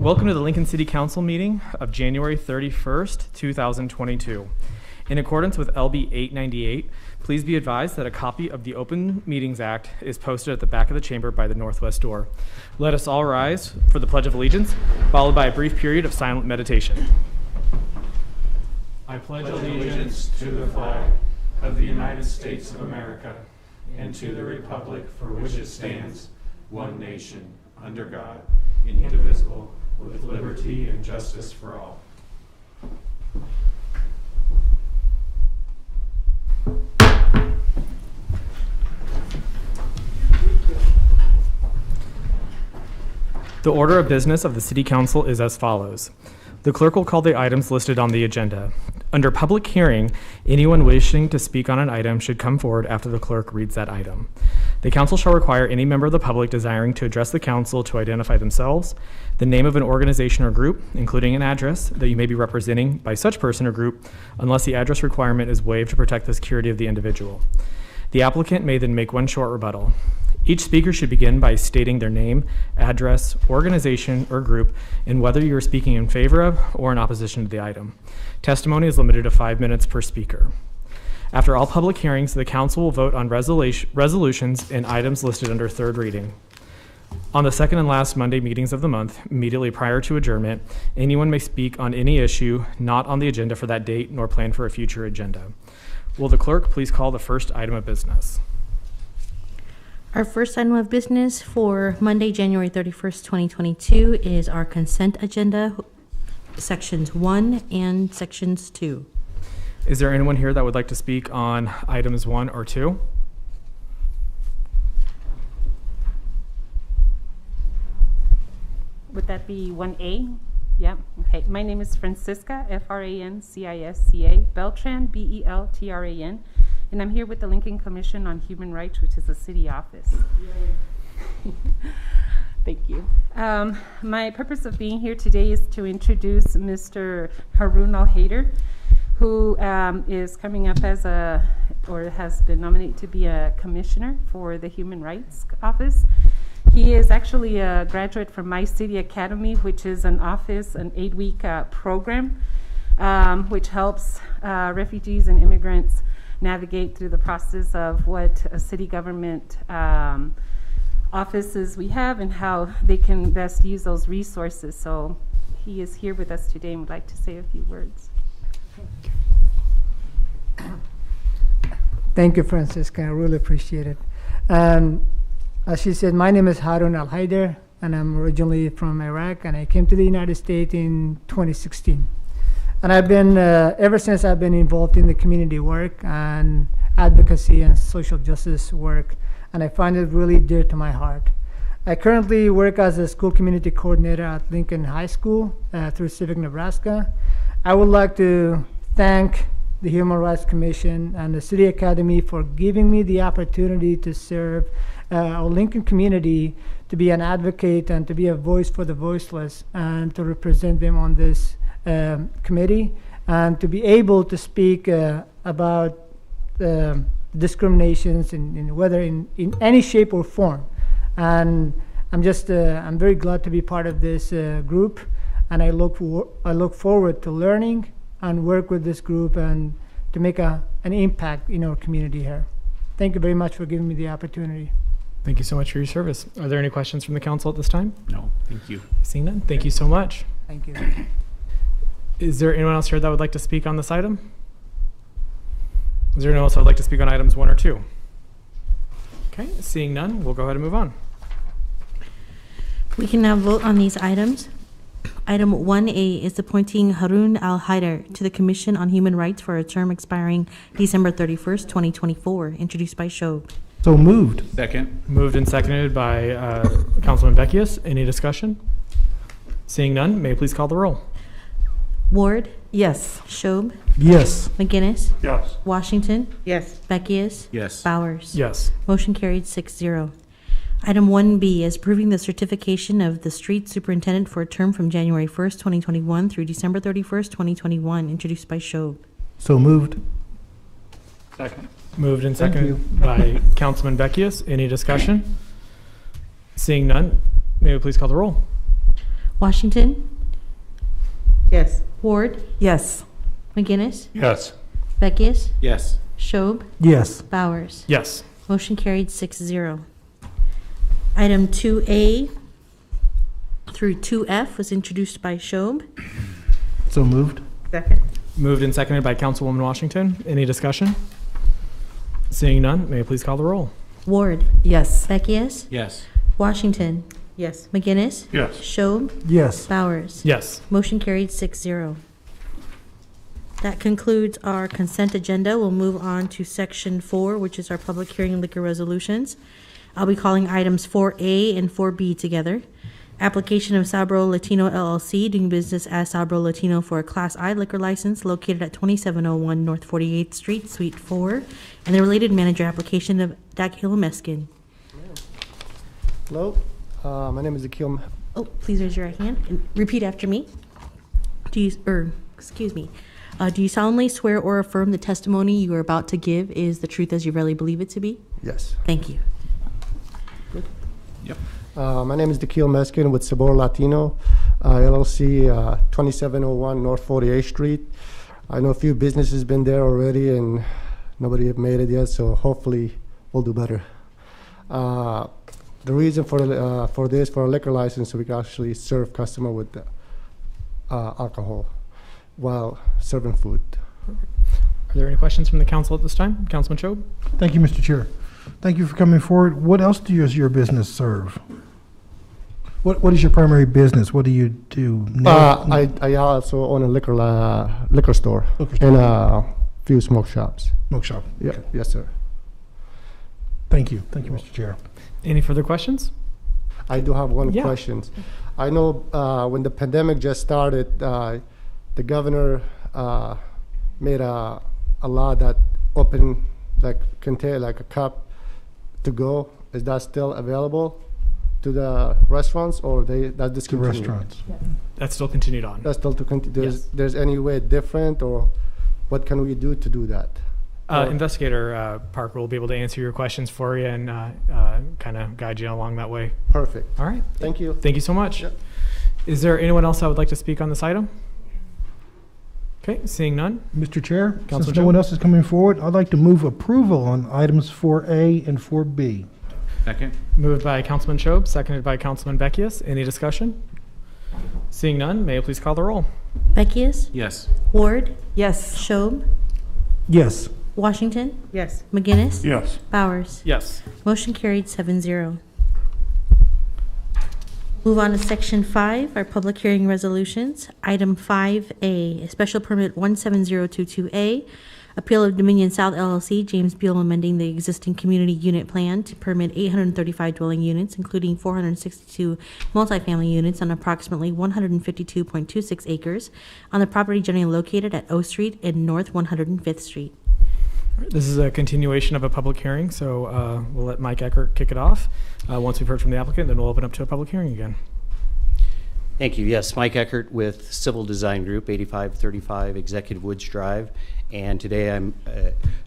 Welcome to the Lincoln City Council meeting of January 31st, 2022. In accordance with LB 898, please be advised that a copy of the Open Meetings Act is posted at the back of the chamber by the northwest door. Let us all rise for the Pledge of Allegiance, followed by a brief period of silent meditation. I pledge allegiance to the flag of the United States of America and to the republic for which it stands, one nation, under God, indivisible, with liberty and justice for all. The order of business of the City Council is as follows. The clerk will call the items listed on the agenda. Under public hearing, anyone wishing to speak on an item should come forward after the clerk reads that item. The council shall require any member of the public desiring to address the council to identify themselves, the name of an organization or group, including an address that you may be representing by such person or group, unless the address requirement is waived to protect the security of the individual. The applicant may then make one short rebuttal. Each speaker should begin by stating their name, address, organization, or group, and whether you are speaking in favor of or in opposition to the item. Testimony is limited to 5 minutes per speaker. After all public hearings, the council will vote on resolutions and items listed under third reading. On the second and last Monday meetings of the month, immediately prior to adjournment, anyone may speak on any issue not on the agenda for that date nor planned for a future agenda. Will the clerk please call the first item of business? Our first item of business for Monday, January 31st, 2022 is our consent agenda, sections 1 and sections 2. Is there anyone here that would like to speak on items 1 or 2? Would that be 1A? Yeah, okay. My name is Francisca, Francisca Beltran, Beltran, and I'm here with the Lincoln Commission on Human Rights, which is a city office. Thank you. My purpose of being here today is to introduce Mr. Harun Al-Haider, who is coming up as or has been nominated to be a commissioner for the Human Rights Office. He is actually a graduate from My City Academy, which is an 8-week program, which helps refugees and immigrants navigate through the process of what a city government offices we have and how they can best use those resources. So he is here with us today and would like to say a few words. Thank you, Francisca. I really appreciate it. As she said, my name is Harun Al-Haider, and I'm originally from Iraq, and I came to the United States in 2016. And I've been, ever since I've been involved in the community work and advocacy and social justice work, and I find it really dear to my heart. I currently work as a school community coordinator at Lincoln High School through Civic Nebraska. I would like to thank the Human Rights Commission and the City Academy for giving me the opportunity to serve our Lincoln community, to be an advocate and to be a voice for the voiceless, and to represent them on this committee, and to be able to speak about discriminations in whether in any shape or form. And I'm very glad to be part of this group, and I look forward to learning and work with this group and to make an impact in our community here. Thank you very much for giving me the opportunity. Thank you so much for your service. Are there any questions from the council at this time? No, thank you. Seeing none, thank you so much. Thank you. Is there anyone else here that would like to speak on this item? Is there anyone else that would like to speak on items 1 or 2? Okay, seeing none, we'll go ahead and move on. We can now vote on these items. Item 1A is appointing Harun Al-Haider to the Commission on Human Rights for a term expiring December 31st, 2024, introduced by Shob. So moved. Second. Moved and seconded by Councilman Beckius. Any discussion? Seeing none, may I please call the roll? Ward, Yes. Shob, Yes. McGinnis, Yes. Washington, Yes. Beckius, Yes. Bowers. Yes. Motion carried 6-0. Item 1B is approving the certification of the street superintendent for a term from January 1st, 2021 through December 31st, 2021, introduced by Shob. So moved. Second. Moved and Thank seconded by Councilman Beckius. Any discussion? Seeing none, may we please call the roll? Washington, Yes. Ward, Yes. McGinnis, Yes. Beckius, Yes. Schob, Yes. Bowers. Yes. Motion carried 6-0. Item 2A through 2F was introduced by Schob. So moved. Second. Moved and seconded by Councilwoman Washington. Any discussion? Seeing none, may I please call the roll? Ward, Yes. Beckius, Yes. Washington, Yes. McGinnis, Yes. Schob, Yes. Bowers. Yes. Motion carried 6-0. That concludes our consent agenda. We'll move on to section 4, which is our public hearing and liquor resolutions. I'll be calling items 4A and 4B together. Application of Sabro Latino LLC doing business as Sabro Latino for a Class I liquor license located at 2701 North 48th Street, Suite 4, and the related manager application of Dakil Meskin. Hello, my name is Akil. Oh, please raise your right hand and repeat after me. Do you solemnly swear or affirm the testimony you are about to give is the truth as you really believe it to be? Yes. Thank you. Yep. My name is Dakil Meskin with Sabor Latino LLC, 2701 North 48th Street. I know a few businesses been there already and nobody have made it yet, so hopefully we'll do better. The reason for a liquor license, so we can actually serve customer with alcohol while serving food. Are there any questions from the council at this time? Councilman Schob? Thank you, Mr. Chair. Thank you for coming forward. What else does your business serve? What is your primary business? What do you do? I also own a liquor store Liquor store. and a few smoke shops. Smoke shop. Yeah, Okay. yes, sir. Thank you. Thank you, Mr. Chair. Any further questions? I do have one Yeah. question. I know when the pandemic just started, the governor made a law that open contain like a cup to go. Is that still available to the restaurants, or that To discontinued? restaurants. That's still continued on. That's still to continue. Yes. There's any way different, or what can we do to do that? Investigator Parker will be able to answer your questions for you and kind of guide you along that way. Perfect. All right. Thank you. Thank you so much. Yep. Is there anyone else that would like to speak on this item? Okay, seeing none. Mr. Chair, since Councilman no Joe? one else is coming forward, I'd like to move approval on items 4A and 4B. Second. Moved by Councilman Schob, seconded by Councilman Beckius. Any discussion? Seeing none, may I please call the roll? Beckius, Yes. Ward, Yes. Schob, Yes. Washington, Yes. McGinnis, Yes. Bowers. Yes. Motion carried 7-0. Move on to section 5, our public hearing resolutions. Item 5A, a special permit 17022A, appeal of Dominion South LLC, James Beal amending the existing community unit plan to permit 835 dwelling units, including 462 multifamily units on approximately 152.26 acres on the property generally located at O Street and North 105th Street. This is a continuation of a public hearing, so we'll let Mike Eckert kick it off. Once we've heard from the applicant, then we'll open up to a public hearing again. Thank you. Yes, Mike Eckert with Civil Design Group, 8535 Executive Woods Drive. And today I'm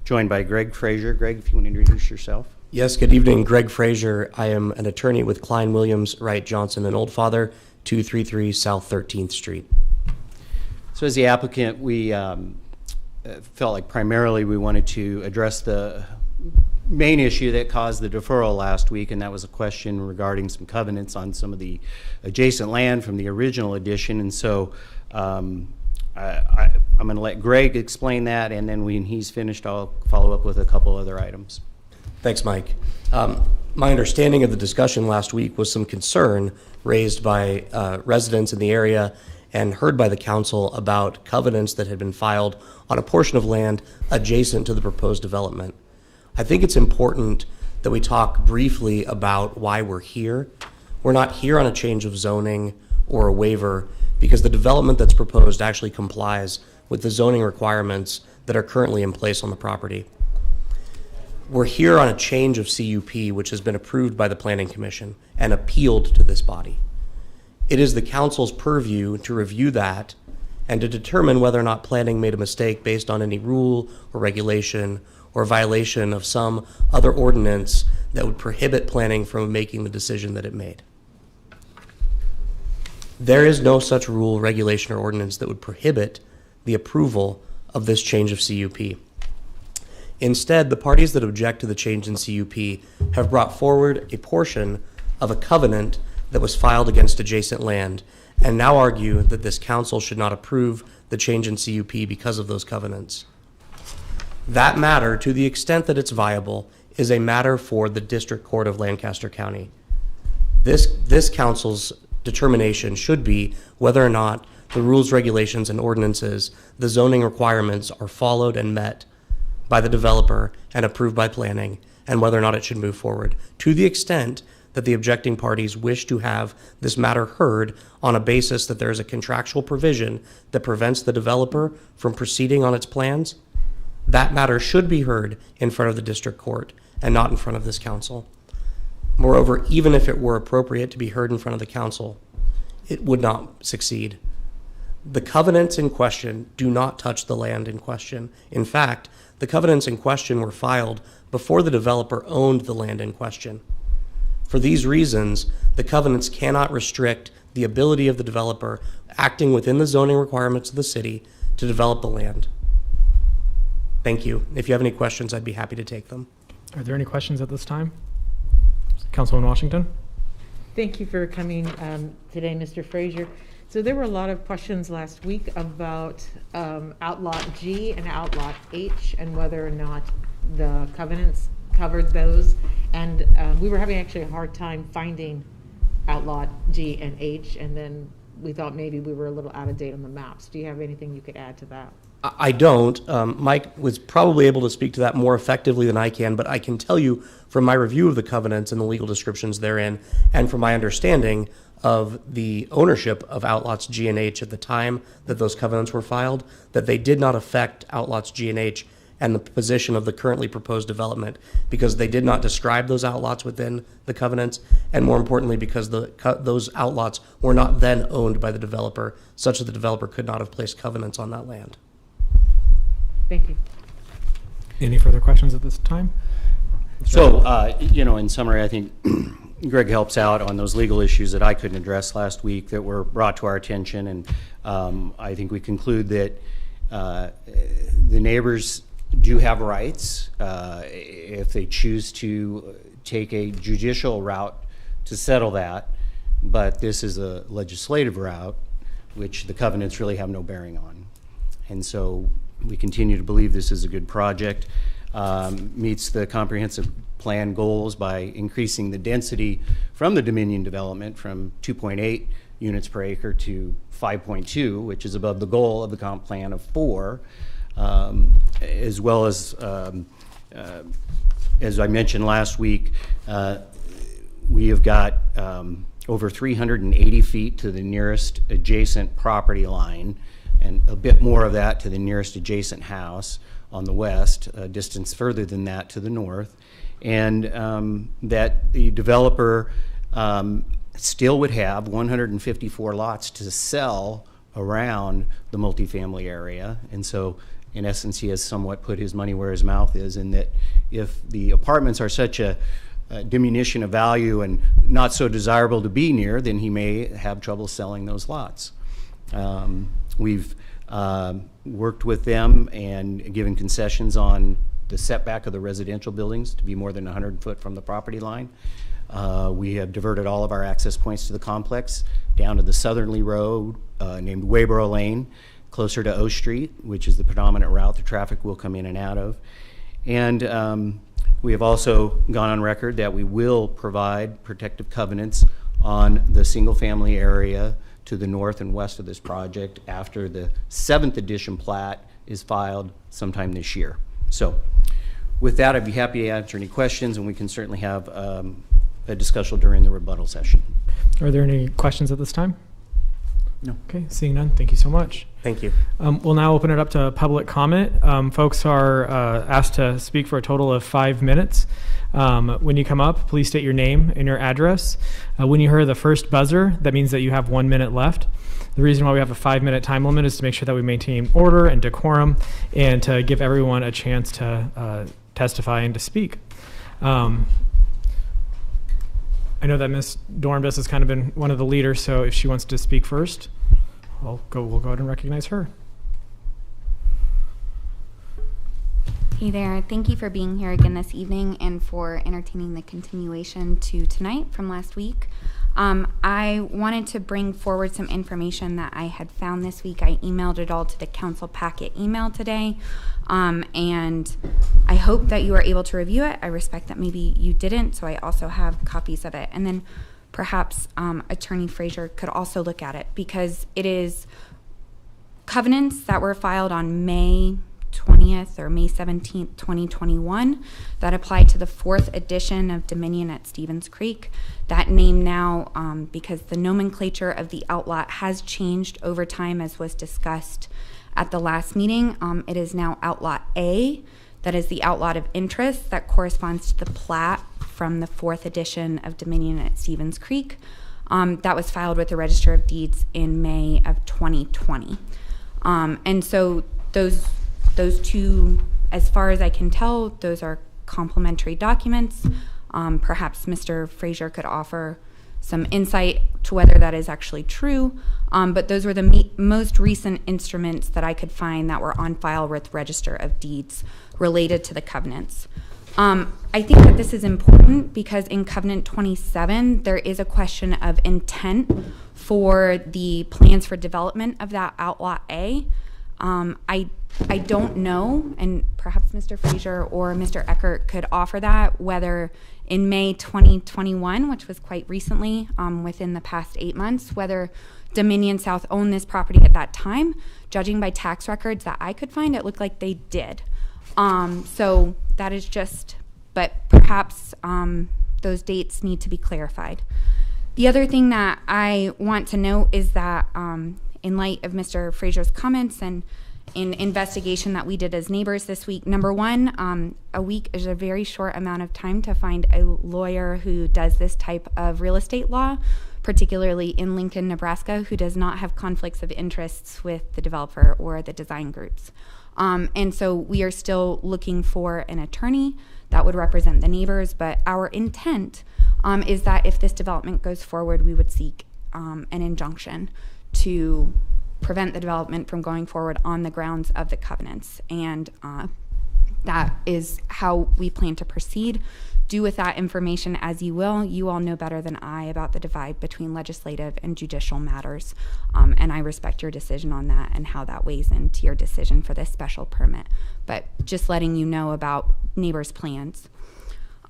joined by Greg Frazier. Greg, if you want to introduce yourself. Yes, good evening. Greg Frazier. I am an attorney with Klein Williams, Wright Johnson, and Oldfather, 233 South 13th Street. So as the applicant, we felt like primarily we wanted to address the main issue that caused the deferral last week, and that was a question regarding some covenants on some of the adjacent land from the original addition. And so I'm going to let Greg explain that, and then when he's finished, I'll follow up with a couple other items. Thanks, Mike. My understanding of the discussion last week was some concern raised by residents in the area and heard by the council about covenants that had been filed on a portion of land adjacent to the proposed development. I think it's important that we talk briefly about why we're here. We're not here on a change of zoning or a waiver because the development that's proposed actually complies with the zoning requirements that are currently in place on the property. We're here on a change of CUP, which has been approved by the Planning Commission and appealed to this body. It is the council's purview to review that and to determine whether or not planning made a mistake based on any rule or regulation or violation of some other ordinance that would prohibit planning from making the decision that it made. There is no such rule, regulation, or ordinance that would prohibit the approval of this change of CUP. Instead, the parties that object to the change in CUP have brought forward a portion of a covenant that was filed against adjacent land and now argue that this council should not approve the change in CUP because of those covenants. That matter, to the extent that it's viable, is a matter for the District Court of Lancaster County. This council's determination should be whether or not the rules, regulations, and ordinances, the zoning requirements are followed and met by the developer and approved by planning, and whether or not it should move forward. To the extent that the objecting parties wish to have this matter heard on a basis that there is a contractual provision that prevents the developer from proceeding on its plans, that matter should be heard in front of the district court and not in front of this council. Moreover, even if it were appropriate to be heard in front of the council, it would not succeed. The covenants in question do not touch the land in question. In fact, the covenants in question were filed before the developer owned the land in question. For these reasons, the covenants cannot restrict the ability of the developer acting within the zoning requirements of the city to develop the land. Thank you. If you have any questions, I'd be happy to take them. Are there any questions at this time? Councilman Washington? Thank you for coming today, Mr. Frazier. So there were a lot of questions last week about Outlot G and Outlot H and whether or not the covenants covered those. And we were having actually a hard time finding Outlot G and H, and then we thought maybe we were a little out of date on the maps. Do you have anything you could add to that? I don't. Mike was probably able to speak to that more effectively than I can, but I can tell you from my review of the covenants and the legal descriptions therein, and from my understanding of the ownership of Outlots G and H at the time that those covenants were filed, that they did not affect Outlots G and H and the position of the currently proposed development, because they did not describe those outlots within the covenants, and more importantly, because those outlots were not then owned by the developer, such that the developer could not have placed covenants on that land. Thank you. Any further questions at this time? So, in summary, I think Greg helps out on those legal issues that I couldn't address last week that were brought to our attention. And I think we conclude that the neighbors do have rights if they choose to take a judicial route to settle that. But this is a legislative route, which the covenants really have no bearing on. And so we continue to believe this is a good project, meets the comprehensive plan goals by increasing the density from the Dominion development from 2.8 units per acre to 5.2, which is above the goal of the comp plan of 4, as well as I mentioned last week, we have got over 380 feet to the nearest adjacent property line, and a bit more of that to the nearest adjacent house on the west, a distance further than that to the north, and that the developer still would have 154 lots to sell around the multifamily area. And so in essence, he has somewhat put his money where his mouth is, in that if the apartments are such a diminution of value and not so desirable to be near, then he may have trouble selling those lots. We've worked with them and given concessions on the setback of the residential buildings to be more than 100 foot from the property line. We have diverted all of our access points to the complex down to the southerly road named Wayboro Lane, closer to O Street, which is the predominant route the traffic will come in and out of. And we have also gone on record that we will provide protective covenants on the single family area to the north and west of this project after the 7th edition plat is filed sometime this year. So with that, I'd be happy to answer any questions, and we can certainly have a discussion during the rebuttal session. Are there any questions at this time? No. Okay, seeing none, thank you so much. Thank you. We'll now open it up to public comment. Folks are asked to speak for a total of 5 minutes. When you come up, please state your name and your address. When you hear the first buzzer, that means that you have 1 minute left. The reason why we have a 5-minute time limit is to make sure that we maintain order and decorum, and to give everyone a chance to testify and to speak. I know that Ms. Dornbus has kind of been one of the leaders, so if she wants to speak first, we'll go ahead and recognize her. Hey there, thank you for being here again this evening and for entertaining the continuation to tonight from last week. I wanted to bring forward some information that I had found this week. I emailed it all to the council packet email today, and I hope that you are able to review it. I respect that maybe you didn't, so I also have copies of it. And then perhaps Attorney Frazier could also look at it, because it is covenants that were filed on May 20th or May 17th, 2021, that apply to the 4th edition of Dominion at Stevens Creek. That name now, because the nomenclature of the outlot has changed over time, as was discussed at the last meeting. It is now Outlot A. That is the outlot of interest that corresponds to the plat from the 4th edition of Dominion at Stevens Creek. That was filed with the Register of Deeds in May of 2020. And so those two, as far as I can tell, those are complementary documents. Perhaps Mr. Frazier could offer some insight to whether that is actually true. But those were the most recent instruments that I could find that were on file with Register of Deeds related to the covenants. I think that this is important because in Covenant 27, there is a question of intent for the plans for development of that Outlot A. I don't know, and perhaps Mr. Frazier or Mr. Eckert could offer that, whether in May 2021, which was quite recently, within the past 8 months, whether Dominion South owned this property at that time. Judging by tax records that I could find, it looked like they did. So that is just, but perhaps those dates need to be clarified. The other thing that I want to note is that in light of Mr. Frazier's comments and in investigation that we did as neighbors this week, number one, a week is a very short amount of time to find a lawyer who does this type of real estate law, particularly in Lincoln, Nebraska, who does not have conflicts of interests with the developer or the design groups. And so we are still looking for an attorney that would represent the neighbors, but our intent is that if this development goes forward, we would seek an injunction to prevent the development from going forward on the grounds of the covenants. And that is how we plan to proceed. Do with that information as you will. You all know better than I about the divide between legislative and judicial matters. And I respect your decision on that and how that weighs into your decision for this special permit. But just letting you know about neighbors' plans.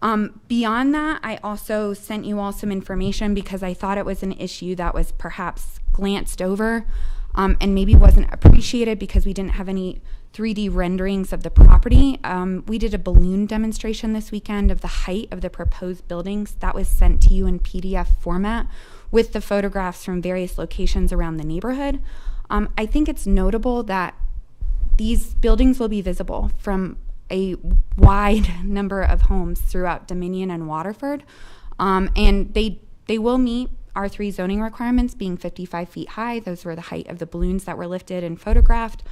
Beyond that, I also sent you all some information because I thought it was an issue that was perhaps glanced over and maybe wasn't appreciated because we didn't have any 3D renderings of the property. We did a balloon demonstration this weekend of the height of the proposed buildings. That was sent to you in PDF format with the photographs from various locations around the neighborhood. I think it's notable that these buildings will be visible from a wide number of homes throughout Dominion and Waterford. And they will meet R3 zoning requirements, being 55 feet high. Those were the height of the balloons that were lifted and photographed.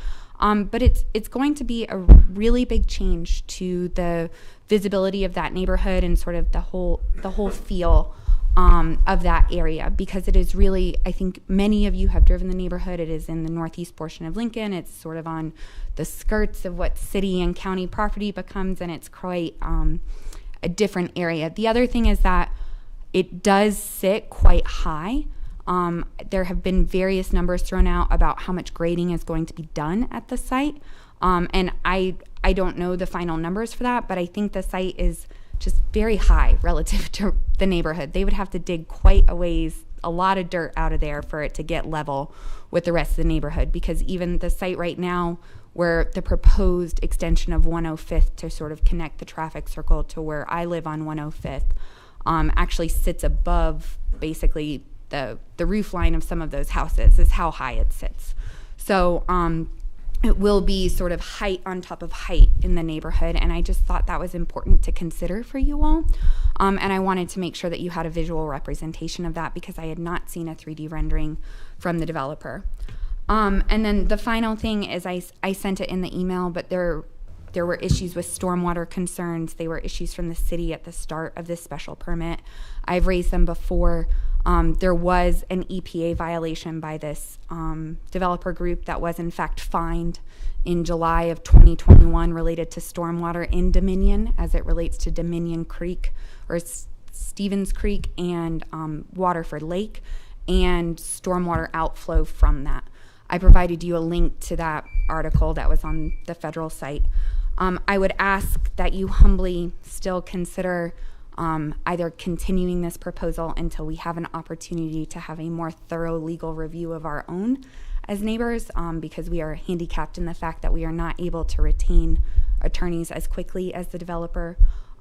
But it's going to be a really big change to the visibility of that neighborhood and sort of the whole feel of that area, because it is really, I think many of you have driven the neighborhood. It is in the northeast portion of Lincoln. It's sort of on the skirts of what city and county property becomes, and it's quite a different area. The other thing is that it does sit quite high. There have been various numbers thrown out about how much grading is going to be done at the site. And I don't know the final numbers for that, but I think the site is just very high relative to the neighborhood. They would have to dig quite a ways, a lot of dirt out of there for it to get level with the rest of the neighborhood, because even the site right now where the proposed extension of 105th to sort of connect the traffic circle to where I live on 105th actually sits above basically the roof line of some of those houses is how high it sits. So it will be sort of height on top of height in the neighborhood, and I just thought that was important to consider for you all. And I wanted to make sure that you had a visual representation of that because I had not seen a 3D rendering from the developer. And then the final thing is I sent it in the email, but there There were issues with stormwater concerns. They were issues from the city at the start of this special permit. I've raised them before. There was an EPA violation by this developer group that was in fact fined in July of 2021 related to stormwater in Dominion as it relates to Dominion Creek or Stevens Creek and Waterford Lake and stormwater outflow from that. I provided you a link to that article that was on the federal site. I would ask that you humbly still consider either continuing this proposal until we have an opportunity to have a more thorough legal review of our own as neighbors, because we are handicapped in the fact that we are not able to retain attorneys as quickly as the developer,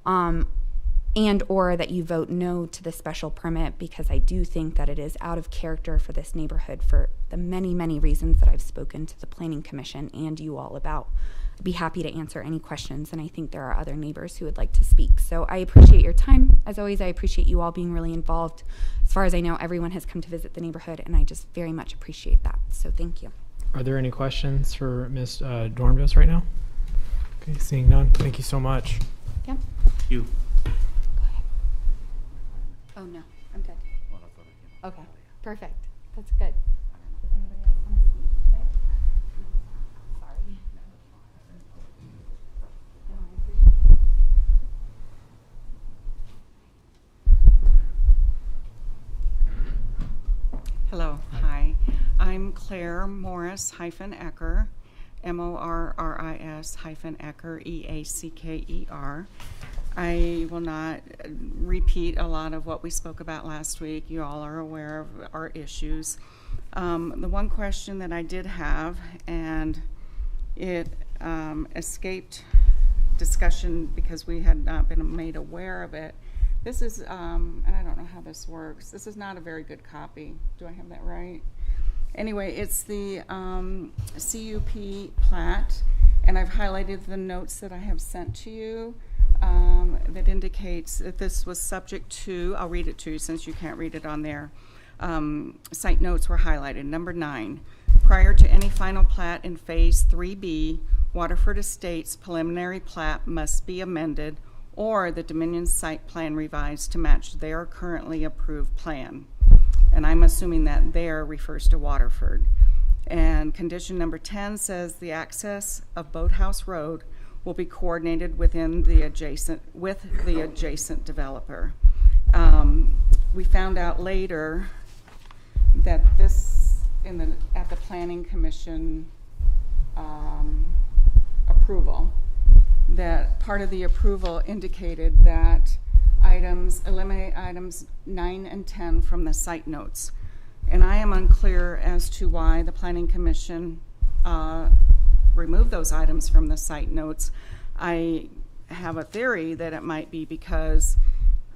and or that you vote no to the special permit, because I do think that it is out of character for this neighborhood for the many, many reasons that I've spoken to the Planning Commission and you all about. I'd be happy to answer any questions, and I think there are other neighbors who would like to speak. So I appreciate your time. As always, I appreciate you all being really involved. As far as I know, everyone has come to visit the neighborhood, and I just very much appreciate that. So thank you. Are there any questions for Ms. Dornbos right now? Okay, seeing none. Thank you so much. Yep. You. Go ahead. Oh, no, I'm good. Okay, perfect. That's good. Does anybody else want to speak today? Sorry. No, I appreciate it. Hello, hi. I'm Claire Morris-Ecker, Morris-Ecker, EACKER. I will not repeat a lot of what we spoke about last week. You all are aware of our issues. The one question that I did have, and it escaped discussion because we had not been made aware of it. This is, and I don't know how this works. This is not a very good copy. Do I have that right? Anyway, it's the CUP plat, and I've highlighted the notes that I have sent to you that indicates that this was subject to, I'll read it to you since you can't read it on there. Site notes were highlighted. Number 9, prior to any final plat in Phase 3B, Waterford Estates preliminary plat must be amended or the Dominion site plan revised to match their currently approved plan. And I'm assuming that there refers to Waterford. And condition number 10 says the access of Boathouse Road will be coordinated within the adjacent developer. We found out later that this at the Planning Commission approval, that part of the approval indicated that eliminate items 9 and 10 from the site notes. And I am unclear as to why the Planning Commission removed those items from the site notes. I have a theory that it might be because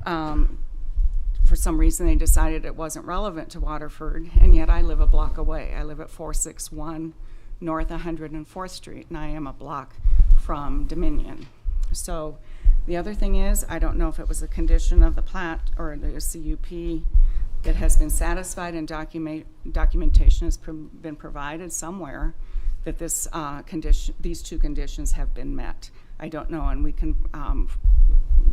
for some reason they decided it wasn't relevant to Waterford, and yet I live a block away. I live at 461 North 104th Street, and I am a block from Dominion. So the other thing is, I don't know if it was a condition of the plat or the CUP that has been satisfied and documentation has been provided somewhere that this these two conditions have been met. I don't know, and we can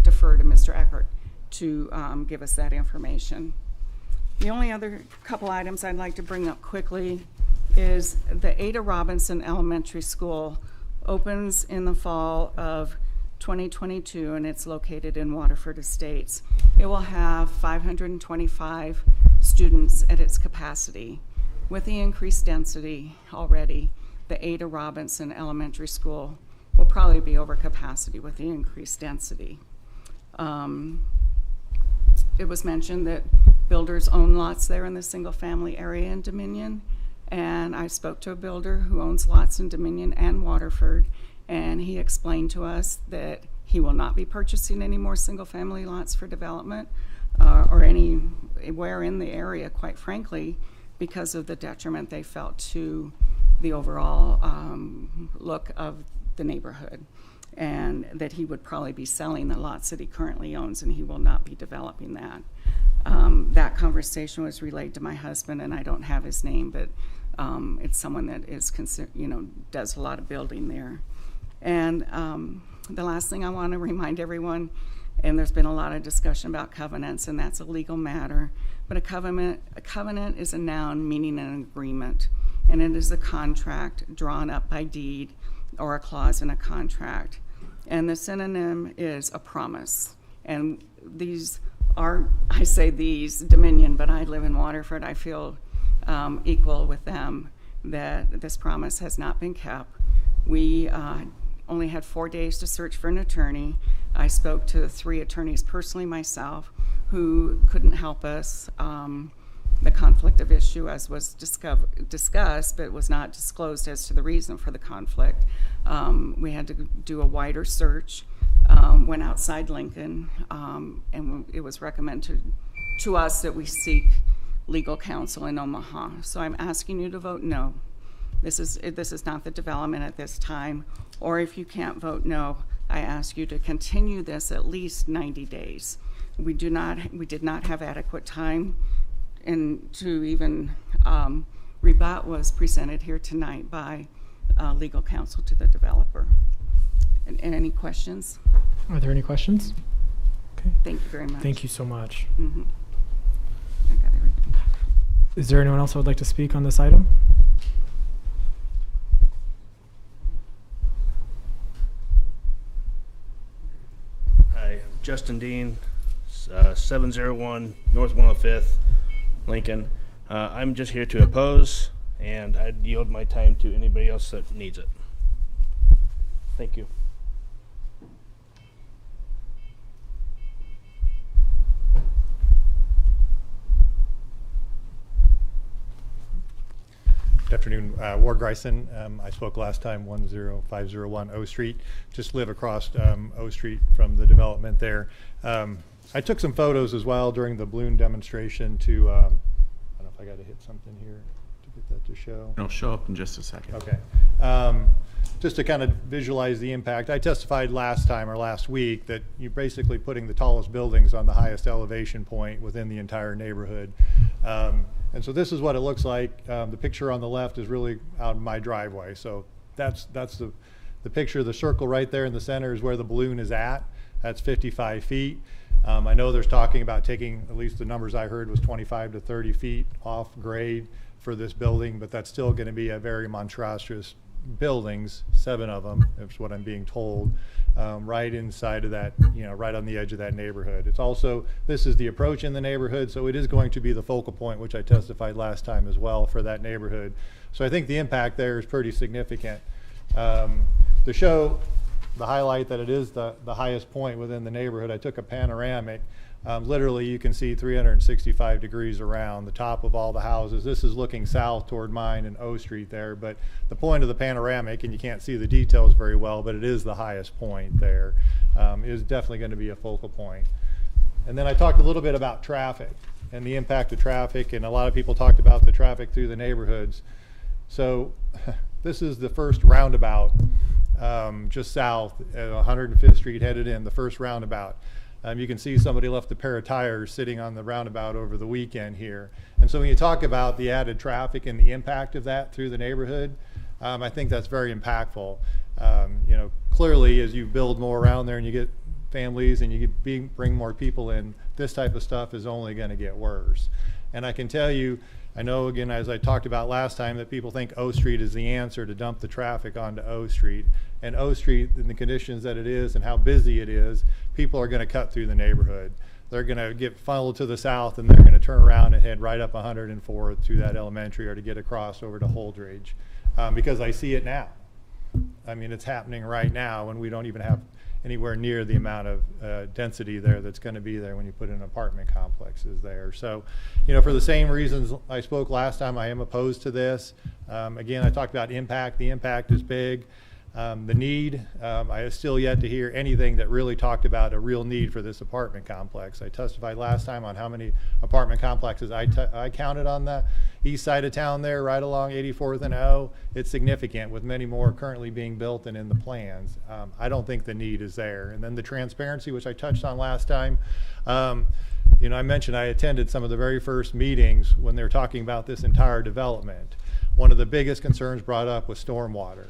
defer to Mr. Eckert to give us that information. The only other couple items I'd like to bring up quickly is the Ada Robinson Elementary School opens in the fall of 2022, and it's located in Waterford Estates. It will have 525 students at its capacity. With the increased density already, the Ada Robinson Elementary School will probably be over capacity with the increased density. It was mentioned that builders own lots there in the single-family area in Dominion, and I spoke to a builder who owns lots in Dominion and Waterford, and he explained to us that he will not be purchasing any more single-family lots for development or anywhere in the area, quite frankly, because of the detriment they felt to the overall look of the neighborhood, and that he would probably be selling the lots that he currently owns, and he will not be developing that. That conversation was relayed to my husband, and I don't have his name, but it's someone that is does a lot of building there. And the last thing I want to remind everyone, and there's been a lot of discussion about covenants, and that's a legal matter, but a covenant is a noun meaning an agreement, and it is a contract drawn up by deed or a clause in a contract. And the synonym is a promise. And these are, I say these, Dominion, but I live in Waterford. I feel equal with them that this promise has not been kept. We only had 4 days to search for an attorney. I spoke to 3 attorneys personally myself who couldn't help us. The conflict of issue, as was discussed, but was not disclosed as to the reason for the conflict. We had to do a wider search, went outside Lincoln, and it was recommended to us that we seek legal counsel in Omaha. So I'm asking you to vote no. This is not the development at this time. Or if you can't vote no, I ask you to continue this at least 90 days. We did not have adequate time, and to even rebut was presented here tonight by legal counsel to the developer. And any questions? Are there any questions? Okay. Thank you very much. Thank you so much. Mm-hmm. I got everything. Is there anyone else who would like to speak on this item? Hi, Justin Dean, 701 North 105th, Lincoln. I'm just here to oppose, and I'd yield my time to anybody else that needs it. Thank you. Good afternoon, Ward Greisen. I spoke last time, 10501 O Street. Just live across O Street from the development there. I took some photos as well during the balloon demonstration to, I don't know if I got to hit something here to get that to show. It'll show up in just a second. Okay. Just to kind of visualize the impact, I testified last week that you're basically putting the tallest buildings on the highest elevation point within the entire neighborhood. And so this is what it looks like. The picture on the left is really out in my driveway. So that's the picture. The circle right there in the center is where the balloon is at. That's 55 feet. I know there's talking about taking, at least the numbers I heard was 25 to 30 feet off grade for this building, but that's still going to be a very monstrous buildings, 7 of them, is what I'm being told, right inside of that, right on the edge of that neighborhood. It's also, this is the approach in the neighborhood, so it is going to be the focal point, which I testified last time as well, for that neighborhood. So I think the impact there is pretty significant. To show the highlight that it is the highest point within the neighborhood, I took a panoramic. Literally, you can see 365 degrees around the top of all the houses. This is looking south toward mine and O Street there, but the point of the panoramic, and you can't see the details very well, but it is the highest point there, is definitely going to be a focal point. And then I talked a little bit about traffic and the impact of traffic, and a lot of people talked about the traffic through the neighborhoods. So this is the first roundabout just south at 105th Street headed in, the first roundabout. You can see somebody left a pair of tires sitting on the roundabout over the weekend here. And so when you talk about the added traffic and the impact of that through the neighborhood, I think that's very impactful. Clearly, as you build more around there and you get families and you bring more people in, this type of stuff is only going to get worse. And I can tell you, I know, again, as I talked about last time, that people think O Street is the answer to dump the traffic onto O Street. And O Street, in the conditions that it is and how busy it is, people are going to cut through the neighborhood. They're going to get funneled to the south, and they're going to turn around and head right up 104th to that elementary, or to get across over to Holdridge, because I see it now. I mean, it's happening right now, and we don't even have anywhere near the amount of density there that's going to be there when you put in apartment complexes there. So, for the same reasons I spoke last time, I am opposed to this. Again, I talked about impact. The impact is big. The need, I have still yet to hear anything that really talked about a real need for this apartment complex. I testified last time on how many apartment complexes I counted on the east side of town there, right along 84th and O. It's significant, with many more currently being built and in the plans. I don't think the need is there. And then the transparency, which I touched on last time. I mentioned I attended some of the very first meetings when they were talking about this entire development. One of the biggest concerns brought up was stormwater.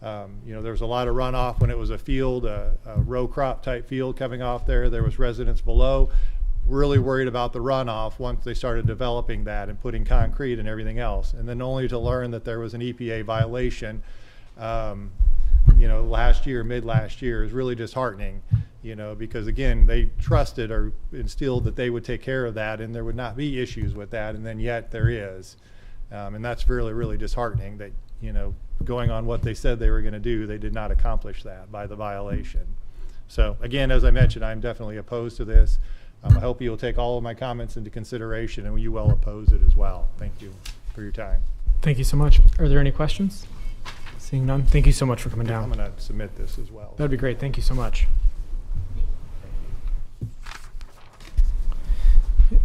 There was a lot of runoff when it was a field, a row crop type field coming off there. There was residents below. Really worried about the runoff once they started developing that and putting concrete and everything else. And then only to learn that there was an EPA violation, last year, mid last year, is really disheartening, because again, they trusted or instilled that they would take care of that and there would not be issues with that. And then yet there is. And that's really, really disheartening that, going on what they said they were going to do, they did not accomplish that by the violation. So again, as I mentioned, I'm definitely opposed to this. I hope you'll take all of my comments into consideration and you will oppose it as well. Thank you for your time. Thank you so much. Are there any questions? Seeing none, thank you so much for coming down. I'm going to submit this as well. That'd be great. Thank you so much.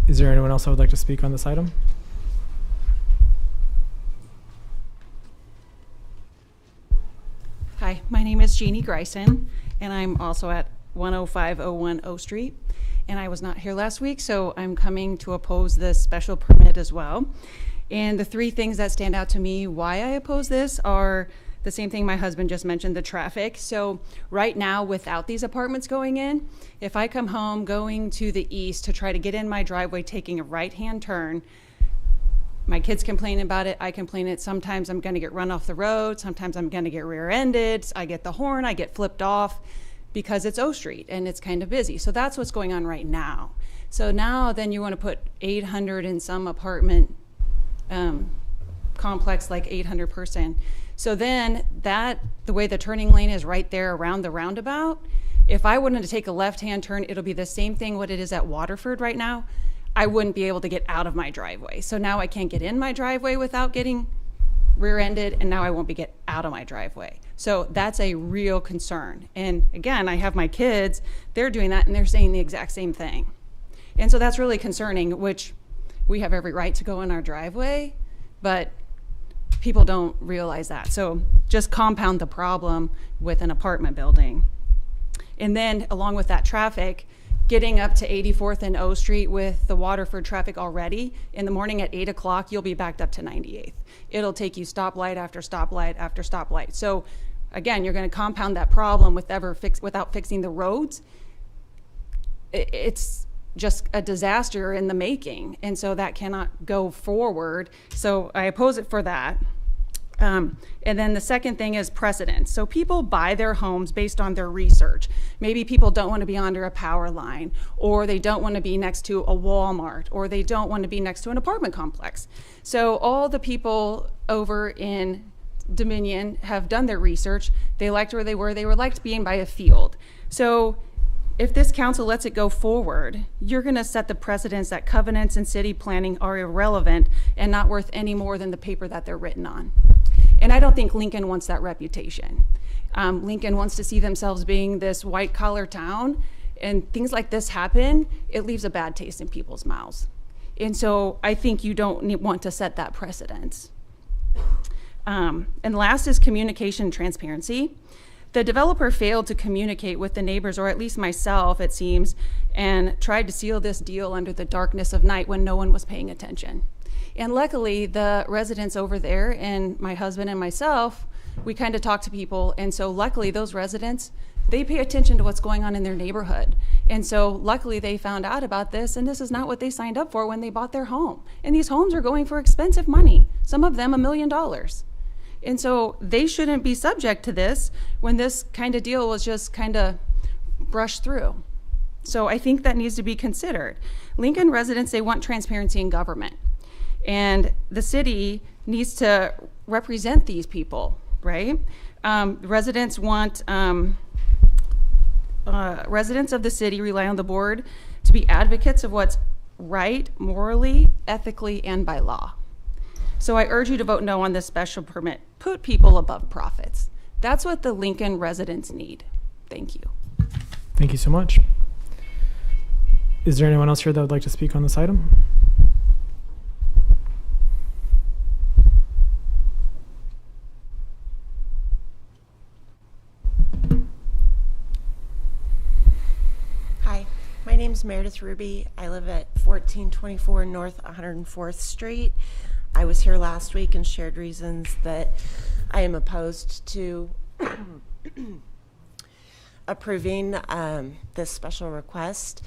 Is there anyone else who would like to speak on this item? Hi, my name is Jeannie Greisen, and I'm also at 10501 O Street. And I was not here last week, so I'm coming to oppose this special permit as well. And the three things that stand out to me why I oppose this are the same thing my husband just mentioned, the traffic. So right now, without these apartments going in, if I come home going to the east to try to get in my driveway, taking a right-hand turn, my kids complain about it, I complain it. Sometimes I'm gonna get run off the road, sometimes I'm gonna get rear-ended, I get the horn, I get flipped off because it's O Street and it's kind of busy. So that's what's going on right now. So now then you wanna put 800 in some apartment complex, like 800 person. So then the way the turning lane is right there around the roundabout, if I wanted to take a left-hand turn, it'll be the same thing what it is at Waterford right now. I wouldn't be able to get out of my driveway. So now I can't get in my driveway without getting rear-ended, and now I won't be get out of my driveway. So that's a real concern. And again, I have my kids, they're doing that and they're saying the exact same thing. And so that's really concerning, which we have every right to go in our driveway, but people don't realize that. So just compound the problem with an apartment building. And then along with that traffic, getting up to 84th and O Street with the Waterford traffic already, in the morning at 8 o'clock, you'll be backed up to 98th. It'll take you stoplight after stoplight after stoplight. So again, you're gonna compound that problem without fixing the roads. It's just a disaster in the making. And so that cannot go forward. So I oppose it for that. And then the second thing is precedence. So people buy their homes based on their research. Maybe people don't want to be under a power line, or they don't want to be next to a Walmart, or they don't want to be next to an apartment complex. So all the people over in Dominion have done their research. They liked where they were. They were liked being by a field. So if this council lets it go forward, you're going to set the precedence that covenants and city planning are irrelevant and not worth any more than the paper that they're written on. And I don't think Lincoln wants that reputation. Lincoln wants to see themselves being this white-collar town, and things like this happen, it leaves a bad taste in people's mouths. And so I think you don't want to set that precedence. And last is communication transparency. The developer failed to communicate with the neighbors, or at least myself, it seems, and tried to seal this deal under the darkness of night when no one was paying attention. And luckily, the residents over there and my husband and myself, we kind of talk to people. And so luckily, those residents, they pay attention to what's going on in their neighborhood. And so luckily, they found out about this, and this is not what they signed up for when they bought their home. And these homes are going for expensive money, some of them $1 million. And so they shouldn't be subject to this when this kind of deal was just kind of brushed through. So I think that needs to be considered. Lincoln residents, they want transparency in government. And the city needs to represent these people, right? Residents want, residents of the city rely on the board to be advocates of what's right, morally, ethically, and by law. So I urge you to vote no on this special permit. Put people above profits. That's what the Lincoln residents need. Thank you. Thank you so much. Is there anyone else here that would like to speak on this item? Hi, my name is Meredith Ruby. I live at 1424 North 104th Street. I was here last week and shared reasons that I am opposed to approving this special request.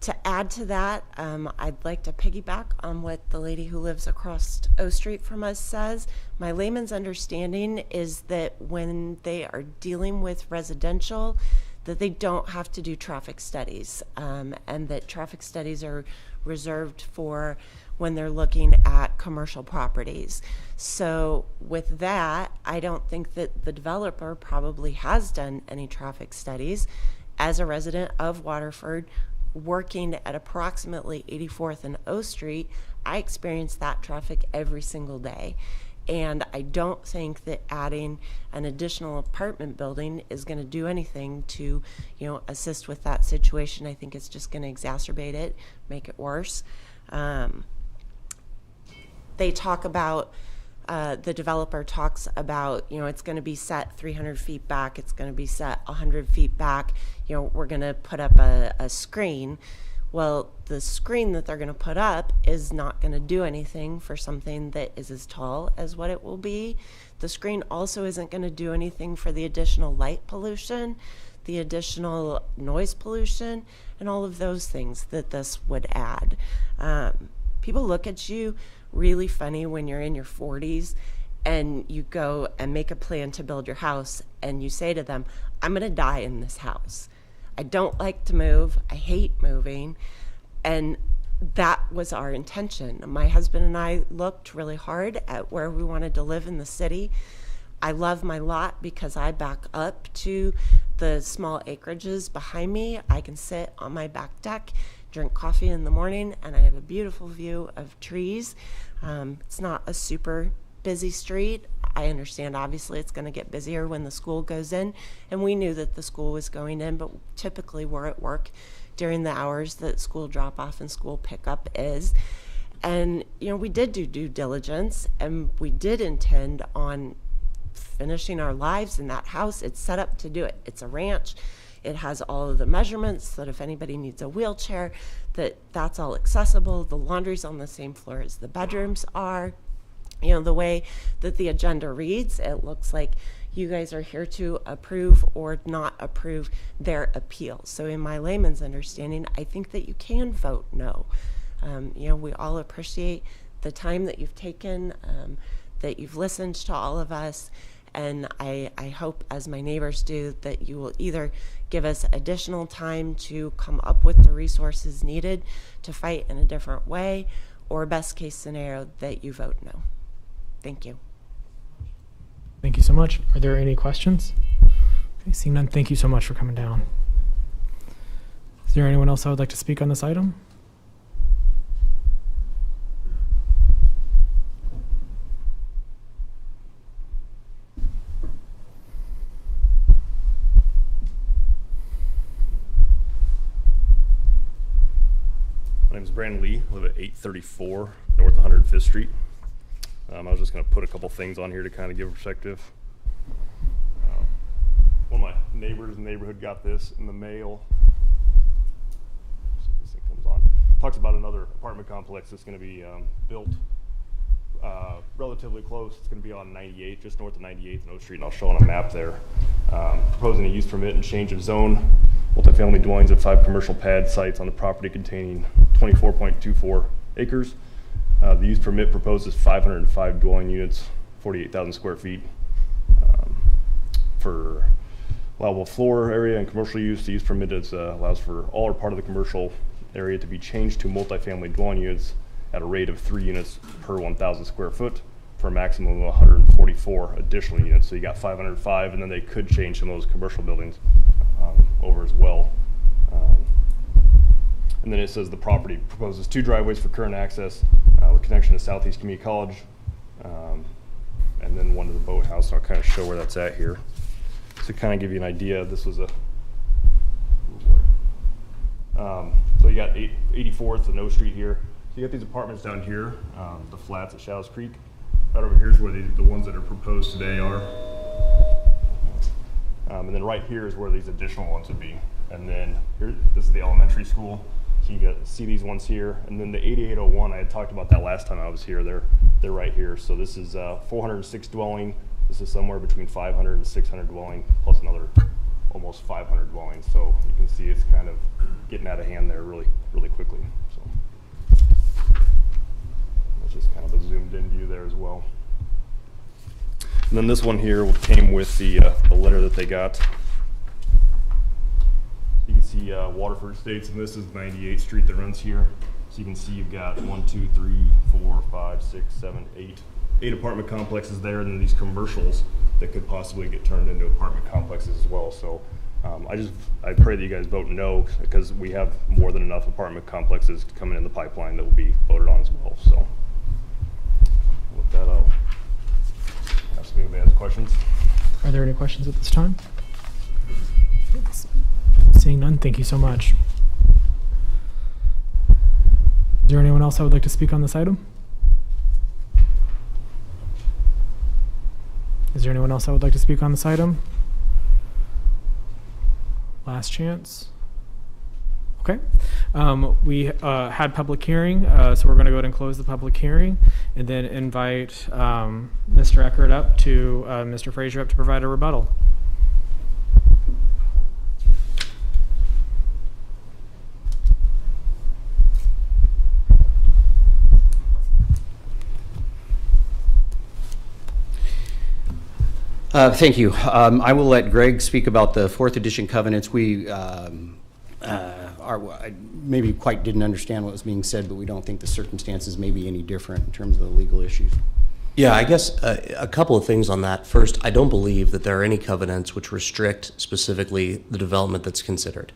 To add to that, I'd like to piggyback on what the lady who lives across O Street from us says. My layman's understanding is that when they are dealing with residential, that they don't have to do traffic studies, and that traffic studies are reserved for when they're looking at commercial properties. So with that, I don't think that the developer probably has done any traffic studies. As a resident of Waterford, working at approximately 84th and O Street, I experience that traffic every single day. And I don't think that adding an additional apartment building is going to do anything to, assist with that situation. I think it's just going to exacerbate it, make it worse. They talk about, the developer talks about, it's going to be set 300 feet back, it's going to be set 100 feet back, we're going to put up a screen. Well, the screen that they're going to put up is not going to do anything for something that is as tall as what it will be. The screen also isn't going to do anything for the additional light pollution, the additional noise pollution, and all of those things that this would add. People look at you really funny when you're in your 40s and you go and make a plan to build your house and you say to them, I'm going to die in this house. I don't like to move. I hate moving. And that was our intention. My husband and I looked really hard at where we wanted to live in the city. I love my lot because I back up to the small acreages behind me. I can sit on my back deck, drink coffee in the morning, and I have a beautiful view of trees. It's not a super busy street. I understand obviously it's going to get busier when the school goes in, and we knew that the school was going in, but typically we're at work during the hours that school drop off and school pickup is. And we did do due diligence, and we did intend on finishing our lives in that house. It's set up to do it. It's a ranch. It has all of the measurements so that if anybody needs a wheelchair, that's all accessible. The laundry's on the same floor as the bedrooms are. The way that the agenda reads, it looks like you guys are here to approve or not approve their appeal. So in my layman's understanding, I think that you can vote no. We all appreciate the time that you've taken, that you've listened to all of us, and I hope, as my neighbors do, that you will either give us additional time to come up with the resources needed to fight in a different way, or best case scenario, that you vote no. Thank you. Thank you so much. Are there any questions? Okay, seeing none, thank you so much for coming down. Is there anyone else that would like to speak on this item? My name is Brandon Lee. I live at 834 North 105th Street. I was just going to put a couple things on here to kind of give perspective. One of my neighbors in the neighborhood got this in the mail. So this thing comes on. Talks about another apartment complex that's going to be built relatively close. It's going to be on 98, just north of 98th and O Street, and I'll show on a map there. Proposing a use permit and change of zone. Multifamily dwellings at 5 commercial pad sites on the property containing 24.24 acres. The use permit proposes 505 dwelling units, 48,000 square feet. For allowable floor area and commercial use, the use permit allows for all or part of the commercial area to be changed to multifamily dwelling units at a rate of 3 units per 1,000 square foot for a maximum of 144 additional units. So you got 505, and then they could change some of those commercial buildings over as well. And then it says the property proposes 2 driveways for current access with connection to Southeast Community College, and then one to the boathouse. So I'll kind of show where that's at here. To kind of give you an idea, this was a, so you got 84th and O Street here. So you got these apartments down here, the flats at Shallows Creek. Right over here is where the ones that are proposed today are. And then right here is where these additional ones would be. And then here, this is the elementary school. So you see these ones here. And then the 8801, I had talked about that last time I was here. They're right here. So this is 406 dwelling, This is somewhere between 500 and 600 dwelling, plus another almost 500 dwellings. So you can see it's kind of getting out of hand there really quickly. So that's just kind of a zoomed in view there as well. And then this one here came with the letter that they got. You can see Waterford Estates, and this is 98th Street that runs here. So you can see you've got 1, 2, 3, 4, 5, 6, 7, 8 apartment complexes there, and then these commercials that could possibly get turned into apartment complexes as well. So I pray that you guys vote no, because we have more than enough apartment complexes coming in the pipeline that will be voted on as well. So with that, I'll ask if anybody has questions. Are there any questions at this time? Seeing none, thank you so much. Is there anyone else that would like to speak on this item? Is there anyone else that would like to speak on this item? Last chance. Okay. We had public hearing, so we're going to go ahead and close the public hearing and then invite Mr. Eckert up to, Mr. Frazier up to provide a rebuttal. Thank you. I will let Greg speak about the 4th edition covenants. We maybe quite didn't understand what was being said, but we don't think the circumstances may be any different in terms of the legal issues. Yeah, I guess a couple of things on that. First, I don't believe that there are any covenants which restrict specifically the development that's considered.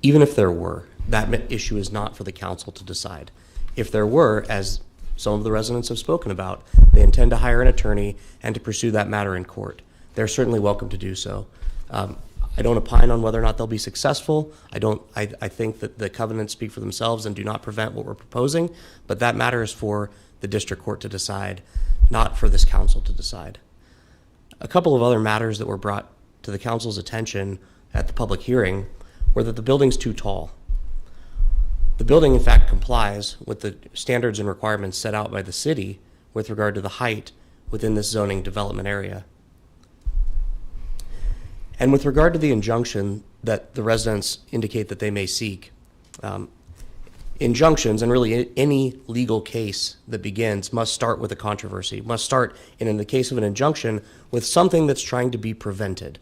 Even if there were, that issue is not for the council to decide. If there were, as some of the residents have spoken about, they intend to hire an attorney and to pursue that matter in court. They're certainly welcome to do so. I don't opine on whether or not they'll be successful. I think that the covenants speak for themselves and do not prevent what we're proposing, but that matter is for the district court to decide, not for this council to decide. A couple of other matters that were brought to the council's attention at the public hearing were that the building's too tall. The building, in fact, complies with the standards and requirements set out by the city with regard to the height within this zoning development area. And with regard to the injunction that the residents indicate that they may seek, injunctions, and really any legal case that begins, must start with a controversy, must start, and in the case of an injunction, with something that's trying to be prevented.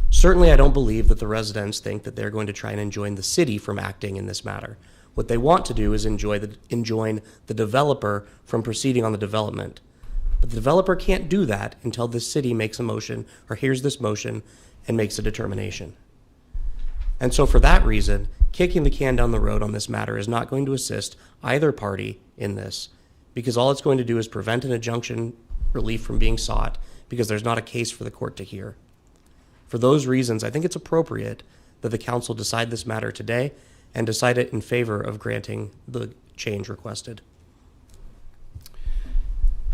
Certainly, I don't believe that the residents think that they're going to try and enjoin the city from acting in this matter. What they want to do is enjoin the developer from proceeding on the development. But the developer can't do that until the city makes a motion or hears this motion and makes a determination. And so for that reason, kicking the can down the road on this matter is not going to assist either party in this, because all it's going to do is prevent an injunction relief from being sought, because there's not a case for the court to hear. For those reasons, I think it's appropriate that the council decide this matter today and decide it in favor of granting the change requested.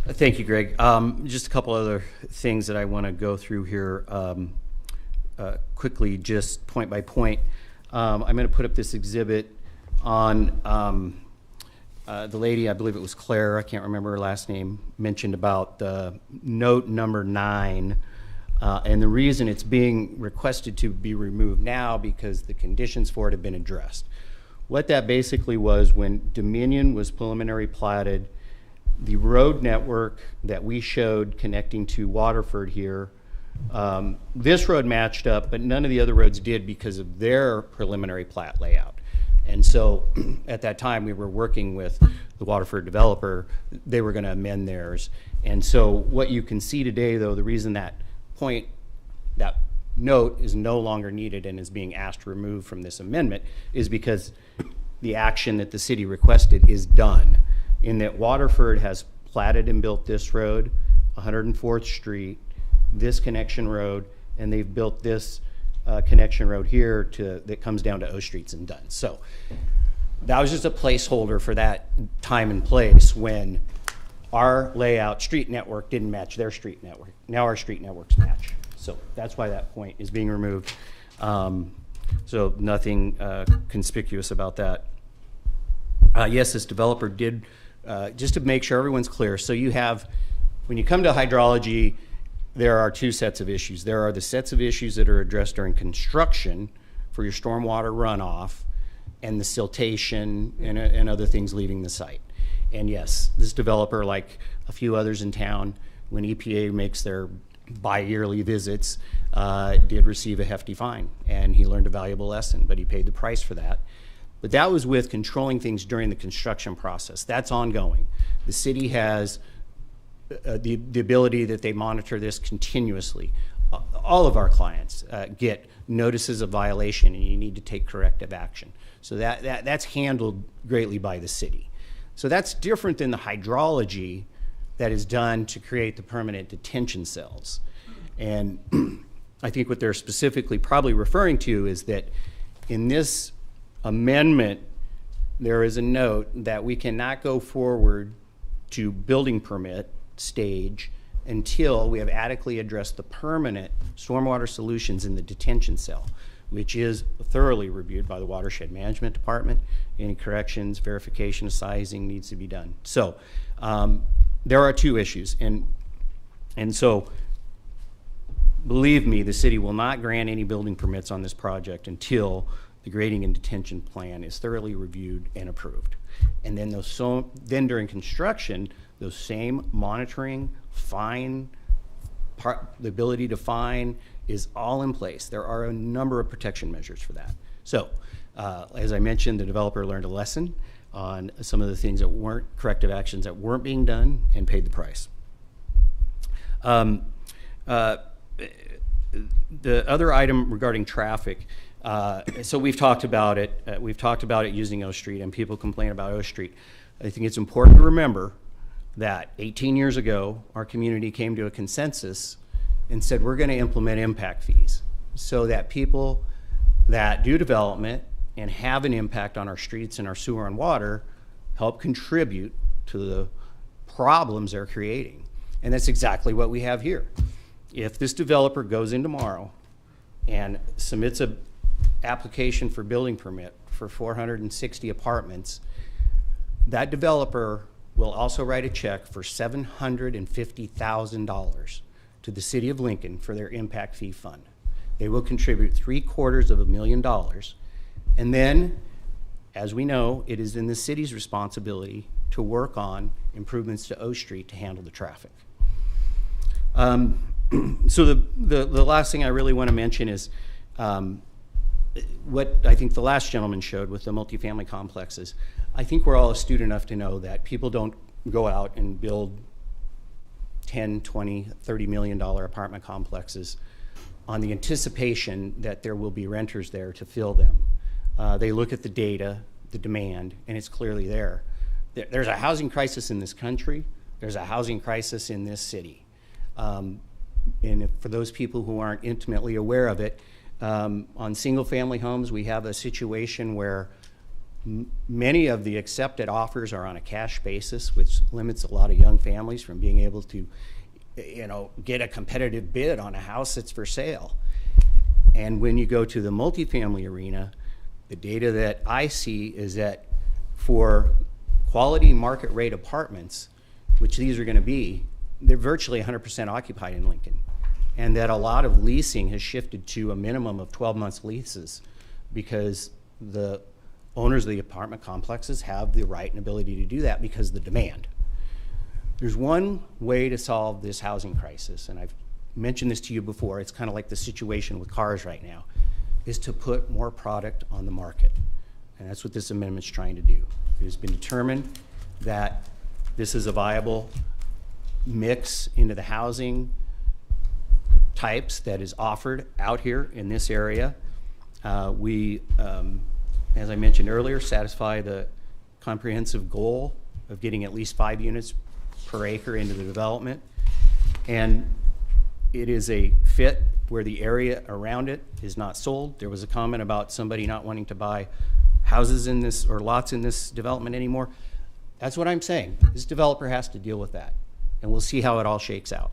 Thank you, Greg. Just a couple other things that I want to go through here quickly, just point by point. I'm going to put up this exhibit on the lady, I believe it was Claire, I can't remember her last name, mentioned about the note number 9. And the reason it's being requested to be removed now because the conditions for it have been addressed. What that basically was, when Dominion was preliminary platted, the road network that we showed connecting to Waterford here, this road matched up, but none of the other roads did because of their preliminary plat layout. And so at that time, we were working with the Waterford developer. They were going to amend theirs. And so what you can see today, though, the reason that that note is no longer needed and is being asked to remove from this amendment is because the action that the city requested is done, in that Waterford has platted and built this road, 104th Street, this connection road, and they've built this connection road here that comes down to O Streets and done. So that was just a placeholder for that time and place when our layout street network didn't match their street network. Now our street networks match. So that's why that point is being removed. So nothing conspicuous about that. Yes, this developer did, just to make sure everyone's clear. So you have, when you come to hydrology, there are two sets of issues. There are the sets of issues that are addressed during construction for your stormwater runoff and the siltation and other things leaving the site. And yes, this developer, like a few others in town, when EPA makes their bi-yearly visits, did receive a hefty fine, and he learned a valuable lesson, but he paid the price for that. But that was with controlling things during the construction process. That's ongoing. The city has the ability that they monitor this continuously. All of our clients get notices of violation, and you need to take corrective action. So that's handled greatly by the city. So that's different than the hydrology that is done to create the permanent detention cells. And I think what they're specifically probably referring to is that in this amendment, there is a note that we cannot go forward to building permit stage until we have adequately addressed the permanent stormwater solutions in the detention cell, which is thoroughly reviewed by the Watershed Management Department. Any corrections, verification of sizing needs to be done. So there are two issues. And so believe me, the city will not grant any building permits on this project until the grading and detention plan is thoroughly reviewed and approved. And then then during construction, those same monitoring, the ability to fine is all in place. There are a number of protection measures for that. So, as I mentioned, the developer learned a lesson on some of the things that weren't corrective actions that weren't being done and paid the price. The other item regarding traffic, so we've talked about it. We've talked about it using O Street, and people complain about O Street. I think it's important to remember that 18 years ago, our community came to a consensus and said we're going to implement impact fees so that people that do development and have an impact on our streets and our sewer and water help contribute to the problems they're creating. And that's exactly what we have here. If this developer goes in tomorrow and submits an application for building permit for 460 apartments, that developer will also write a check for $750,000 to the city of Lincoln for their impact fee fund. They will contribute $750,000. And then, as we know, it is in the city's responsibility to work on improvements to O Street to handle the traffic. So the last thing I really want to mention is what I think the last gentleman showed with the multifamily complexes. I think we're all astute enough to know that people don't go out and build 10, 20, $30 million apartment complexes on the anticipation that there will be renters there to fill them. They look at the data, the demand, and it's clearly there. There's a housing crisis in this country. There's a housing crisis in this city. And for those people who aren't intimately aware of it, on single-family homes, we have a situation where many of the accepted offers are on a cash basis, which limits a lot of young families from being able to, get a competitive bid on a house that's for sale. And when you go to the multifamily arena, the data that I see is that for quality market rate apartments, which these are going to be, they're virtually 100% occupied in Lincoln. And that a lot of leasing has shifted to a minimum of 12 months leases because the owners of the apartment complexes have the right and ability to do that because of the demand. There's one way to solve this housing crisis, and I've mentioned this to you before. It's kind of like the situation with cars right now, is to put more product on the market. And that's what this amendment's trying to do. It has been determined that this is a viable mix into the housing types that is offered out here in this area. We, as I mentioned earlier, satisfy the comprehensive goal of getting at least 5 units per acre into the development. And it is a fit where the area around it is not sold. There was a comment about somebody not wanting to buy houses in this or lots in this development anymore. That's what I'm saying. This developer has to deal with that, and we'll see how it all shakes out.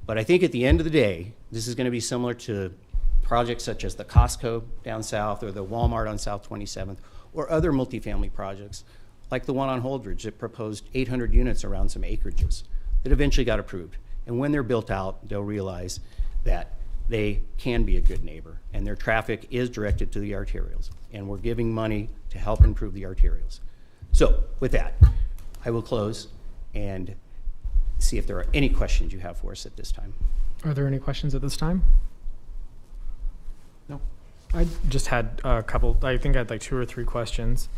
But I think at the end of the day, this is going to be similar to projects such as the Costco down south or the Walmart on South 27th or other multifamily projects like the one on Holdridge that proposed 800 units around some acreages that eventually got approved. And when they're built out, they'll realize that they can be a good neighbor, and their traffic is directed to the arterials, and we're giving money to help improve the arterials. So with that, I will close and see if there are any questions you have for us at this time. Are there any questions at this time? No. I just had a couple, I think I had like 2 or 3 questions.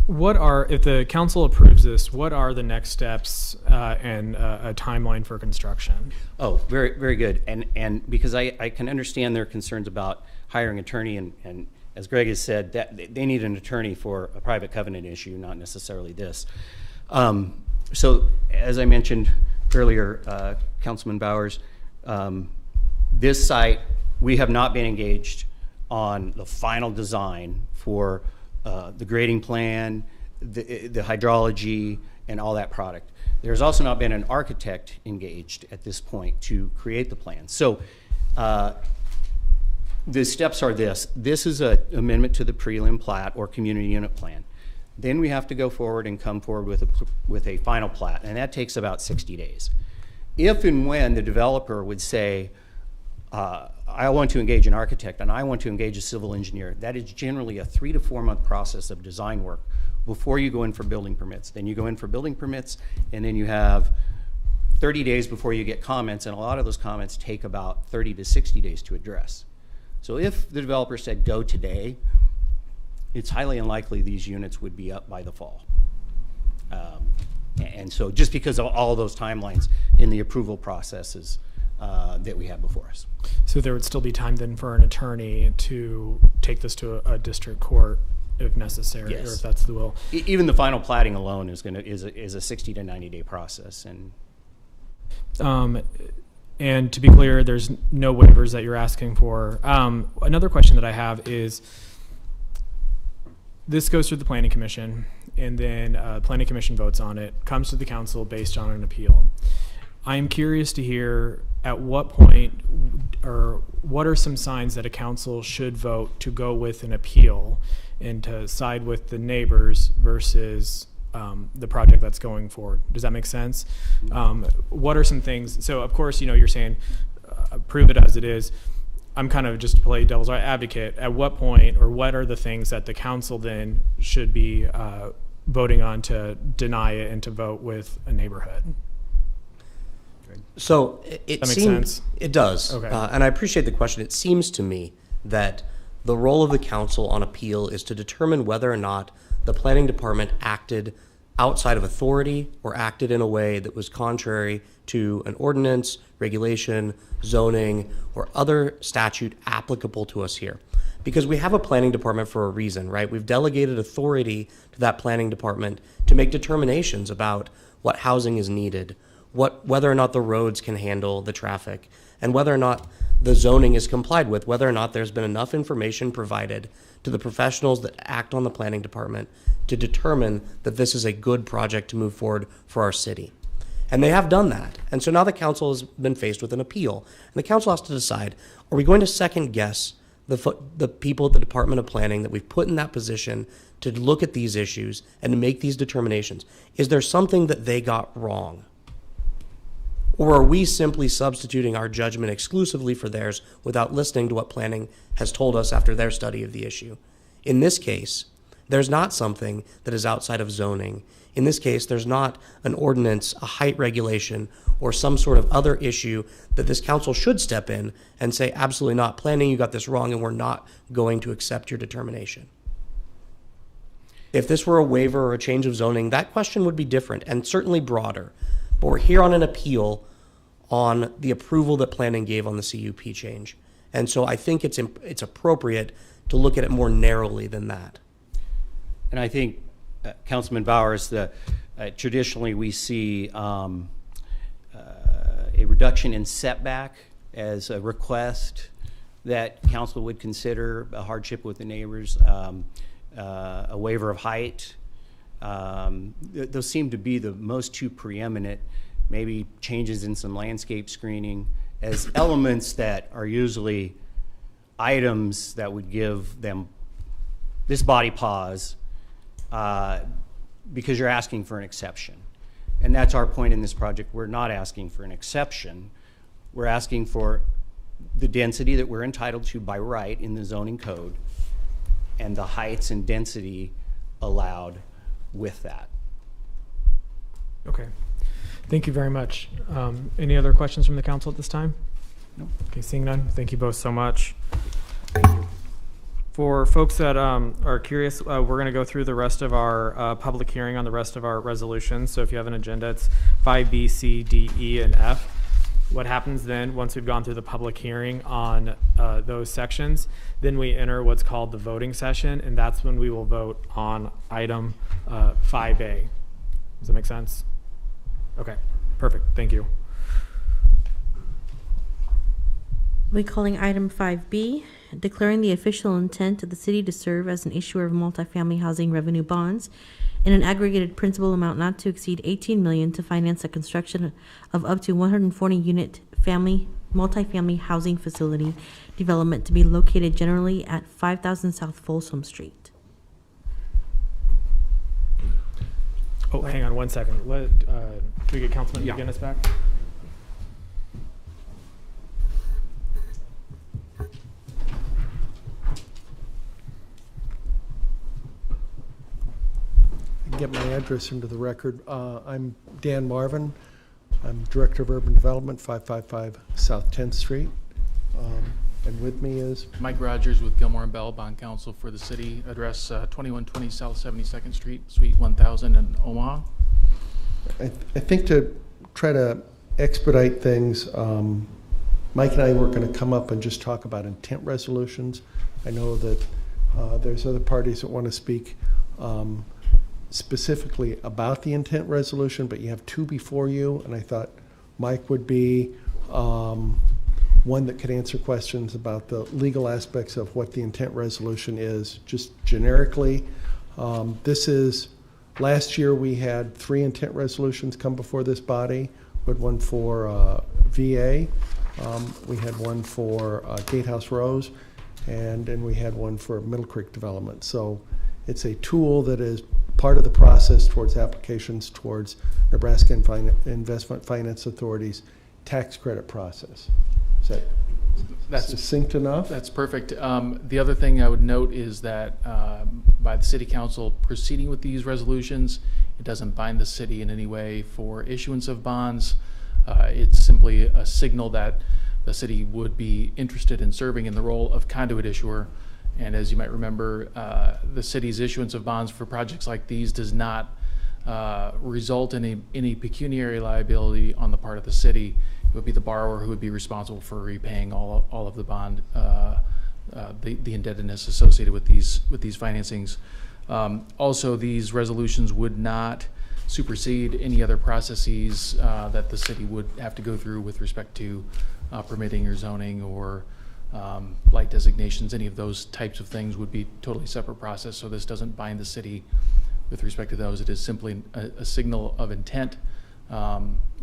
If the council approves this, what are the next steps and a timeline for construction? Oh, very, very good. And because I can understand their concerns about hiring an attorney, and as Greg has said, that they need an attorney for a private covenant issue, not necessarily this. So as I mentioned earlier, Councilman Bowers, this site, we have not been engaged on the final design for the grading plan, the hydrology, and all that product. There's also not been an architect engaged at this point to create the plan. So the steps are this. This is an amendment to the prelim plat or community unit plan. Then we have to go forward and come forward with a final plat, and that takes about 60 days. If and when the developer would say, I want to engage an architect and I want to engage a civil engineer, that is generally a 3 to 4 month process of design work before you go in for building permits. Then you go in for building permits, and then you have 30 days before you get comments, and a lot of those comments take about 30 to 60 days to address. So if the developer said go today, it's highly unlikely these units would be up by the fall. And so just because of all those timelines in the approval processes that we have before us. So there would still be time then for an attorney to take this to a district court if necessary, Yes. or if that's the will. Even the final platting alone is a 60 to 90 day process. And to be clear, there's no waivers that you're asking for. Another question that I have is, this goes through the planning commission, and then planning commission votes on it, comes to the council based on an appeal. I am curious to hear at what point, or what are some signs that a council should vote to go with an appeal and to side with the neighbors versus the project that's going forward. Does that make sense? What are some things? So of course, you're saying prove it as it is. I'm kind of just to play devil's advocate. At what point, or what are the things that the council then should be voting on to deny it and to vote with a neighborhood? So it That makes seems sense? it does, Okay. And I appreciate the question. It seems to me that the role of the council on appeal is to determine whether or not the planning department acted outside of authority or acted in a way that was contrary to an ordinance, regulation, zoning, or other statute applicable to us here. Because we have a planning department for a reason, right? We've delegated authority to that planning department to make determinations about what housing is needed, whether or not the roads can handle the traffic, and whether or not the zoning is complied with, whether or not there's been enough information provided to the professionals that act on the planning department to determine that this is a good project to move forward for our city. And they have done that. And so now the council has been faced with an appeal. And the council has to decide, are we going to second guess the people at the Department of Planning that we've put in that position to look at these issues and to make these determinations? Is there something that they got wrong? Or are we simply substituting our judgment exclusively for theirs without listening to what planning has told us after their study of the issue? In this case, there's not something that is outside of zoning. In this case, there's not an ordinance, a height regulation, or some sort of other issue that this council should step in and say, absolutely not, planning, you got this wrong, and we're not going to accept your determination. If this were a waiver or a change of zoning, that question would be different and certainly broader. But we're here on an appeal on the approval that planning gave on the CUP change. And so I think it's appropriate to look at it more narrowly than that. And I think, Councilman Bowers, traditionally we see a reduction in setback as a request that council would consider, a hardship with the neighbors, a waiver of height. Those seem to be the most two preeminent, maybe changes in some landscape screening as elements that are usually items that would give them this body pause because you're asking for an exception. And that's our point in this project. We're not asking for an exception. We're asking for the density that we're entitled to by right in the zoning code and the heights and density allowed with that. Okay. Thank you very much. Any other questions from the council at this time? No. Okay, seeing none, thank you both so much. For folks that are curious, we're going to go through the rest of our public hearing on the rest of our resolutions. So if you have an agenda, it's 5B, C, D, E, and F. What happens then, once we've gone through the public hearing on those sections, then we enter what's called the voting session, and that's when we will vote on item 5A. Does that make sense? Okay, perfect. Thank you. We're calling item 5B, declaring the official intent of the city to serve as an issuer of multifamily housing revenue bonds in an aggregated principal amount not to exceed $18 million to finance the construction of up to 140-unit multifamily housing facility development to be located generally at 5000 South Folsom Street. Oh, hang on 1 second. Can we get Councilman McGinnis back? Get my address into the record. I'm Dan Marvin. I'm Director of Urban Development, 555 South 10th Street. And with me is Mike Rogers with Gilmore and Bell, Bond Counsel for the city. Address 2120 South 72nd Street, Suite 1000 in Omaha. I think to try to expedite things, Mike and I were going to come up and just talk about intent resolutions. I know that there's other parties that want to speak specifically about the intent resolution, but you have two before you, and I thought Mike would be one that could answer questions about the legal aspects of what the intent resolution is, just generically. Last year we had 3 intent resolutions come before this body. We had one for VA, we had one for Gatehouse Rose, and then we had one for Middle Creek Development. So it's a tool that is part of the process towards applications towards Nebraska Investment Finance Authority's tax credit process. Is that succinct enough? That's perfect. The other thing I would note is that by the city council proceeding with these resolutions, it doesn't bind the city in any way for issuance of bonds. It's simply a signal that the city would be interested in serving in the role of conduit issuer. And as you might remember, the city's issuance of bonds for projects like these does not result in any pecuniary liability on the part of the city. It would be the borrower who would be responsible for repaying all of the bond, the indebtedness associated with these financings. Also, these resolutions would not supersede any other processes that the city would have to go through with respect to permitting or zoning or blight designations. Any of those types of things would be totally separate process, so this doesn't bind the city with respect to those. It is simply a signal of intent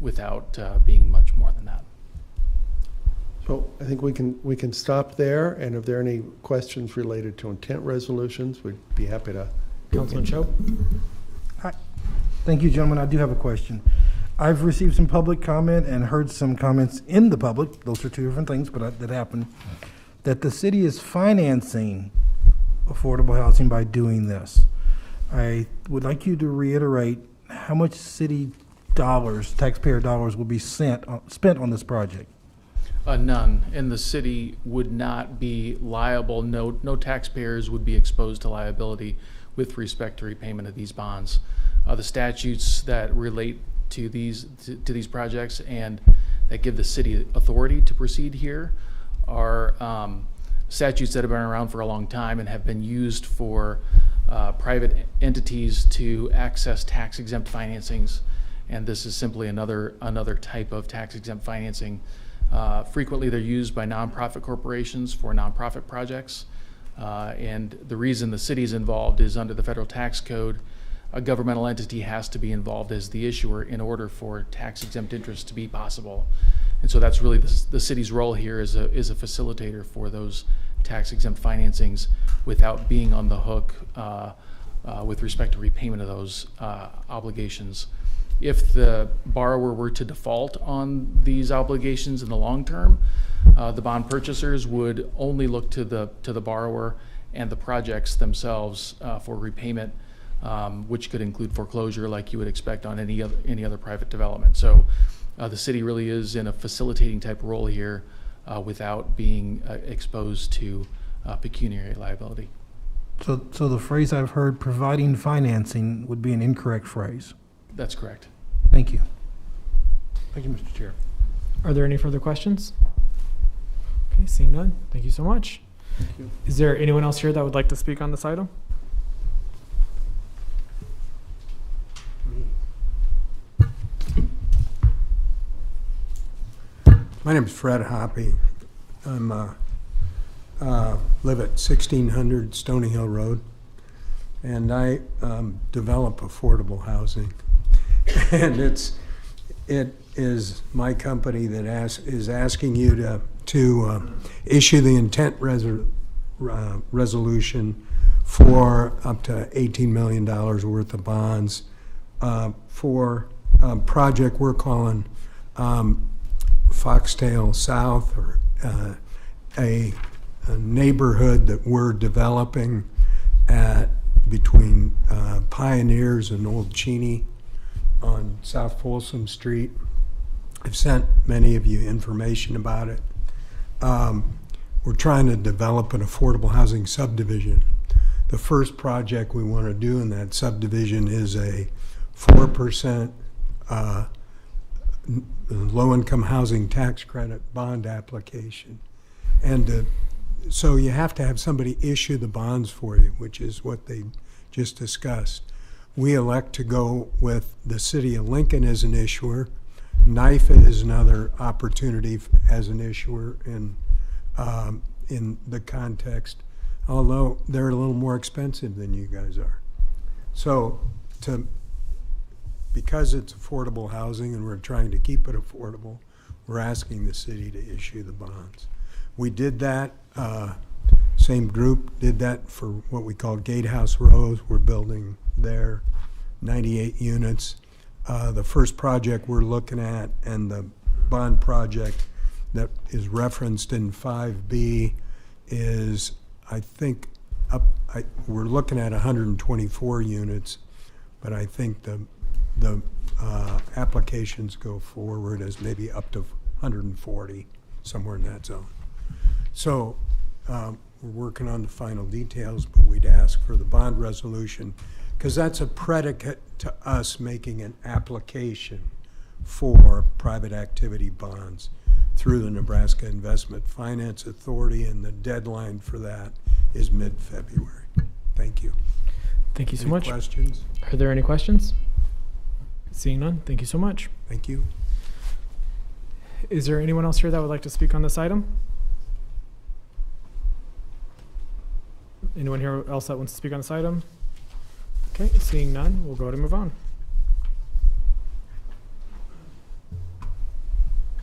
without being much more than that. So I think we can stop there, and if there are any questions related to intent resolutions, we'd be happy to. Councilman Cho? Hi. Thank you, gentlemen. I do have a question. I've received some public comment and heard some comments in the public, those are two different things, but that happened, that the city is financing affordable housing by doing this. I would like you to reiterate how much city dollars, taxpayer dollars, will be spent on this project. None, and the city would not be liable. No taxpayers would be exposed to liability with respect to repayment of these bonds. The statutes that relate to these projects and that give the city authority to proceed here are statutes that have been around for a long time and have been used for private entities to access tax-exempt financings, and this is simply another type of tax-exempt financing. Frequently they're used by nonprofit corporations for nonprofit projects, and the reason the city's involved is under the federal tax code. A governmental entity has to be involved as the issuer in order for tax-exempt interest to be possible. And so that's really the city's role here is a facilitator for those tax-exempt financings without being on the hook with respect to repayment of those obligations. if the borrower were to default on these obligations in the long term, the bond purchasers would only look to the borrower and the projects themselves for repayment, which could include foreclosure like you would expect on any other private development. So the city really is in a facilitating type role here without being exposed to pecuniary liability. So the phrase I've heard, providing financing, would be an incorrect phrase. That's correct. Thank you. Thank you, Mr. Chair. Are there any further questions? Okay, seeing none, thank you so much. Thank you. Is there anyone else here that would like to speak on this item? My name is Fred Hoppy. I'm live at 1600 Stony Hill Road, and I develop affordable housing. And it is my company that is asking you to issue the intent resolution for up to $18 million worth of bonds for a project we're calling Foxtail South, or a neighborhood that we're developing between Pioneers and Old Cheney on South Folsom Street. I've sent many of you information about it. We're trying to develop an affordable housing subdivision. The first project we want to do in that subdivision is a 4% low-income housing tax credit bond application. And so you have to have somebody issue the bonds for you, which is what they just discussed. We elect to go with the City of Lincoln as an issuer. NYFA is another opportunity as an issuer in the context, although they're a little more expensive than you guys are. So because it's affordable housing and we're trying to keep it affordable, we're asking the city to issue the bonds. We did that, same group did that for what we call Gatehouse Road. We're building there 98 units. The first project we're looking at, and the bond project that is referenced in 5B, is, I think, we're looking at 124 units, but I think the applications go forward as maybe up to 140, somewhere in that zone. So we're working on the final details, but we'd ask for the bond resolution, because that's a predicate to us making an application for private activity bonds through the Nebraska Investment Finance Authority, and the deadline for that is mid-February. Thank you. Thank you so Any much. questions? Are there any questions? Seeing none, thank you so much. Thank you. Is there anyone else here that would like to speak on this item? Anyone here else that wants to speak on this item? Okay, seeing none, we'll go ahead and move on.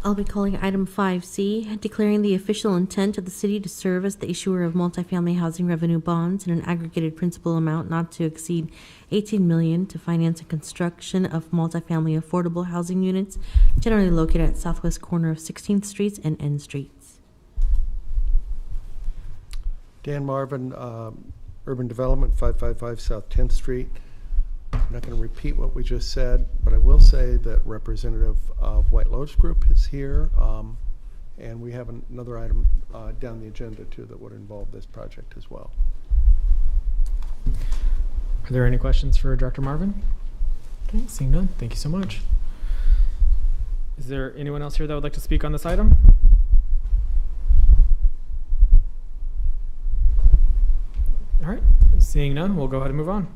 I'll be calling item 5C, declaring the official intent of the city to serve as the issuer of multifamily housing revenue bonds in an aggregated principal amount not to exceed $18 million to finance the construction of multifamily affordable housing units generally located at southwest corner of 16th Street and N Streets. Dan Marvin, Urban Development, 555 South 10th Street. I'm not going to repeat what we just said, but I will say that Representative of White Lotus Group is here, and we have another item down the agenda too that would involve this project as well. Are there any questions for Director Marvin? Okay, seeing none, thank you so much. Is there anyone else here that would like to speak on this item? All right, seeing none, we'll go ahead and move on.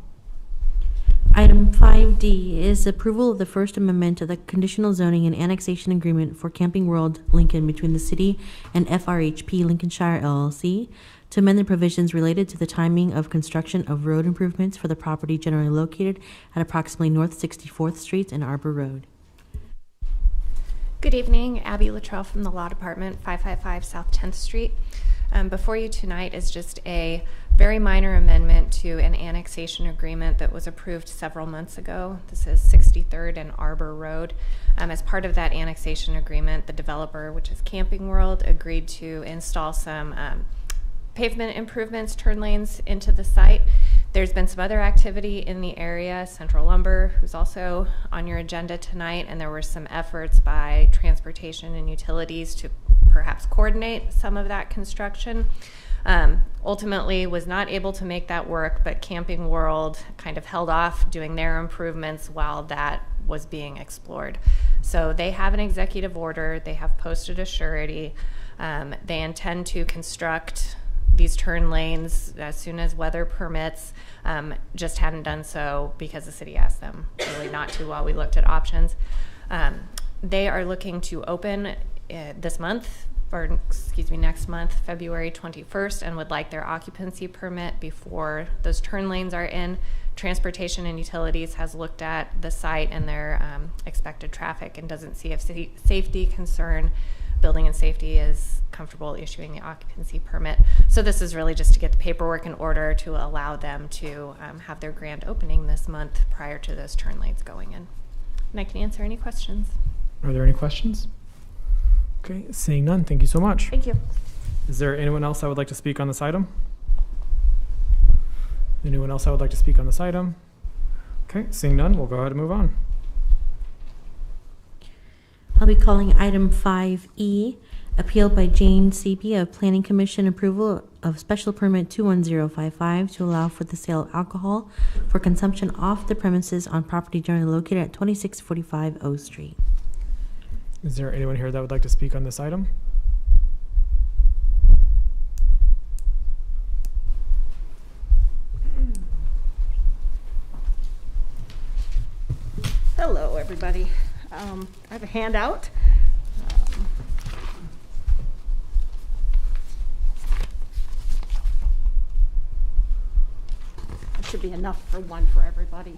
Item 5D is approval of the First Amendment of the Conditional Zoning and Annexation Agreement for Camping World Lincoln between the city and FRHP Lincolnshire LLC to amend the provisions related to the timing of construction of road improvements for the property generally located at approximately North 64th Street and Arbor Road. Good evening, Abby Luttrell from the Law Department, 555 South 10th Street. Before you tonight is just a very minor amendment to an annexation agreement that was approved several months ago. This is 63rd and Arbor Road. As part of that annexation agreement, the developer, which is Camping World, agreed to install some pavement improvements, turn lanes into the site. There's been some other activity in the area, Central Lumber, who's also on your agenda tonight, and there were some efforts by transportation and utilities to perhaps coordinate some of that construction. Ultimately was not able to make that work, but Camping World kind of held off doing their improvements while that was being explored. So they have an executive order, they have posted a surety, they intend to construct these turn lanes as soon as weather permits, just hadn't done so because the city asked them really not to while we looked at options. They are looking to open this month, or excuse me, next month, February 21st, and would like their occupancy permit before those turn lanes are in. Transportation and Utilities has looked at the site and their expected traffic and doesn't see a safety concern. Building and Safety is comfortable issuing the occupancy permit. So this is really just to get the paperwork in order to allow them to have their grand opening this month prior to those turn lanes going in. And I can answer any questions. Are there any questions? Okay, seeing none, thank you so much. Thank you. Is there anyone else that would like to speak on this item? Anyone else that would like to speak on this item? Okay, seeing none, we'll go ahead and move on. I'll be calling item 5E, appealed by Jane Seepy of Planning Commission, approval of special permit 21055 to allow for the sale of alcohol for consumption off the premises on property generally located at 2645 O Street. Is there anyone here that would like to speak on this item? Hello, everybody. I have a handout. It should be enough for one for everybody.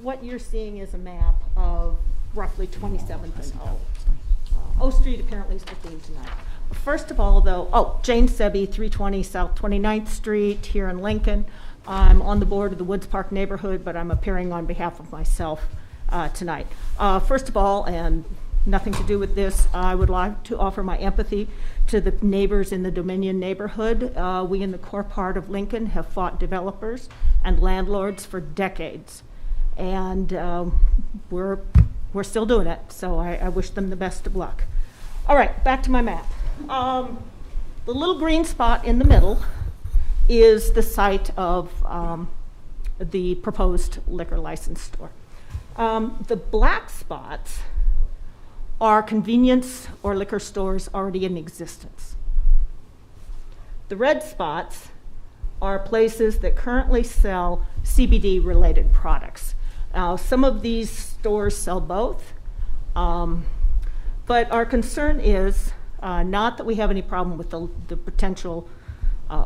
What you're seeing is a map of roughly 27th and O. O Street apparently is the theme tonight. First of all, though, Jane Sebi, 320 South 29th Street here in Lincoln. I'm on the board of the Woods Park neighborhood, but I'm appearing on behalf of myself tonight. First of all, and nothing to do with this, I would like to offer my empathy to the neighbors in the Dominion neighborhood. We in the core part of Lincoln have fought developers and landlords for decades, and we're still doing it, so I wish them the best of luck. All right, back to my map. The little green spot in the middle is the site of the proposed liquor license store. The black spots are convenience or liquor stores already in existence. The red spots are places that currently sell CBD-related products. Some of these stores sell both, but our concern is not that we have any problem with the potential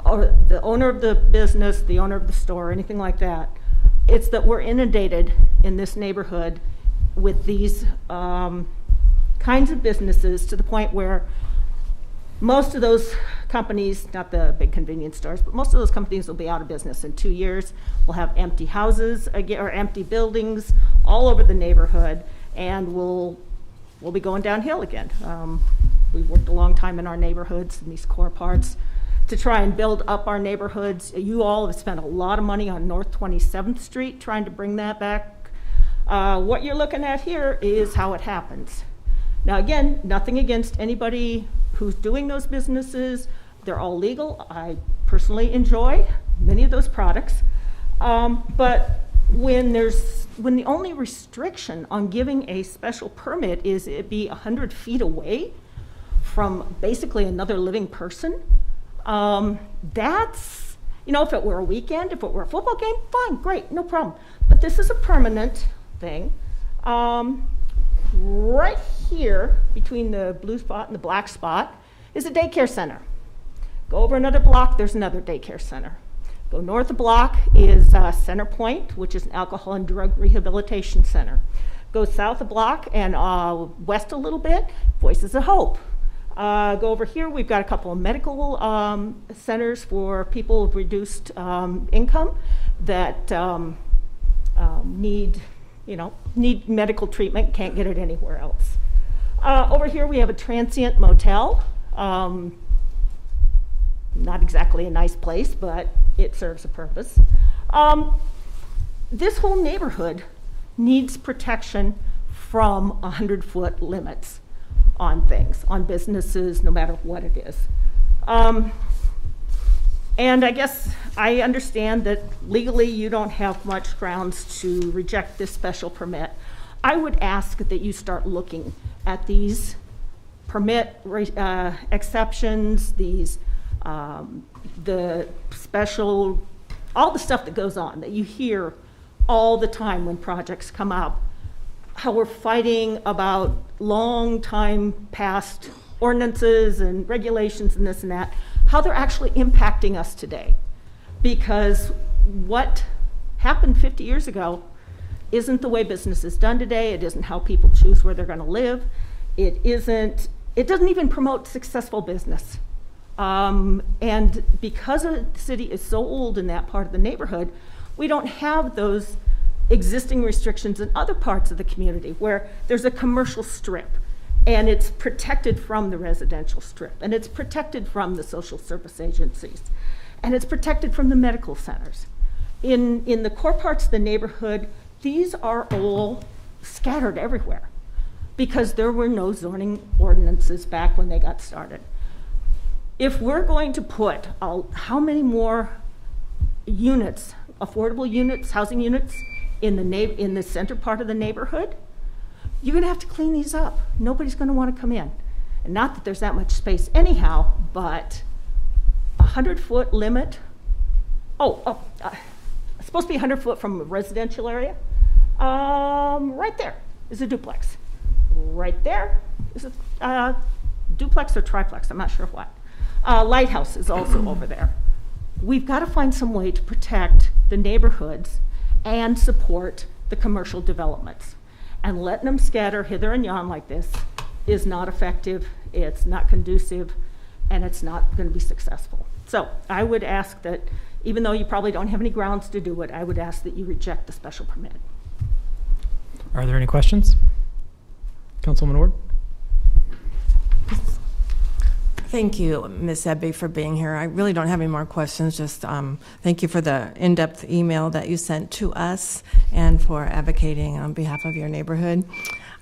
or the owner of the business, the owner of the store, anything like that. It's that we're inundated in this neighborhood with these kinds of businesses to the point where most of those companies, not the big convenience stores, but most of those companies will be out of business in 2 years. We'll have empty houses again, or empty buildings all over the neighborhood, and we'll be going downhill again. We've worked a long time in our neighborhoods, in these core parts, to try and build up our neighborhoods. You all have spent a lot of money on North 27th Street trying to bring that back. What you're looking at here is how it happens. Now again, nothing against anybody who's doing those businesses. They're all legal. I personally enjoy many of those products. But when the only restriction on giving a special permit is it be 100 feet away from basically another living person, that's, if it were a weekend, if it were a football game, fine, great, no problem. But this is a permanent thing. Right here, between the blue spot and the black spot, is a daycare center. Go over another block, there's another daycare center. Go north a block is Center Point, which is an alcohol and drug rehabilitation center. Go south a block and west a little bit, Voices of Hope. Go over here, we've got a couple of medical centers for people with reduced income that need medical treatment, can't get it anywhere else. Over here we have a transient motel. Not exactly a nice place, but it serves a purpose. This whole neighborhood needs protection from 100-foot limits on things, on businesses, no matter what it is. And I guess I understand that legally you don't have much grounds to reject this special permit. I would ask that you start looking at these permit exceptions, these the special, all the stuff that goes on that you hear all the time when projects come up, how we're fighting about long time past ordinances and regulations and this and that, how they're actually impacting us today. Because what happened 50 years ago isn't the way business is done today. It isn't how people choose where they're going to live. It doesn't even promote successful business. And because the city is so old in that part of the neighborhood, we don't have those existing restrictions in other parts of the community where there's a commercial strip and it's protected from the residential strip, and it's protected from the social service agencies, and it's protected from the medical centers. In the core parts of the neighborhood, these are all scattered everywhere because there were no zoning ordinances back when they got started. If we're going to put how many more units, affordable units, housing units in the center part of the neighborhood, you're going to have to clean these up. Nobody's going to want to come in. And not that there's that much space anyhow, but 100-foot limit. It's supposed to be 100 foot from a residential area. Right there is a duplex. Right there is a duplex or triplex, I'm not sure what. Lighthouse is also over there. We've got to find some way to protect the neighborhoods and support the commercial developments. And letting them scatter hither and yon like this is not effective, it's not conducive, and it's not going to be successful. So I would ask that, even though you probably don't have any grounds to do it, I would ask that you reject the special permit. Are there any questions? Councilwoman Ward? Thank you, Ms. Ebby, for being here. I really don't have any more questions. Just thank you for the in-depth email that you sent to us and for advocating on behalf of your neighborhood.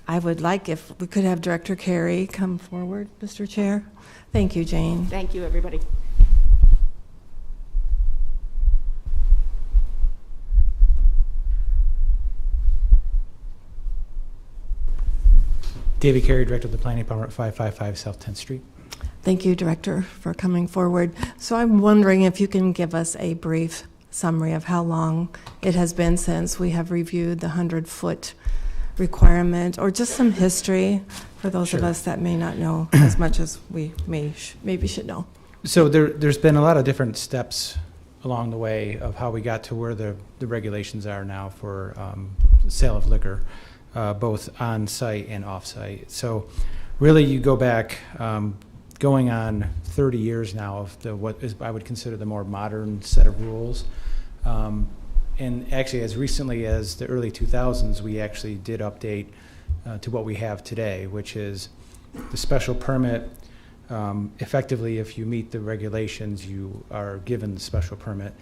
I would like if we could have Director Carey come forward, Mr. Chair. Thank you, Jane. Thank you, everybody. David Carey, Director of the Planning Department at 555 South 10th Street. Thank you, Director, for coming forward. So I'm wondering if you can give us a brief summary of how long it has been since we have reviewed the 100-foot requirement, or just some history for those of us that may not know as much as we maybe should know. So there's been a lot of different steps along the way of how we got to where the regulations are now for sale of liquor, both on-site and off-site. So really you go back going on 30 years now of what is I would consider the more modern set of rules. And actually, as recently as the early 2000s, we actually did update to what we have today, which is the special permit. Effectively, if you meet the regulations, you are given the special permit.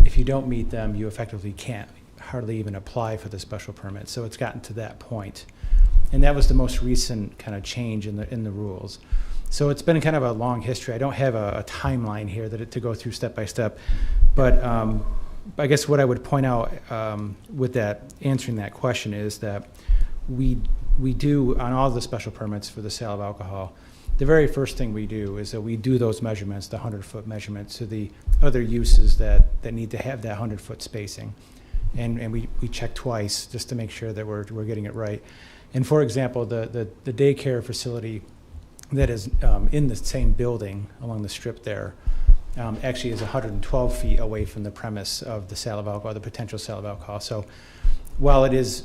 If you don't meet them, you effectively can't hardly even apply for the special permit. So it's gotten to that point. And that was the most recent kind of change in the rules. So it's been kind of a long history. I don't have a timeline here to go through step by step, but I guess what I would point out with that, answering that question, is that we do, on all the special permits for the sale of alcohol, the very first thing we do is that we do those measurements, the 100-foot measurements, to the other uses that need to have that 100-foot spacing. And we check twice just to make sure that we're getting it right. And for example, the daycare facility that is in the same building along the strip there actually is 112 feet away from the premise of the sale of alcohol, the potential sale of alcohol. So while it is,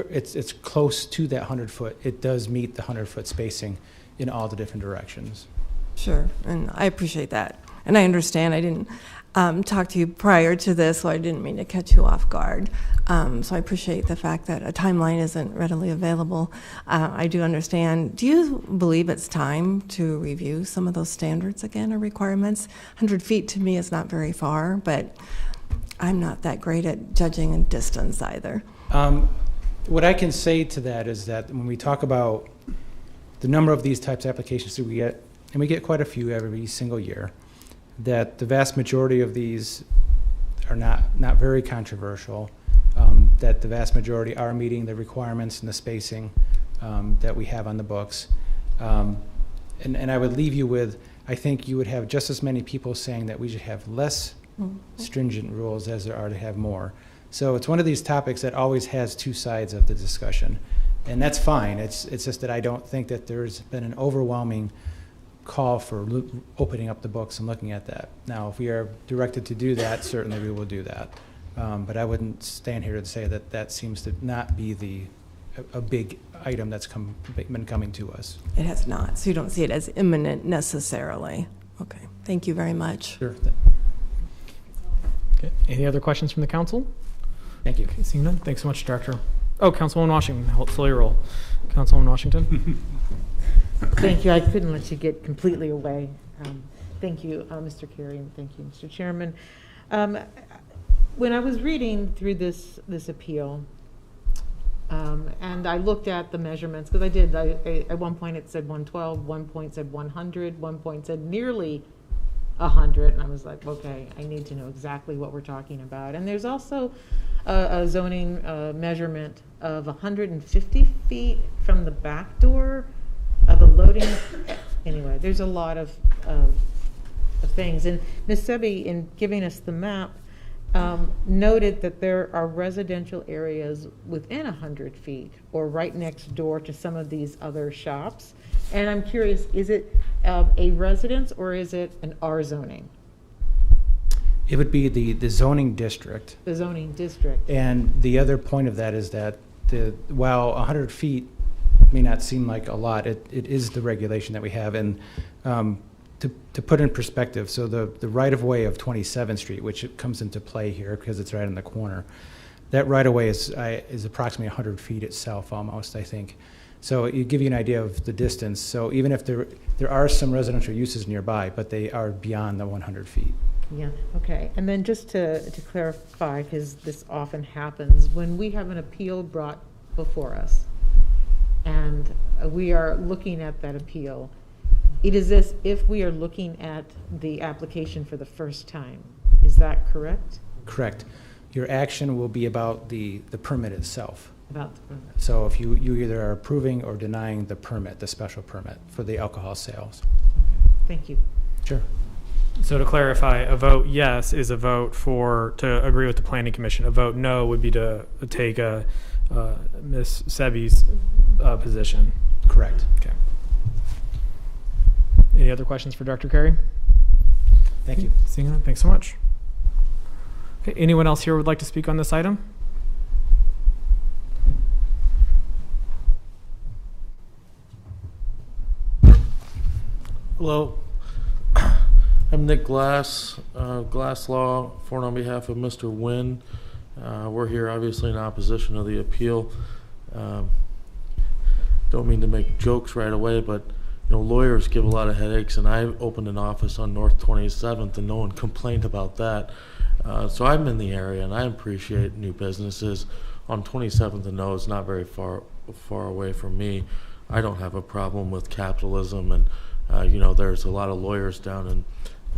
it's close to that 100-foot, it does meet the 100-foot spacing. in all the different directions. Sure, and I appreciate that. And I understand I didn't talk to you prior to this, so I didn't mean to catch you off guard. So I appreciate the fact that a timeline isn't readily available. I do understand. Do you believe it's time to review some of those standards again or requirements? 100 feet to me is not very far, but I'm not that great at judging in distance either. What I can say to that is that when we talk about the number of these types of applications that we get, and we get quite a few every single year, that the vast majority of these are not very controversial, that the vast majority are meeting the requirements and the spacing that we have on the books. And I would leave you with, I think you would have just as many people saying that we should have less stringent rules as there are to have more. So it's one of these topics that always has two sides of the discussion. And that's fine. It's just that I don't think that there's been an overwhelming call for opening up the books and looking at that. Now, if we are directed to do that, certainly we will do that. But I wouldn't stand here to say that that seems to not be a big item that's been coming to us. It has not, so you don't see it as imminent necessarily. Okay, thank you very much. Sure. Okay. Any other questions from the council? Thank you. Okay, seeing none. Thanks so much, Director. Oh, Councilwoman Washington, slow your roll. Councilwoman Washington. Thank you. I couldn't let you get completely away. Thank you, Mr. Carey, and thank you, Mr. Chairman. When I was reading through this appeal, and I looked at the measurements, because at one point it said 112, one point said 100, one point said nearly 100, and I was like, okay, I need to know exactly what we're talking about. And there's also a zoning measurement of 150 feet from the back door of a loading. Anyway, there's a lot of things. And Ms. Sebi, in giving us the map, noted that there are residential areas within 100 feet or right next door to some of these other shops. And I'm curious, is it a residence or is it an R zoning? It would be the zoning district. The zoning district. And the other point of that is that while 100 feet may not seem like a lot, it is the regulation that we have. And to put in perspective, so the right-of-way of 27th Street, which it comes into play here because it's right in the corner, that right-of-way is approximately 100 feet itself almost, I think. So it give you an idea of the distance. So even if there are some residential uses nearby, but they are beyond the 100 feet. Yeah, okay. And then just to clarify, because this often happens, when we have an appeal brought before us and we are looking at that appeal, it is as if we are looking at the application for the first time. Is that correct? Correct. Your action will be about the permit itself. About the permit. So if you either are approving or denying the permit, the special permit for the alcohol sales. Thank you. Sure. So to clarify, a vote yes is a vote to agree with the Planning Commission. A vote no would be to take Ms. Sebi's position. Correct. Okay. Any other questions for Dr. Carey? Thank you. Seeing none, thanks so much. Okay, anyone else here would like to speak on this item? Hello, I'm Nick Glass, Glass Law, for and on behalf of Mr. Wynn. We're here obviously in opposition to the appeal. Don't mean to make jokes right away, but lawyers give a lot of headaches, and I opened an office on North 27th and no one complained about that. So I'm in the area and I appreciate new businesses. On 27th and no, it's not very far away from me. I don't have a problem with capitalism, and there's a lot of lawyers down in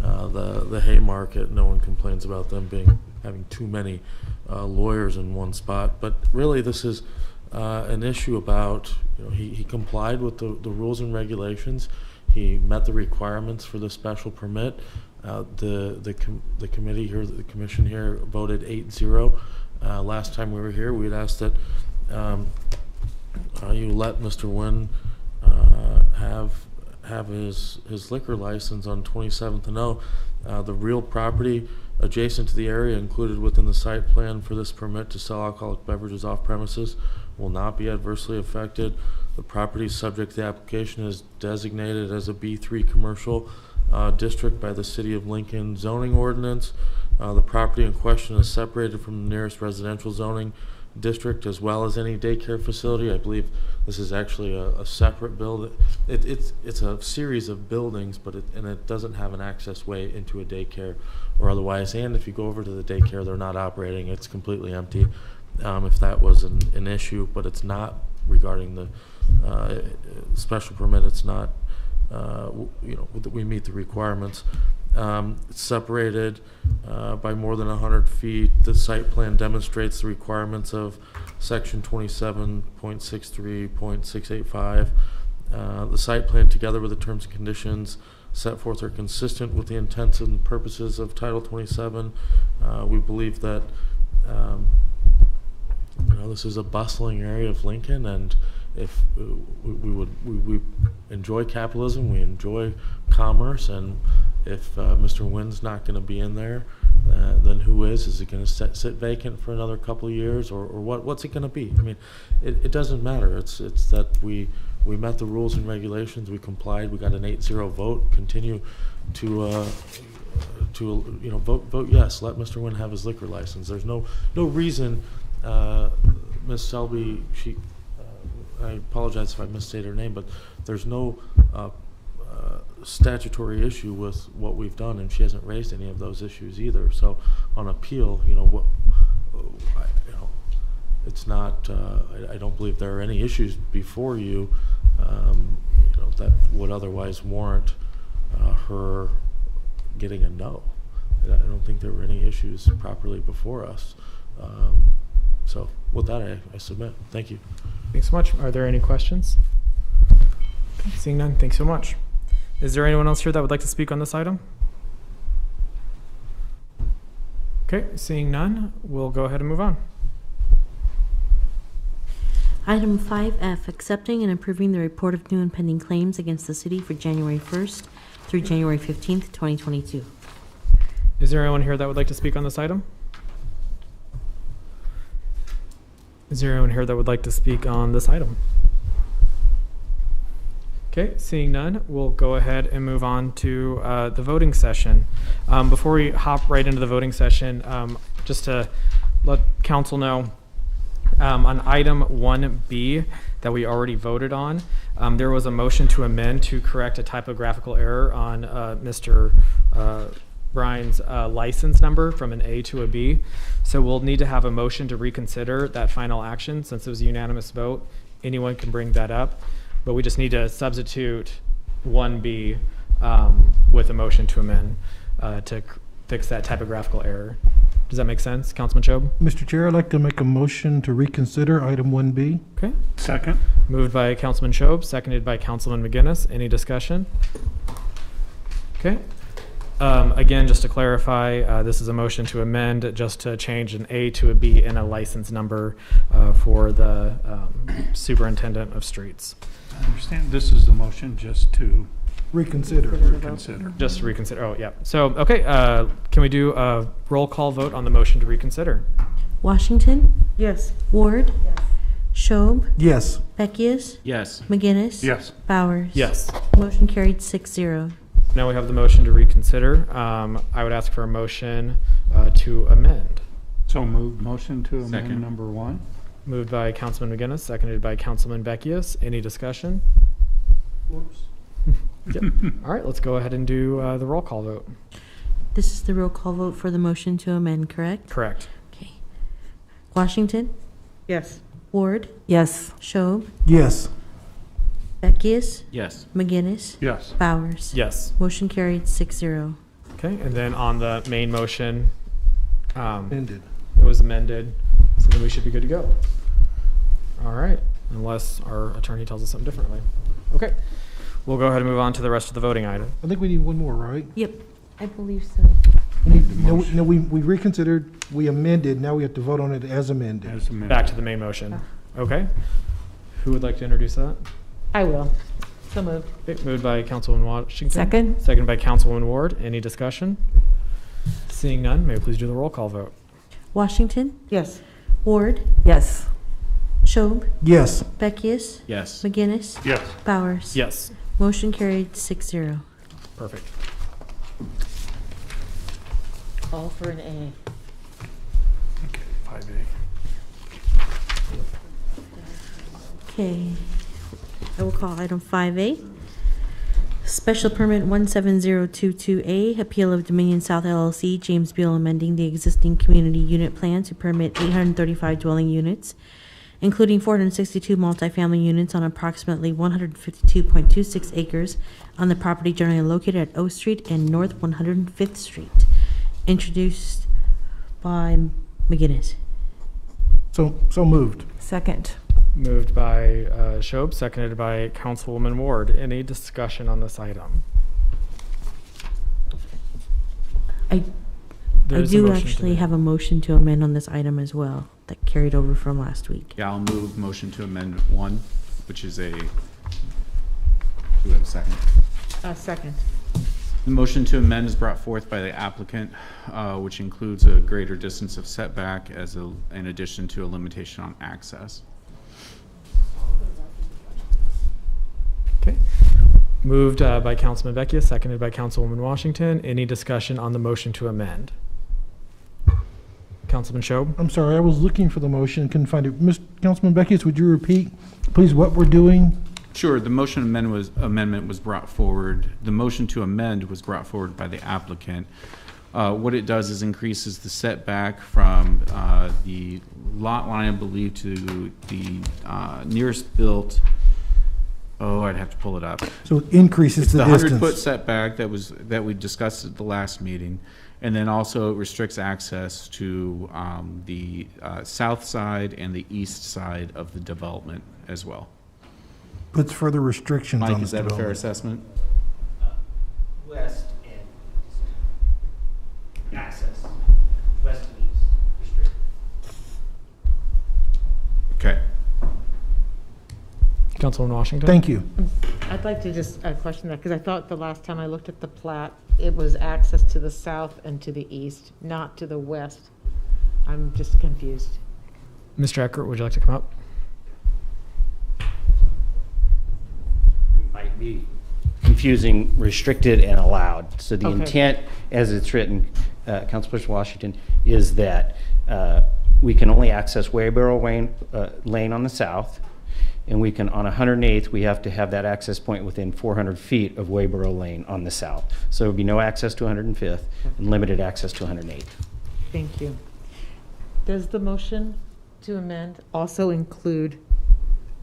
the Haymarket. No one complains about them having too many lawyers in one spot. But really, this is an issue about he complied with the rules and regulations. He met the requirements for the special permit. The committee here, the commission here, voted 8-0. Last time we were here, we had asked that you let Mr. Wynn have his liquor license on 27th and O. The real property adjacent to the area included within the site plan for this permit to sell alcoholic beverages off premises will not be adversely affected. The property subject to the application is designated as a B3 commercial district by the City of Lincoln zoning ordinance. The property in question is separated from the nearest residential zoning district as well as any daycare facility. I believe this is actually a separate building. It's a series of buildings, but it doesn't have an access way into a daycare or otherwise. And if you go over to the daycare, they're not operating. It's completely empty. If that was an issue, but it's not regarding the special permit. It's not. We meet the requirements. It's separated by more than 100 feet. The site plan demonstrates the requirements of section 27.63.685. The site plan, together with the terms and conditions set forth, are consistent with the intents and purposes of Title 27. We believe that this is a bustling area of Lincoln, and if we enjoy capitalism, we enjoy commerce, and if Mr. Wynn's not going to be in there, then who is? Is it going to sit vacant for another couple of years, or what's it going to be? I mean, it doesn't matter. It's that we met the rules and regulations. We complied. We got an 8-0 vote. Continue to vote yes. Let Mr. Wynn have his liquor license. There's no reason. Ms. Selby, I apologize if I misstate her name, but there's no statutory issue with what we've done, and she hasn't raised any of those issues either. So on appeal, it's not. I don't believe there are any issues before you, that would otherwise warrant her getting a no. I don't think there were any issues properly before us. So with that, I submit. Thank you. Thanks so much. Are there any questions? Okay, seeing none, thanks so much. Is there anyone else here that would like to speak on this item? Okay, seeing none, we'll go ahead and move on. Item 5F, accepting and approving the report of new and pending claims against the city for January 1st through January 15th, 2022. Is there anyone here that would like to speak on this item? Is there anyone here that would like to speak on this item? Okay, seeing none, we'll go ahead and move on to the voting session. Before we hop right into the voting session, just to let council know, on item 1B that we already voted on, there was a motion to amend to correct a typographical error on Mr. Brian's license number from an A to a B. So we'll need to have a motion to reconsider that final action. Since it was a unanimous vote, anyone can bring that up, but we just need to substitute 1B with a motion to amend to fix that typographical error. Does that make sense, Councilman Chobe? Mr. Chair, I'd like to make a motion to reconsider item 1B. Okay. Second. Moved by Councilman Chobe, seconded by Councilman McGinnis. Any discussion? Okay. Again, just to clarify, this is a motion to amend just to change an A to a B in a license number for the superintendent of streets. I understand this is the motion just to Reconsider. Just to reconsider. Oh, yeah. So, okay, can we do a roll call vote on the motion to reconsider? Washington, Yes. Ward, Schob, Yes. Beckius, Yes. McGinnis, Yes. Bowers. Yes. Motion carried 6-0. Now we have the motion to reconsider. I would ask for a motion to amend. So moved. Motion to amend number 1. Moved by Councilman McGinnis, seconded by Councilman Beckius. Any discussion? Whoops. Yep. All right, let's go ahead and do the roll call vote. This is the roll call vote for the motion to amend, correct? Correct. Okay. Washington, Yes. Ward, Yes. Schob, Yes. Beckius, Yes. McGinnis, Yes. Bowers. Yes. Motion carried 6-0. Okay, and then on the main motion, Amended. it was amended, so then we should be good to go. All right, unless our attorney tells us something differently. Okay, we'll go ahead and move on to the rest of the voting item. I think we need one more, right? Yep, I believe so. No, we reconsidered, we amended, now we have to vote on it as amended. As amended. Back to the main motion. Okay, who would like to introduce that? I will. So moved. Okay, moved by Councilwoman Washington. Second. Second by Councilwoman Ward. Any discussion? Seeing none, may we please do the roll call vote? Washington, Yes. Ward, Yes. Schob, Yes. Beckius, Yes. McGinnis, Yes. Bowers. Yes. Motion carried 6-0. Perfect. All for an A. Okay, 5A. Okay, I will call item 5A. Special permit 17022A, appeal of Dominion South LLC, James Beal amending the existing community unit plan to permit 835 dwelling units, including 462 multifamily units on approximately 152.26 acres on the property generally located at O Street and North 105th Street. Introduced by McGinnis. So moved. Second. Moved by Schob, seconded by Councilwoman Ward. Any discussion on this item? I There's a do motion to actually amend. have a motion to amend on this item as well that carried over from last week. Yeah, I'll move motion to amend 1, which is a, do we have a second? Second. The motion to amend is brought forth by the applicant, which includes a greater distance of setback in addition to a limitation on access. Okay. Moved by Councilman Beckius, seconded by Councilwoman Washington. Any discussion on the motion to amend? Councilman Schob? I'm sorry, I was looking for the motion, couldn't find it. Councilman Beckius, would you repeat, please, what we're doing? Sure, the motion amendment was brought forward. The motion to amend was brought forward by the applicant. What it does is increases the setback from the lot line, I believe, to the nearest built. Oh, I'd have to pull it up. So it increases It's the the distance. 100-foot setback that we discussed at the last meeting, and then also it restricts access to the south side and the east side of the development as well. Puts further restrictions on Mike, the is that a fair development. assessment? West and access, west and east, restricted. Okay. Councilwoman Washington? Thank you. I'd like to just question that, because I thought the last time I looked at the plat, it was access to the south and to the east, not to the west. I'm just confused. Mr. Eckert, would you like to come up? Might be confusing restricted and allowed. So the Okay. intent, as it's written, Councilperson Washington, is that we can only access Wayboro Lane on the south, and we can, on 108th, we have to have that access point within 400 feet of Wayboro Lane on the south. So there would be no access to 105th and limited access to 108th. Thank you. Does the motion to amend also include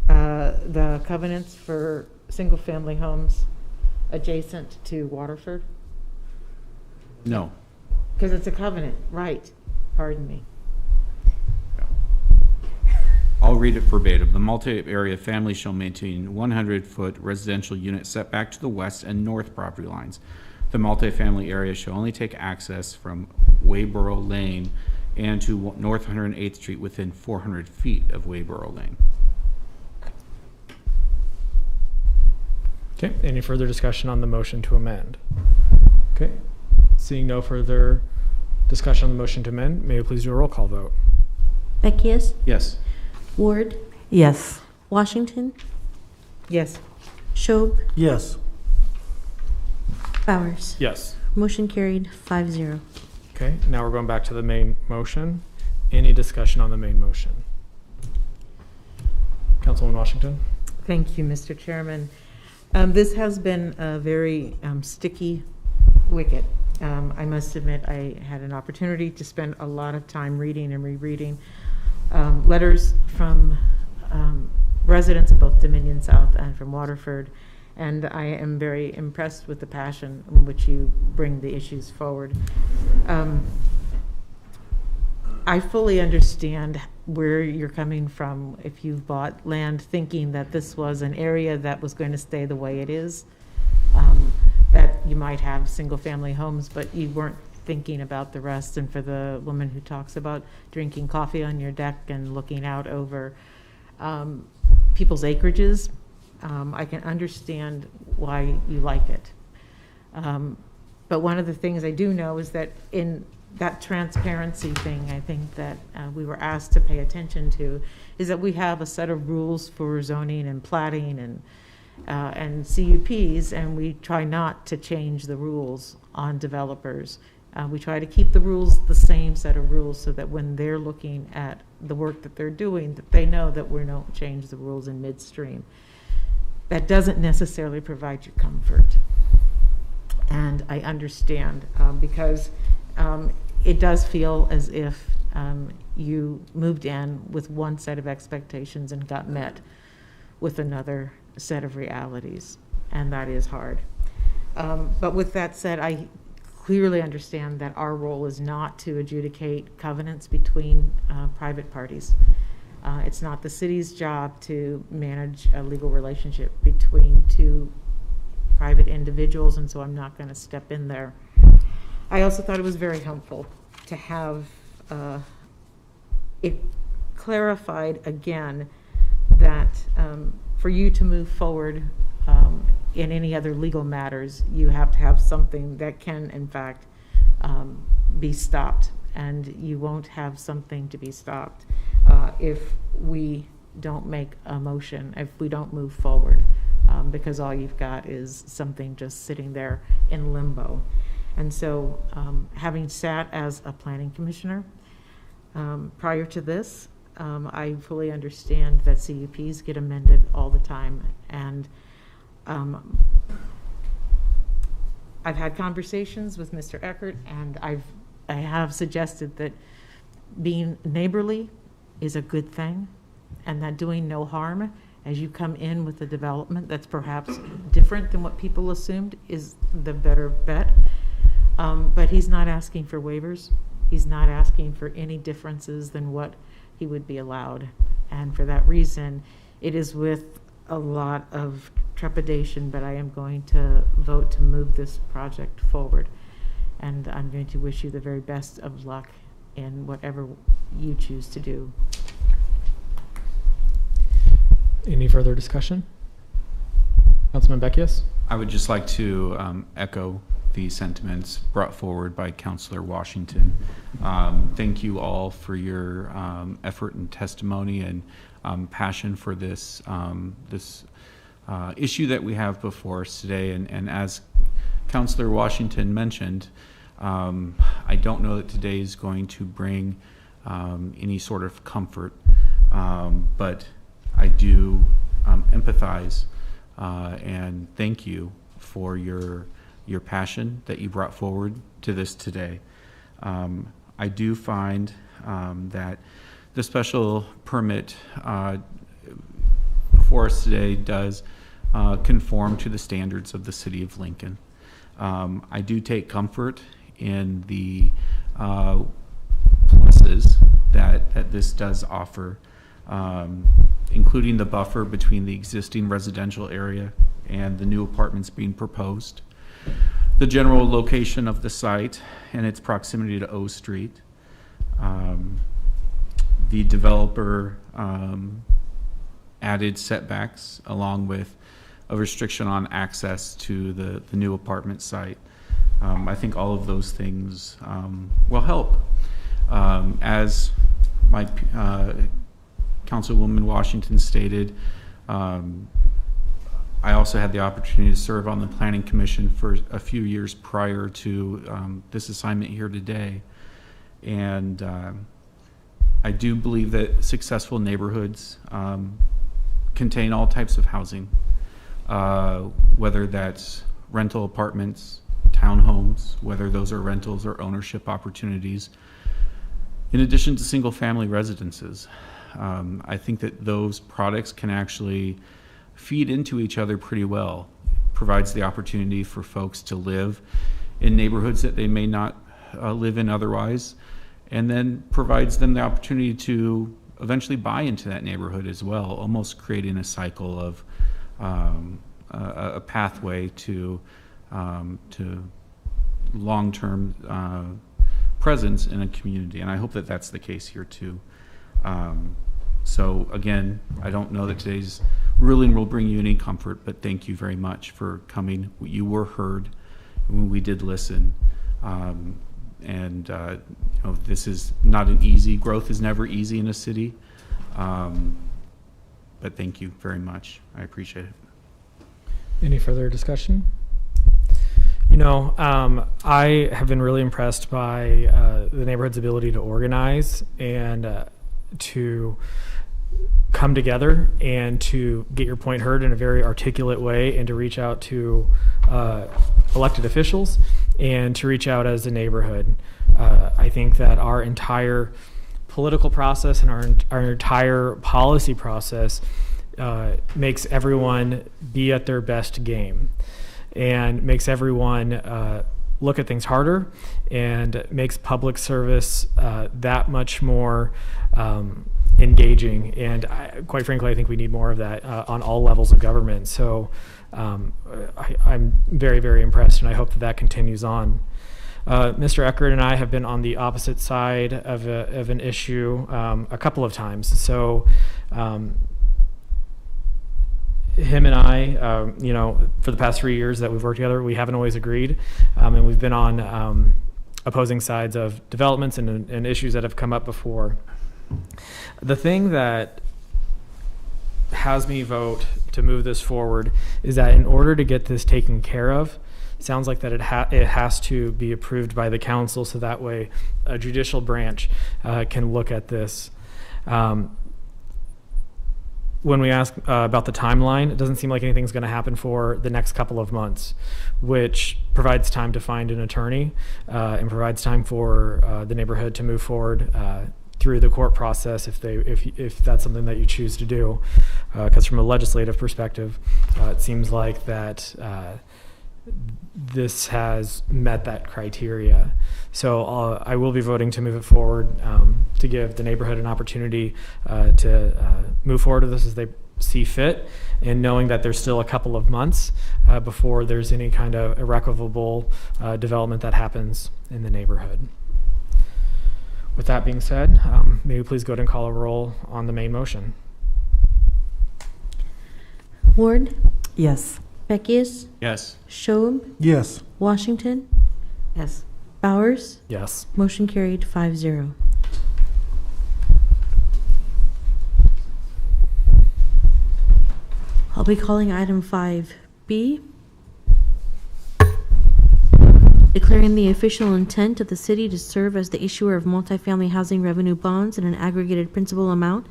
the covenants for single-family homes adjacent to Waterford? No. Because it's a covenant, right? Pardon me. I'll read it verbatim. The multi-area family shall maintain 100-foot residential unit setback to the west and north property lines. The multifamily area shall only take access from Wayboro Lane and to North 108th Street within 400 feet of Wayboro Lane. Okay, any further discussion on the motion to amend? Okay, seeing no further discussion on the motion to amend, may we please do a roll call vote? Beckius, Yes. Ward, Yes. Washington, Yes. Schob, Yes. Bowers. Yes. Motion carried 5-0. Okay, now we're going back to the main motion. Any discussion on the main motion? Councilwoman Washington? Thank you, Mr. Chairman. This has been a very sticky wicket. I must admit, I had an opportunity to spend a lot of time reading and rereading letters from residents of both Dominion South and from Waterford, and I am very impressed with the passion in which you bring the issues forward. I fully understand where you're coming from if you've bought land thinking that this was an area that was going to stay the way it is, that you might have single-family homes, but you weren't thinking about the rest. And for the woman who talks about drinking coffee on your deck and looking out over people's acreages, I can understand why you like it. But one of the things I do know is that in that transparency thing, I think that we were asked to pay attention to, is that we have a set of rules for zoning and plating and CUPs, and we try not to change the rules on developers. We try to keep the rules the same set of rules so that when they're looking at the work that they're doing, that they know that we don't change the rules in midstream. That doesn't necessarily provide you comfort. And I understand because it does feel as if you moved in with one set of expectations and got met with another set of realities, and that is hard. But with that said, I clearly understand that our role is not to adjudicate covenants between private parties. It's not the city's job to manage a legal relationship between two private individuals, and so I'm not going to step in there. I also thought it was very helpful to have it clarified again that for you to move forward in any other legal matters, you have to have something that can, in fact, be stopped. And you won't have something to be stopped if we don't make a motion, if we don't move forward, because all you've got is something just sitting there in limbo. And so having sat as a planning commissioner prior to this, I fully understand that CUPs get amended all the time. And I've had conversations with Mr. Eckert, and I have suggested that being neighborly is a good thing, and that doing no harm as you come in with a development that's perhaps different than what people assumed is the better bet. But he's not asking for waivers. He's not asking for any differences than what he would be allowed. And for that reason, it is with a lot of trepidation, but I am going to vote to move this project forward. And I'm going to wish you the very best of luck in whatever you choose to do. Any further discussion? Councilman Beckius? I would just like to echo the sentiments brought forward by Councilor Washington. Thank you all for your effort and testimony and passion for this issue that we have before us today. And as Councilor Washington mentioned, I don't know that today is going to bring any sort of comfort, but I do empathize and thank you for your passion that you brought forward to this today. I do find that the special permit before us today does conform to the standards of the City of Lincoln. I do take comfort in the pluses that this does offer, including the buffer between the existing residential area and the new apartments being proposed, the general location of the site and its proximity to O Street, the developer added setbacks along with a restriction on access to the new apartment site. I think all of those things will help. As my Councilwoman Washington stated, I also had the opportunity to serve on the Planning Commission for a few years prior to this assignment here today. And I do believe that successful neighborhoods contain all types of housing, whether that's rental apartments, townhomes, whether those are rentals or ownership opportunities, in addition to single family residences. I think that those products can actually feed into each other pretty well. It provides the opportunity for folks to live in neighborhoods that they may not live in otherwise, and then provides them the opportunity to eventually buy into that neighborhood as well, almost creating a cycle of a pathway to long-term presence in a community. And I hope that that's the case here too. So again, I don't know that today's ruling will bring you any comfort, but thank you very much for coming. You were heard when we did listen. And this is not an easy, growth is never easy in a city. But thank you very much. I appreciate it. Any further discussion? I have been really impressed by the neighborhood's ability to organize and to come together and to get your point heard in a very articulate way, and to reach out to elected officials and to reach out as a neighborhood. I think that our entire political process and our entire policy process makes everyone be at their best game, and makes everyone look at things harder, and makes public service that much more engaging. And quite frankly, I think we need more of that on all levels of government. So I'm very, very impressed, and I hope that that continues on. Mr. Eckert and I have been on the opposite side of an issue a couple of times. So him and I, for the past 3 years that we've worked together, we haven't always agreed, and we've been on opposing sides of developments and issues that have come up before. The thing that has me vote to move this forward is that in order to get this taken care of, sounds like that it has to be approved by the council, so that way a judicial branch can look at this. When we ask about the timeline, it doesn't seem like anything's going to happen for the next couple of months, which provides time to find an attorney and provides time for the neighborhood to move forward through the court process if that's something that you choose to do. Because from a legislative perspective, it seems like that this has met that criteria. So I will be voting to move it forward to give the neighborhood an opportunity to move forward with this as they see fit, and knowing that there's still a couple of months before there's any kind of irrecoverable development that happens in the neighborhood. With that being said, may we please go ahead and call a roll on the main motion. Ward? Yes. Beckius? Yes. Schob? Yes. Washington? Yes. Bowers? Yes. Motion carried 5-0. I'll be calling item 5B. Declaring the official intent of the city to serve as the issuer of multifamily housing revenue bonds in an aggregated principal amount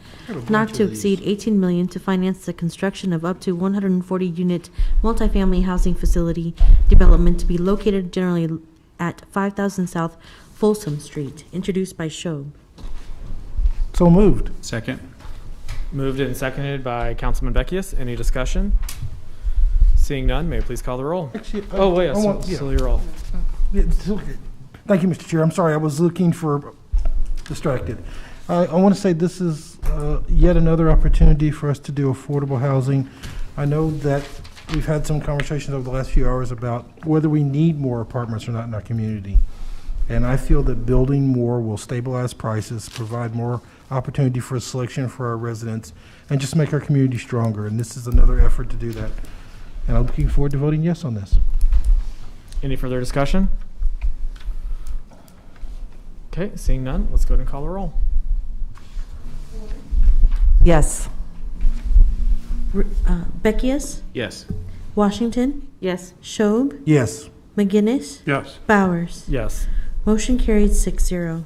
not to exceed $18 million to finance the construction of up to 140-unit multifamily housing facility development to be located generally at 5000 South Folsom Street. Introduced by Schob. So moved. Second. Moved and seconded by Councilman Beckius. Any discussion? Seeing none, may I please call the roll? Actually, Still your roll. Yeah, it's okay. Thank you, Mr. Chair. I'm sorry, I was looking for distracted. I want to say this is yet another opportunity for us to do affordable housing. I know that we've had some conversations over the last few hours about whether we need more apartments or not in our community. And I feel that building more will stabilize prices, provide more opportunity for selection for our residents, and just make our community stronger. And this is another effort to do that. And I'm looking forward to voting yes on this. Any further discussion? Okay, seeing none, let's go ahead and call a roll. Yes. Beckius? Yes. Washington? Yes. Schob? Yes. McGinnis? Yes. Bowers? Yes. Motion carried 6-0.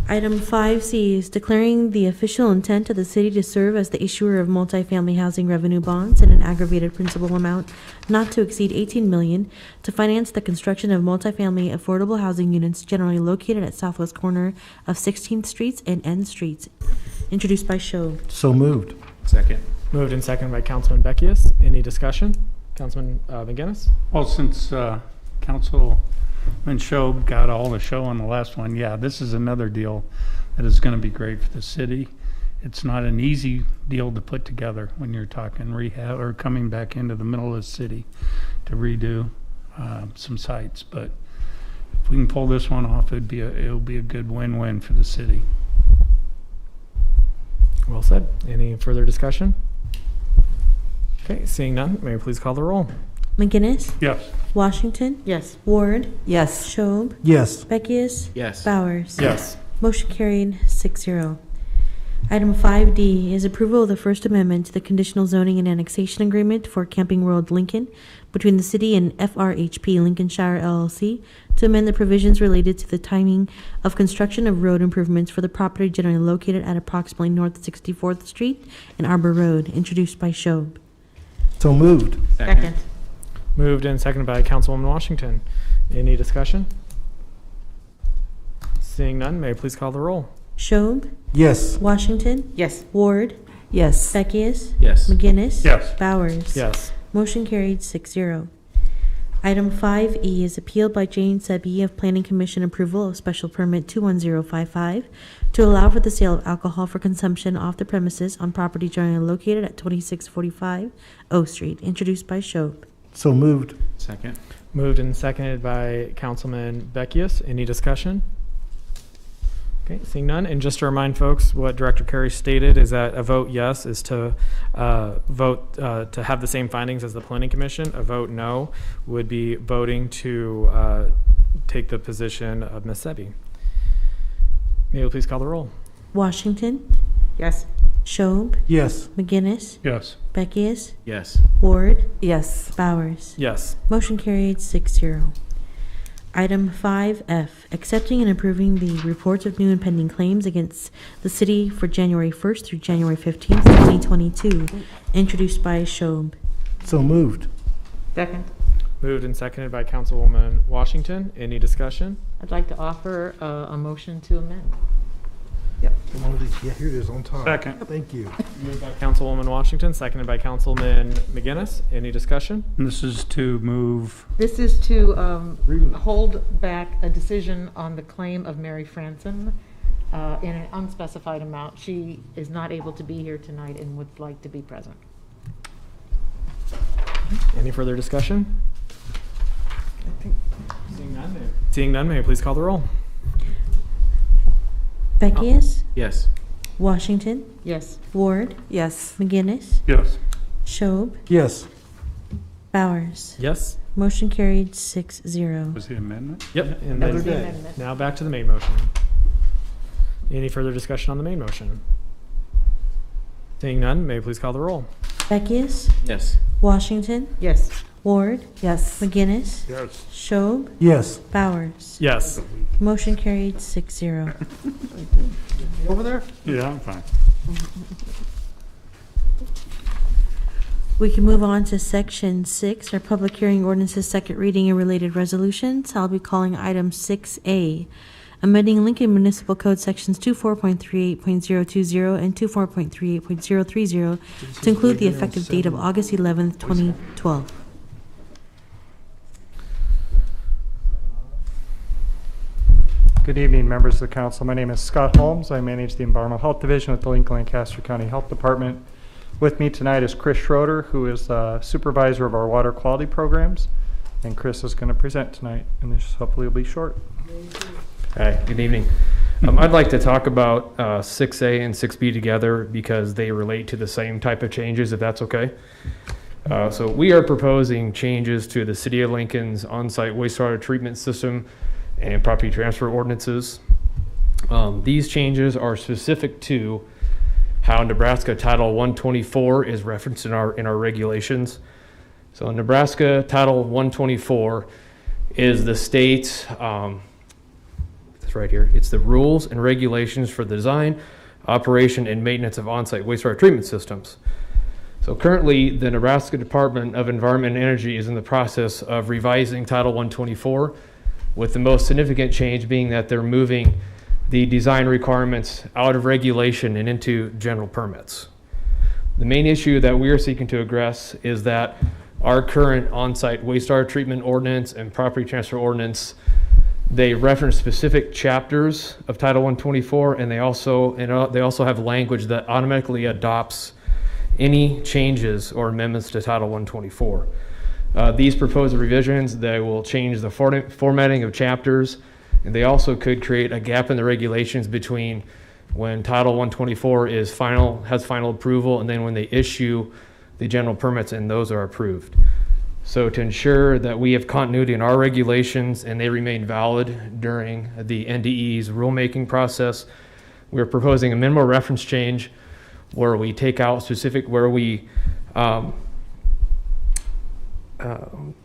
Item 5C is declaring the official intent of the city to serve as the issuer of multifamily housing revenue bonds in an aggravated principal amount not to exceed $18 million to finance the construction of multifamily affordable housing units generally located at southwest corner of 16th Streets and N Streets. Introduced by Schob. So moved. Second. Moved and seconded by Councilman Beckius. Any discussion? Councilman McGinnis? Well, since Councilman Schob got all the show on the last one, yeah, this is another deal that is going to be great for the city. It's not an easy deal to put together when you're talking rehab or coming back into the middle of the city to redo some sites. But if we can pull this one off, it'll be a good win-win for the city. Well said. Any further discussion? Okay, seeing none, may we please call the roll? McGinnis, Yes. Washington, Yes. Ward, Yes. Schob, Yes. Beckius, Yes. Bowers. Yes. Motion carried 6-0. Item 5D is approval of the First Amendment to the Conditional Zoning and Annexation Agreement for Camping World Lincoln between the city and FRHP Lincolnshire LLC to amend the provisions related to the timing of construction of road improvements for the property generally located at approximately North 64th Street and Arbor Road, introduced by Schob. So moved. Second. Moved and seconded by Councilwoman Washington. Any discussion? Seeing none, may I please call the roll? Schob, Yes. Washington, Yes. Ward, Yes. Beckius, Yes. McGinnis, Yes. Bowers. Yes. Motion carried 6-0. Item 5E is appealed by Jane Sebi of Planning Commission approval of special permit 21055 to allow for the sale of alcohol for consumption off the premises on property generally located at 2645 O Street, introduced by Schob. So moved. Second. Moved and seconded by Councilman Beckius. Any discussion? Okay, seeing none. And just to remind folks, what Director Carey stated is that a vote yes is to vote to have the same findings as the Planning Commission. A vote no would be voting to take the position of Ms. Sebi. May you please call the roll? Washington, Yes. Schob, Yes. McGinnis, Yes. Beckius, Yes. Ward, Yes. Bowers. Yes. Motion carried 6-0. Item 5F, accepting and approving the reports of new and pending claims against the city for January 1st through January 15th, 2022, introduced by Schob. So moved. Second. Moved and seconded by Councilwoman Washington. Any discussion? I'd like to offer a motion to amend. Yeah, here it is on top. Second. Thank you. Moved by Councilwoman Washington, seconded by Councilman McGinnis. Any discussion? And this is to move, This is to hold back a decision on the claim of Mary Franson in an unspecified amount. She is not able to be here tonight and would like to be present. Any further discussion? Seeing none, may I please call the roll? Beckius, Yes. Washington, Yes. Ward, Yes. McGinnis, yes. Schob, Yes. Bowers. Yes. Motion carried 6-0. Was the amendment? Yep. And Another then day. now back to the main motion. Any further discussion on the main motion? Seeing none, may I please call the roll? Beckius, Yes. Washington, Yes. Ward, Yes. McGinnis, Yes. Schob, Yes. Bowers. Yes. Motion carried 6-0. Over there? Yeah, I'm fine. We can move on to section 6, our public hearing ordinances, second reading and related resolutions. I'll be calling item 6A, amending Lincoln Municipal Code sections 24.38.020 and 24.38.030 to include the effective date of August 11th, 2012. Good evening, members of the council. My name is Scott Holmes. I manage the Environmental Health Division at the Lincoln Lancaster County Health Department. With me tonight is Chris Schroeder, who is supervisor of our water quality programs. And Chris is going to present tonight, and this hopefully will be short. Hi, good evening. I'd like to talk about 6A and 6B together because they relate to the same type of changes, if that's okay. So we are proposing changes to the City of Lincoln's on-site wastewater treatment system and property transfer ordinances. These changes are specific to how Nebraska Title 124 is referenced in our regulations. So Nebraska Title 124 is the state's, it's right here, it's the rules and regulations for the design, operation, and maintenance of on-site wastewater treatment systems. So currently, the Nebraska Department of Environment and Energy is in the process of revising Title 124, with the most significant change being that they're moving the design requirements out of regulation and into general permits. The main issue that we are seeking to address is that our current on-site wastewater treatment ordinance and property transfer ordinance, they reference specific chapters of Title 124, and they also have language that automatically adopts any changes or amendments to Title 124. These proposed revisions, they will change the formatting of chapters, and they also could create a gap in the regulations between when Title 124 has final approval and then when they issue the general permits and those are approved. So to ensure that we have continuity in our regulations and they remain valid during the NDE's rulemaking process, we're proposing a minimal reference change where we take out specific, where we,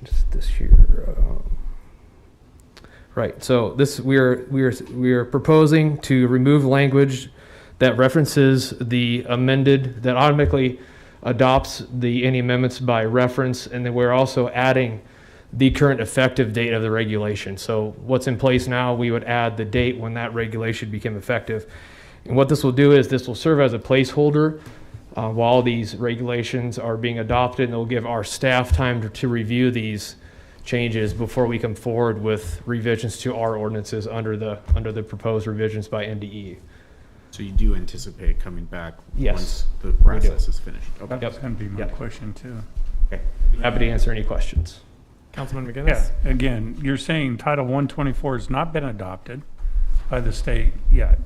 just this here, right. So this, we are proposing to remove language that references the amended, that automatically adopts any amendments by reference, and then we're also adding the current effective date of the regulation. So what's in place now, we would add the date when that regulation became effective. And what this will do is this will serve as a placeholder while these regulations are being adopted, and it will give our staff time to review these changes before we come forward with revisions to our ordinances under the proposed revisions by NDE. So you do anticipate coming back Yes, once the process is finished? Okay. That's going to be my question too. Okay. Happy to answer any questions. Councilman McGinnis? Yeah, again, you're saying Title 124 has not been adopted by the state yet.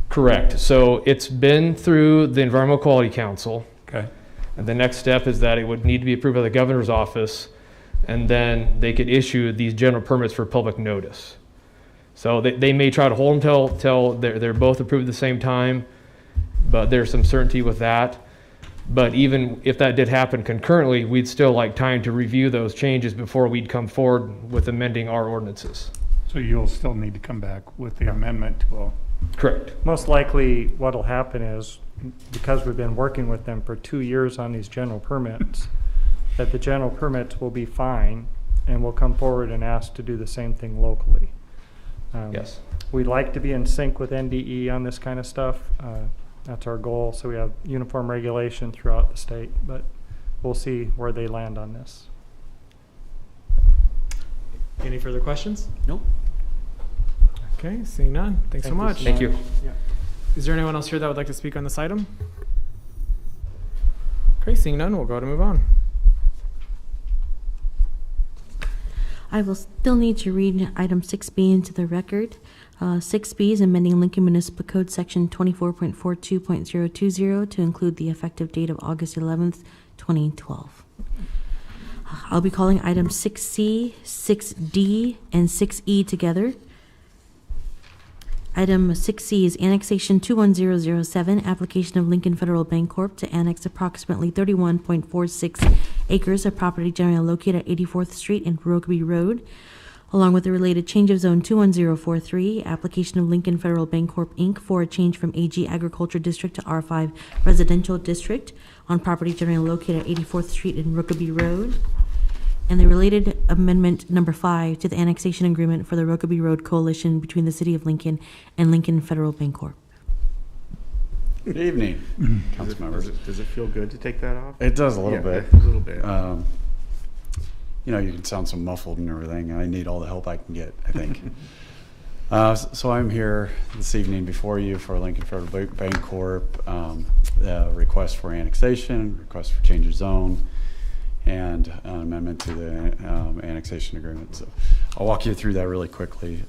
Correct. So it's been through the Environmental Quality Council. Okay. And the next step is that it would need to be approved by the governor's office, and then they could issue these general permits for public notice. So they may try to hold them till they're both approved at the same time, but there's some certainty with that. But even if that did happen concurrently, we'd still like time to review those changes before we'd come forward with amending our ordinances. So you'll still need to come back with the amendment to Correct. Most likely what'll happen is, because we've been working with them for 2 years on these general permits, that the general permits will be fine, and we'll come forward and ask to do the same thing locally. Yes. We'd like to be in sync with NDE on this kind of stuff. That's our goal, so we have uniform regulation throughout the state, but we'll see where they land on this. Any further questions? Nope. Okay, seeing none. Thanks so much. Thank you. Yeah. Is there anyone else here that would like to speak on this item? Okay, seeing none, we'll go to move on. I will still need to read item 6B into the record. 6B is amending Lincoln Municipal Code Section 24.42.020 to include the effective date of August 11th, 2012. I'll be calling items 6C, 6D, and 6E together. Item 6C is Annexation 21007, application of Lincoln Federal Bancorp to annex approximately 31.46 acres of property generally located at 84th Street and Rokeby Road, along with the related change of zone 21043, application of Lincoln Federal Bancorp, Inc. for a change from AG Agriculture District to R5 Residential District on property generally located at 84th Street and Rokeby Road, and the related amendment number 5 to the annexation agreement for the Rokeby Road Coalition between the City of Lincoln and Lincoln Federal Bancorp. Good evening, council members. Does it feel good to take that off? It does a little bit. A little bit. You know, you can sound so muffled and everything. I need all the help I can get, I think. So I'm here this evening before you for Lincoln Federal Bancorp, request for annexation, request for change of zone, and an amendment to the annexation agreement. So I'll walk you through that really quickly.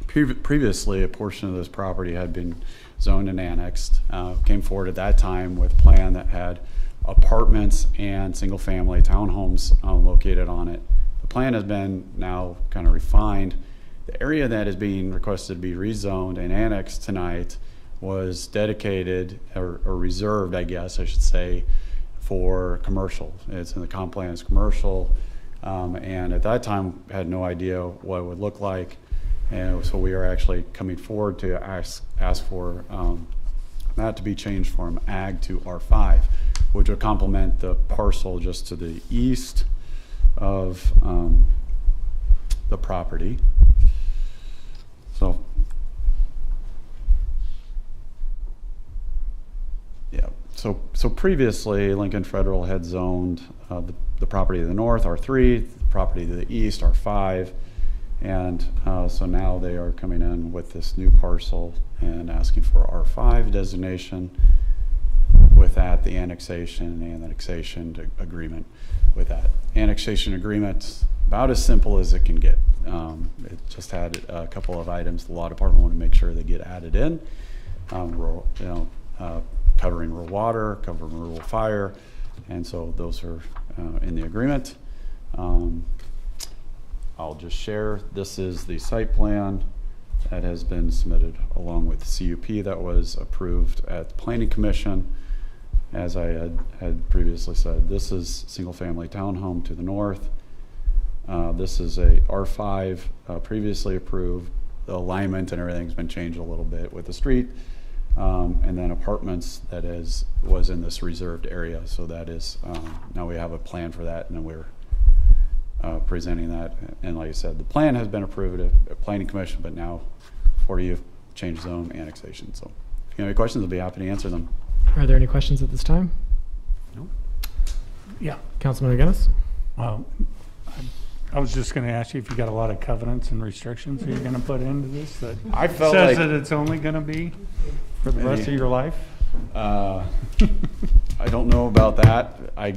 Previously, a portion of this property had been zoned and annexed. Came forward at that time with a plan that had apartments and single-family townhomes located on it. The plan has been now kind of refined. The area that is being requested to be rezoned and annexed tonight was dedicated or reserved, I guess I should say, for commercial. It's in the comp plan as commercial, and at that time had no idea what it would look like, and so we are actually coming forward to ask for that to be changed from ag to R5, which would complement the parcel just to the east of the property. So yeah. So previously, Lincoln Federal had zoned the property to the north, R3, the property to the east, R5, and so now they are coming in with this new parcel and asking for R5 designation. With that, the annexation and annexation agreement with that. Annexation agreement, about as simple as it can get. It just had a couple of items the law department wanted to make sure they get added in. Covering rural water, covering rural fire, and so those are in the agreement. I'll just share, this is the site plan that has been submitted along with the CUP that was approved at the Planning Commission. As I had previously said, this is single-family townhome to the north. This is a R5 previously approved. The alignment and everything's been changed a little bit with the street. And then apartments that was in this reserved area. So that is, now we have a plan for that, and then we're presenting that. And like I said, the plan has been approved at Planning Commission, but now for you, change zone annexation. So if you have any questions, I'll be happy to answer them. Are there any questions at this time? No. Yeah. Councilman McGinnis? Well, I was just going to ask you if you got a lot of covenants and restrictions that you're going to put into this that I felt says like that it's only going to be for the rest of your life? I don't know about that. I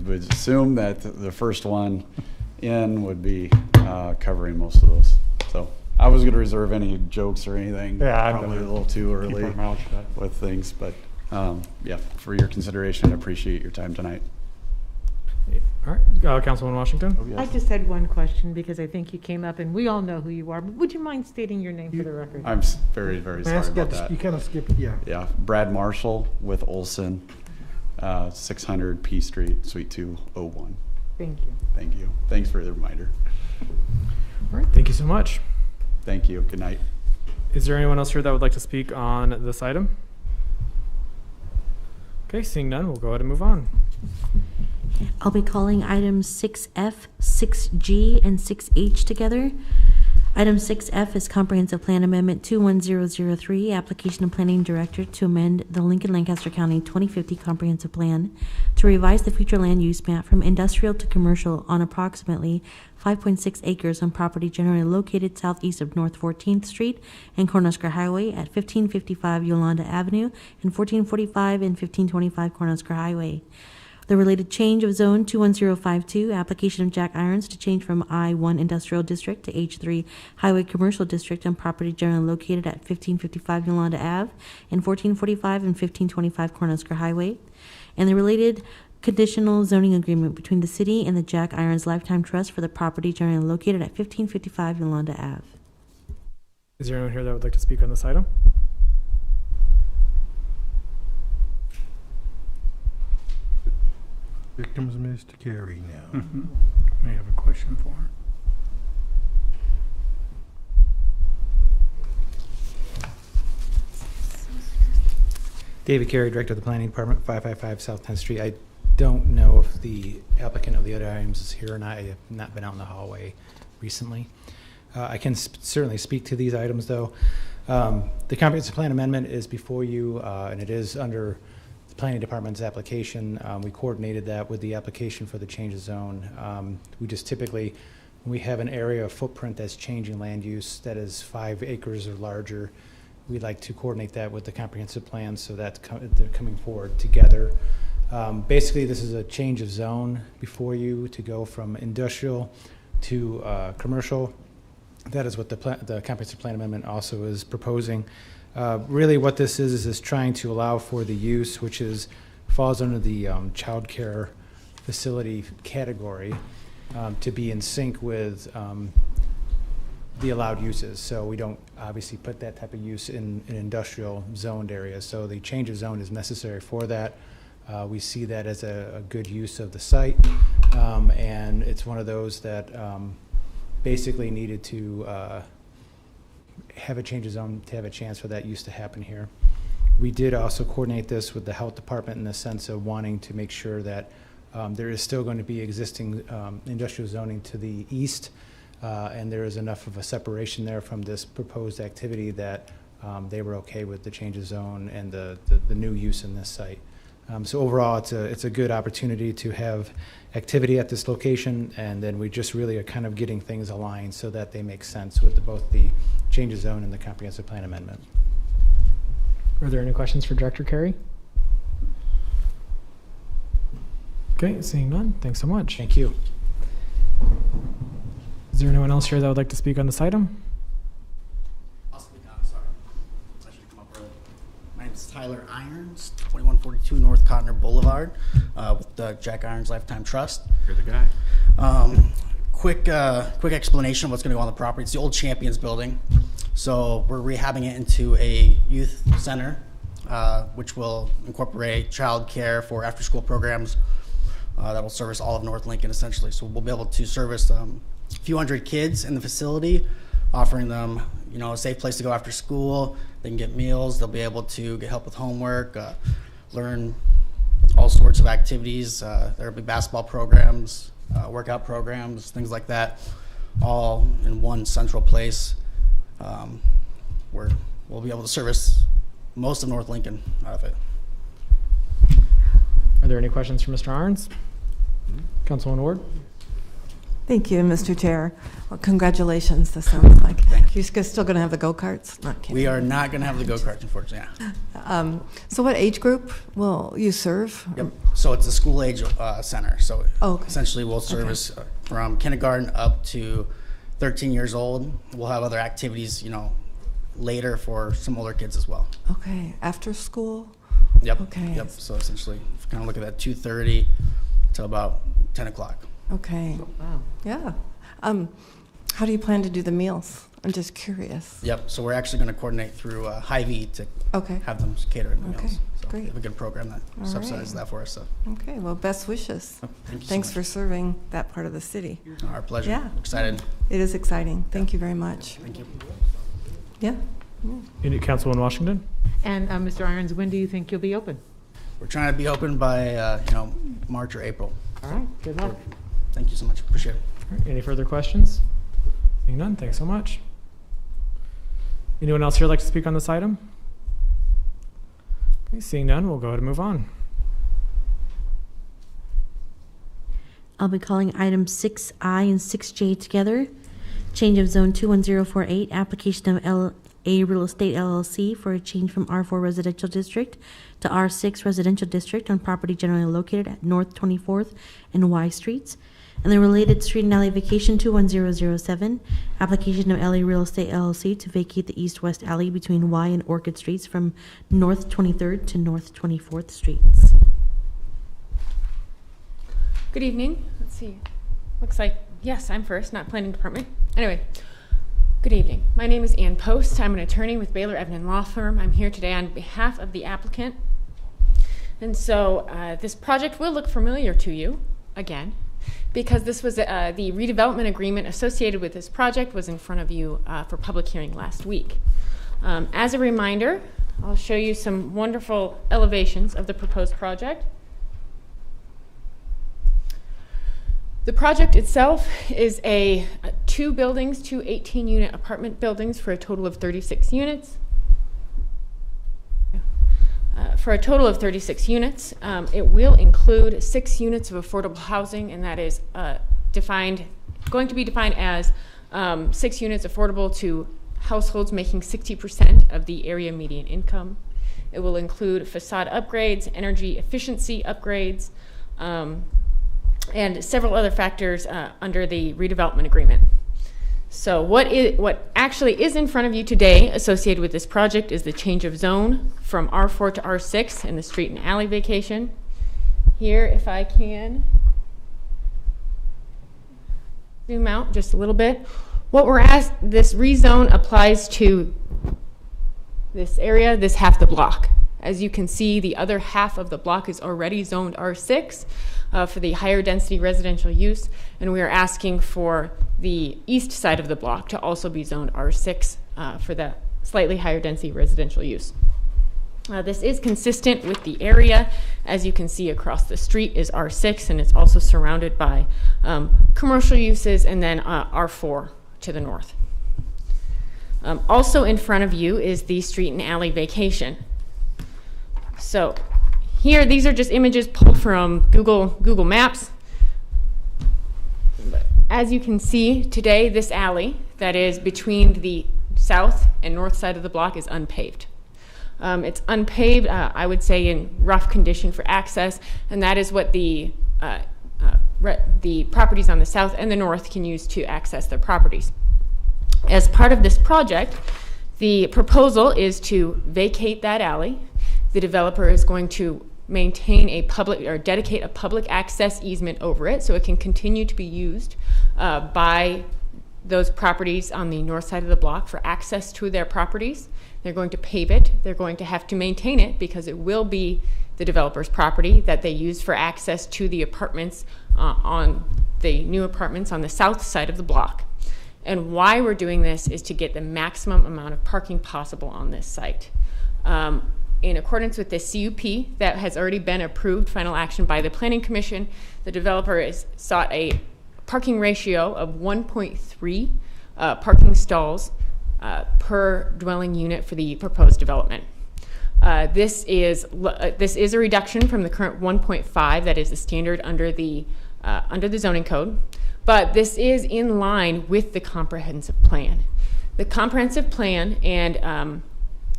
would assume that the first one in would be covering most of those. So I was going to reserve any jokes or anything. Yeah, probably a little too early with things, but yeah, for your consideration, I appreciate your time tonight. All right, Councilman Washington? Oh, yes. I just had one question because I think you came up and we all know who you are, but would you mind stating your name for the record? I'm very, very sorry about that. You kind of skipped, yeah. Yeah, Brad Marshall with Olson, 600 P Street, Suite 201. Thank you. Thank you. Thanks for the reminder. All right, thank you so much. Thank you. Good night. Is there anyone else here that would like to speak on this item? Okay, seeing none, we'll go ahead and move on. I'll be calling items 6F, 6G, and 6H together. Item 6F is Comprehensive Plan Amendment 21003, Application of Planning Director to amend the Lincoln-Lancaster County 2050 Comprehensive Plan to revise the future land use map from industrial to commercial on approximately 5.6 acres on property generally located southeast of North 14th Street and Cornhusker Highway at 1555 Yolanda Avenue and 1445 and 1525 Cornhusker Highway. The related change of zone 21052, application of jack irons to change from I-1 Industrial District to H3 Highway Commercial District on property generally located at 1555 Yolanda Ave and 1445 and 1525 Cornhusker Highway. And the related conditional zoning agreement between the city and the Jack Irons Lifetime Trust for the property generally located at 1555 Yolanda Ave. Is there anyone here that would like to speak on this item? Here comes Mr. Carey now. May have a question for her. David Carey, Director of the Planning Department, 555 South 10th Street. I don't know if the applicant of the other items is here or not. I have not been out in the hallway recently. I can certainly speak to these items, though. The Comprehensive Plan Amendment is before you, and it is under the Planning Department's application. We coordinated that with the application for the change of zone. We just typically, when we have an area of footprint that's changing land use that is 5 acres or larger, we'd like to coordinate that with the comprehensive plan so that they're coming forward together. Basically, this is a change of zone before you to go from industrial to commercial. That is what the comprehensive plan amendment also is proposing. Really what this is trying to allow for the use, which falls under the child care facility category, to be in sync with the allowed uses. So we don't obviously put that type of use in industrial zoned areas. So the change of zone is necessary for that. We see that as a good use of the site, and it's one of those that basically needed to have a change of zone to have a chance for that use to happen here. We did also coordinate this with the health department in the sense of wanting to make sure that there is still going to be existing industrial zoning to the east, and there is enough of a separation there from this proposed activity that they were okay with the change of zone and the new use in this site. So overall, it's a good opportunity to have activity at this location, and then we just really are kind of getting things aligned so that they make sense with both the change of zone and the comprehensive plan amendment. Are there any questions for Director Carey? Okay, seeing none, thanks so much. Thank you. Is there anyone else here that would like to speak on this item? I'll speak on it, sorry. I should come up early. My name's Tyler Irons, 2142 North Cotner Boulevard, with Jack Irons Lifetime Trust. You're the guy. Quick explanation of what's going to go on the property. It's the old Champions building. So we're rehabbing it into a youth center, which will incorporate child care for after-school programs that will service all of North Lincoln, essentially. So we'll be able to service a few hundred kids in the facility, offering them, a safe place to go after school. They can get meals. They'll be able to get help with homework, learn all sorts of activities. There'll be basketball programs, workout programs, things like that, all in one central place where we'll be able to service most of North Lincoln out of it. Are there any questions for Mr. Irons? Councilwoman Ward? Thank you, Mr. Chair. Well, congratulations, this sounds like. You're still going to have the go-karts? Not kidding. We are not going to have the go-karts, unfortunately. Yeah. So what age group will you serve? Yep. So it's a school age center. So okay. Essentially we'll service from kindergarten up to 13 years old. We'll have other activities, later for some older kids as well. Okay. After school? Yep. Okay. Yep. So essentially, kind of look at that 2:30 till about 10 o'clock. Okay. Wow. Yeah. How do you plan to do the meals? I'm just curious. Yep. So we're actually going to coordinate through Hy-Vee to have them cater the meals. So Great. we have a good program that All subsidizes right. that for us. So. Okay. Well, best wishes. Thank you Thanks so for much. serving that part of the city. Our pleasure. Yeah. Excited. It is exciting. Thank you very much. Thank you. Yeah. Councilwoman Washington? And Mr. Irons, when do you think you'll be open? We're trying to be open by March or April. All right, good luck. Thank you so much. Appreciate it. All right, any further questions? Seeing none, thanks so much. Anyone else here like to speak on this item? Okay, seeing none, we'll go ahead and move on. I'll be calling items 6I and 6J together. Change of zone 21048, application of LA Real Estate LLC for a change from R4 Residential District to R6 Residential District on property generally located at North 24th and Y Streets. And the related street and alley vacation 21007, application of LA Real Estate LLC to vacate the east-west alley between Y and Orchid Streets from North 23rd to North 24th Streets. Good evening. Let's see. Looks like, yes, I'm first, not planning department. Anyway, good evening. My name is Ann Post. I'm an attorney with Baylor Evans Law Firm. I'm here today on behalf of the applicant. And so this project will look familiar to you, again, because this was the redevelopment agreement associated with this project was in front of you for public hearing last week. As a reminder, I'll show you some wonderful elevations of the proposed project. The project itself is two buildings, two 18-unit apartment buildings for a total of 36 units. For a total of 36 units, it will include 6 units of affordable housing, and that is going to be defined as 6 units affordable to households making 60% of the area median income. It will include facade upgrades, energy efficiency upgrades, and several other factors under the redevelopment agreement. So what actually is in front of you today associated with this project is the change of zone from R4 to R6 in the street and alley vacation. Here, if I can zoom out just a little bit. What we're asked, this rezone applies to this area, this half the block. As you can see, the other half of the block is already zoned R6 for the higher density residential use, and we are asking for the east side of the block to also be zoned R6 for the slightly higher density residential use. This is consistent with the area. As you can see, across the street is R6, and it's also surrounded by commercial uses, and then R4 to the north. Also in front of you is the street and alley vacation. So here, these are just images pulled from Google Maps. As you can see today, this alley that is between the south and north side of the block is unpaved. It's unpaved, I would say, in rough condition for access, and that is what the properties on the south and the north can use to access their properties. As part of this project, the proposal is to vacate that alley the developer is going to maintain a public or dedicate a public access easement over it so it can continue to be used by those properties on the north side of the block for access to their properties. They're going to pave it. They're going to have to maintain it because it will be the developer's property that they use for access to the apartments on the new apartments on the south side of the block. And why we're doing this is to get the maximum amount of parking possible on this site. In accordance with the CUP that has already been approved, final action by the Planning Commission, the developer has sought a parking ratio of 1.3 parking stalls per dwelling unit for the proposed development. This is a reduction from the current 1.5 that is the standard under the zoning code, but this is in line with the comprehensive plan. The comprehensive plan and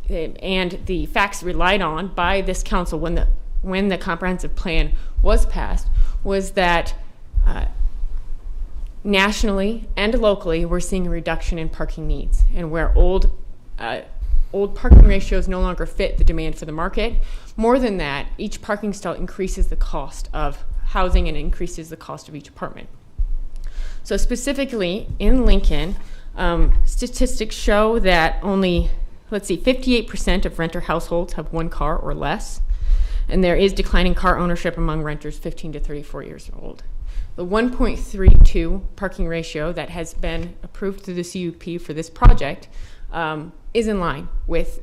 the facts relied on by this council when the comprehensive plan was passed was that nationally and locally we're seeing a reduction in parking needs, and where old parking ratios no longer fit the demand for the market. More than that, each parking stall increases the cost of housing and increases the cost of each apartment. So specifically in Lincoln, statistics show that only 58% of renter households have one car or less, and there is declining car ownership among renters 15 to 34 years old. The 1.32 parking ratio that has been approved through the CUP for this project is in line with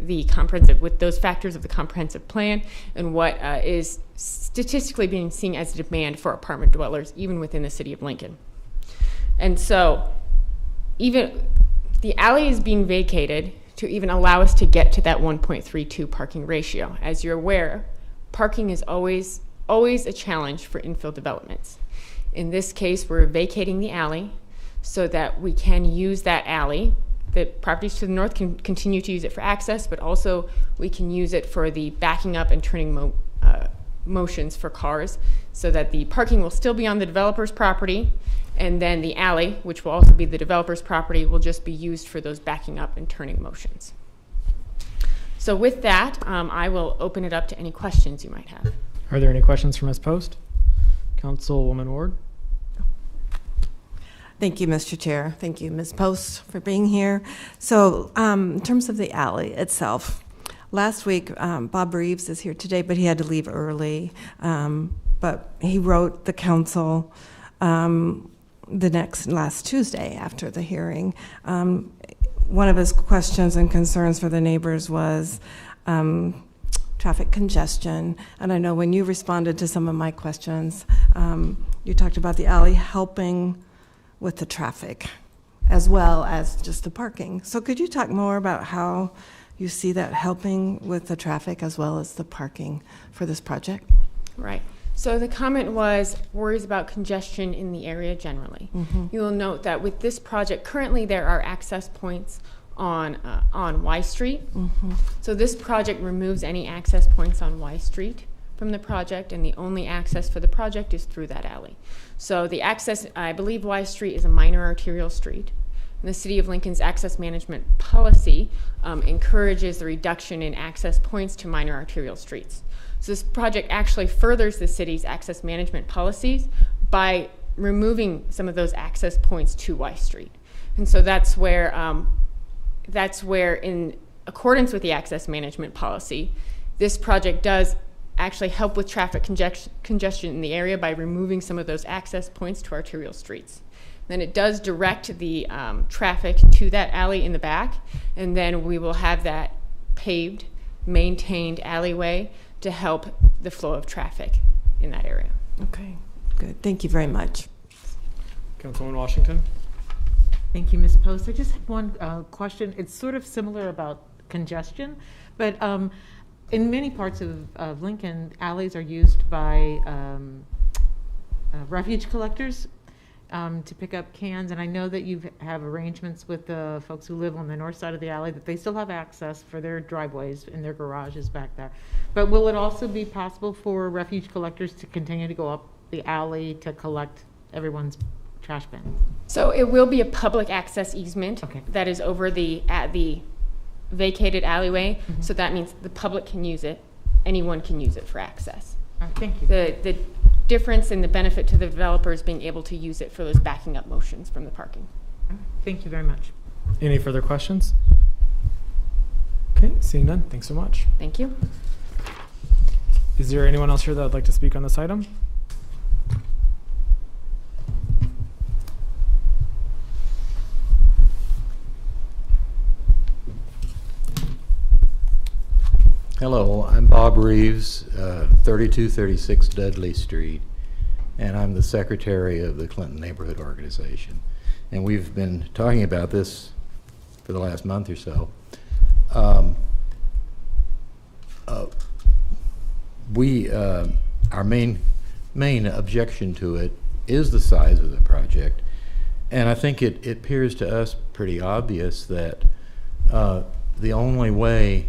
those factors of the comprehensive plan and what is statistically being seen as a demand for apartment dwellers even within the city of Lincoln. And so even the alley is being vacated to even allow us to get to that 1.32 parking ratio. As you're aware, parking is always a challenge for infill developments. In this case, we're vacating the alley so that we can use that alley. The properties to the north can continue to use it for access, but also we can use it for the backing up and turning motions for cars, so that the parking will still be on the developer's property, and then the alley, which will also be the developer's property, will just be used for those backing up and turning motions. So with that, I will open it up to any questions you might have. Are there any questions for Ms. Post? Councilwoman Ward? Thank you, Mr. Chair. Thank you, Ms. Post, for being here. So in terms of the alley itself, last week, Bob Reeves is here today, but he had to leave early. But he wrote the council last Tuesday after the hearing. One of his questions and concerns for the neighbors was traffic congestion. And I know when you responded to some of my questions, you talked about the alley helping with the traffic as well as just the parking. So could you talk more about how you see that helping with the traffic as well as the parking for this project? Right. So the comment was worries about congestion in the area generally. Mm-hmm. You will note that with this project, currently there are access points on Y Street. Mm-hmm. So this project removes any access points on Y Street from the project, and the only access for the project is through that alley. So the access, I believe Y Street is a minor arterial street. And the City of Lincoln's access management policy encourages the reduction in access points to minor arterial streets. So this project actually furthers the city's access management policies by removing some of those access points to Y Street. And so that's where in accordance with the access management policy, this project does actually help with traffic congestion in the area by removing some of those access points to arterial streets. Then it does direct the traffic to that alley in the back, and then we will have that paved, maintained alleyway to help the flow of traffic in that area. Okay, good. Thank you very much. Councilwoman Washington? Thank you, Ms. Post. I just have one question. It's sort of similar about congestion, but in many parts of Lincoln, alleys are used by refuge collectors to pick up cans, and I know that you have arrangements with the folks who live on the north side of the alley that they still have access for their driveways and their garages back there. But will it also be possible for refuge collectors to continue to go up the alley to collect everyone's trash bins? So it will be a public access easement that is over the vacated alleyway. Mm-hmm. So that means the public can use it anyone can use it for access. All right, thank you. The difference and the benefit to the developer is being able to use it for those backing up motions from the parking. Thank you very much. Any further questions? Okay, seeing none, thanks so much. Thank you. Is there anyone else here that would like to speak on this item? Hello, I'm Bob Reeves, 3236 Dudley Street, and I'm the secretary of the Clinton Neighborhood Organization. And we've been talking about this for the last month or so. Our main objection to it is the size of the project, and I think it appears to us pretty obvious that the only way,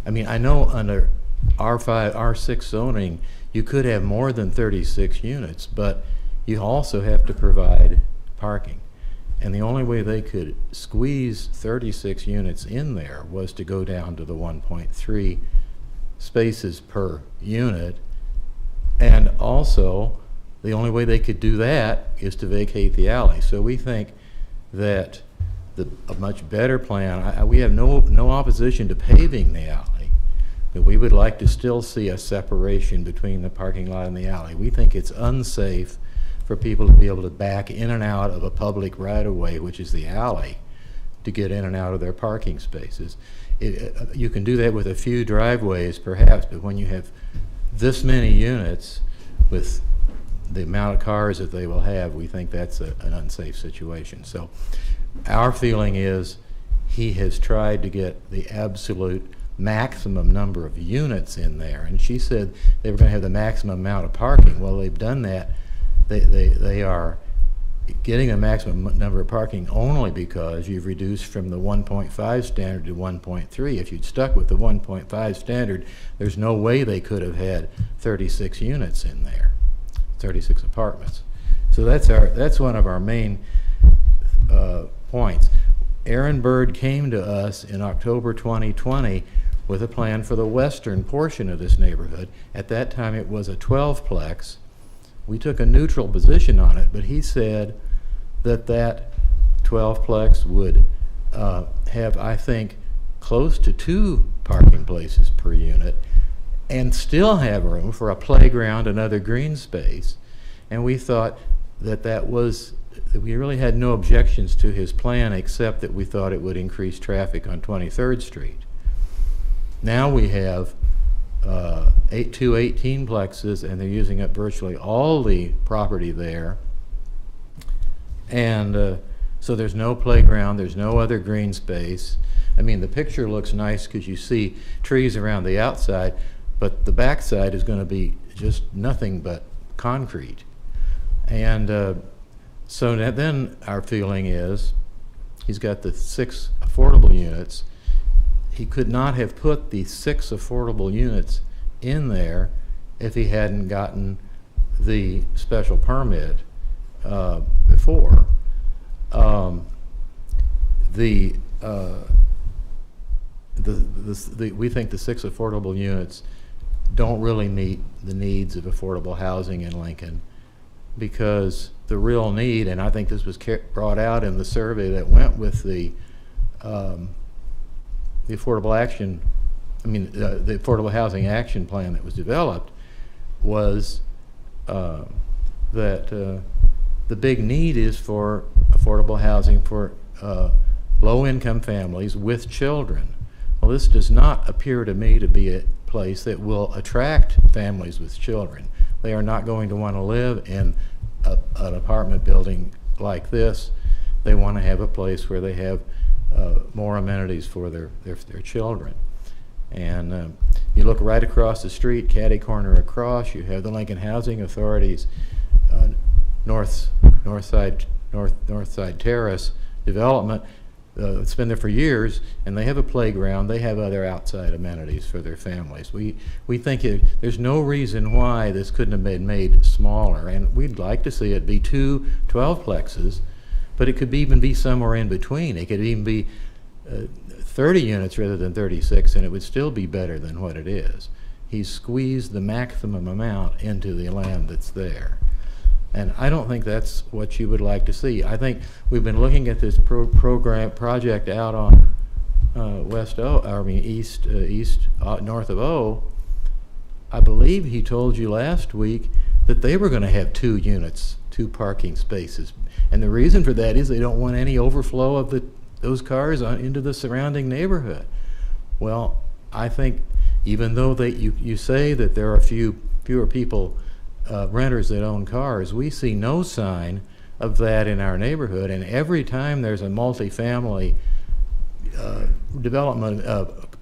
I mean, I know under R5, R6 zoning, you could have more than 36 units, but you also have to provide parking. And the only way they could squeeze 36 units in there was to go down to the 1.3 spaces per unit. And also, the only way they could do that is to vacate the alley. So we think that a much better plan, we have no opposition to paving the alley, but we would like to still see a separation between the parking lot and the alley. We think it's unsafe for people to be able to back in and out of a public right-of-way, which is the alley, to get in and out of their parking spaces. You can do that with a few driveways, perhaps, but when you have this many units with the amount of cars that they will have, we think that's an unsafe situation. So our feeling is he has tried to get the absolute maximum number of units in there, and she said they were going to have the maximum amount of parking. Well, they've done that. They are getting a maximum number of parking only because you've reduced from the 1.5 standard to 1.3. If you'd stuck with the 1.5 standard, there's no way they could have had 36 units in there, 36 apartments. So that's one of our main points. Aaron Bird came to us in October 2020 with a plan for the western portion of this neighborhood. At that time, it was a 12-plex. We took a neutral position on it, but he said that 12-plex would have, I think, close to 2 parking places per unit and still have room for a playground and other green space. And we thought that we really had no objections to his plan, except that we thought it would increase traffic on 23rd Street. Now we have 2 18-plexes, and they're using up virtually all the property there. And so there's no playground, there's no other green space. I mean, the picture looks nice because you see trees around the outside, but the backside is going to be just nothing but concrete. And so then our feeling is he's got the 6 affordable units. He could not have put the 6 affordable units in there if he hadn't gotten the special permit before. We think the 6 affordable units don't really meet the needs of affordable housing in Lincoln, because the real need, and I think this was brought out in the survey that went with the affordable action, the affordable housing action plan that was developed, was that the big need is for affordable housing for low-income families with children. Well, this does not appear to me to be a place that will attract families with children. They are not going to want to live in an apartment building like this. They want to have a place where they have more amenities for their children. And you look right across the street, catty corner across, you have the Lincoln Housing Authority's North Side Terrace development. It's been there for years, and they have a playground. They have other outside amenities for their families. We think there's no reason why this couldn't have been made smaller, and we'd like to see it be 2 12-plexes, but it could even be somewhere in between. It could even be 30 units rather than 36, and it would still be better than what it is. he's squeezed the maximum amount into the land that's there. And I don't think that's what you would like to see. I think we've been looking at this project out on north of O. I believe he told you last week that they were going to have 2 units, 2 parking spaces. And the reason for that is they don't want any overflow of those cars into the surrounding neighborhood. Well, I think even though you say that there are fewer people, renters that own cars, we see no sign of that in our neighborhood. And every time there's a multifamily development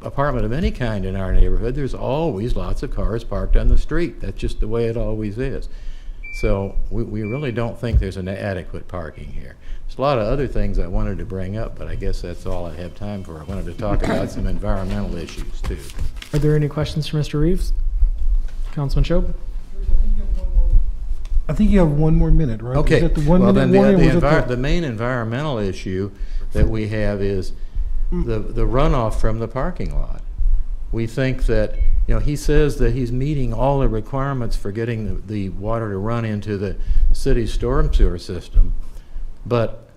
apartment of any kind in our neighborhood, there's always lots of cars parked on the street. That's just the way it always is. So we really don't think there's an adequate parking here. There's a lot of other things I wanted to bring up, but I guess that's all I have time for. I wanted to talk about some environmental issues too. Are there any questions for Mr. Reeves? Councilman Shob? I think you have 1 more minute, right? Okay. Is that the 1 well, minute then warning? the main environmental issue that we have is the runoff from the parking lot. We think that, he says that he's meeting all the requirements for getting the water to run into the city's storm sewer system. But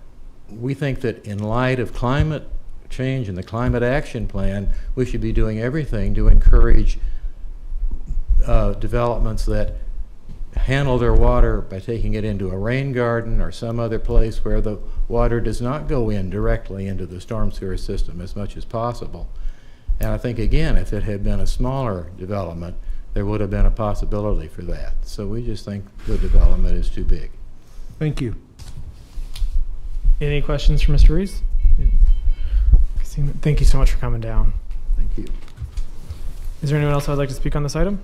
we think that in light of climate change and the climate action plan, we should be doing everything to encourage developments that handle their water by taking it into a rain garden or some other place where the water does not go in directly into the storm sewer system as much as possible. And I think, again, if it had been a smaller development, there would have been a possibility for that. So we just think the development is too big. Thank you. Any questions for Mr. Reeves? Thank you so much for coming down. Thank you. Is there anyone else who would like to speak on this item?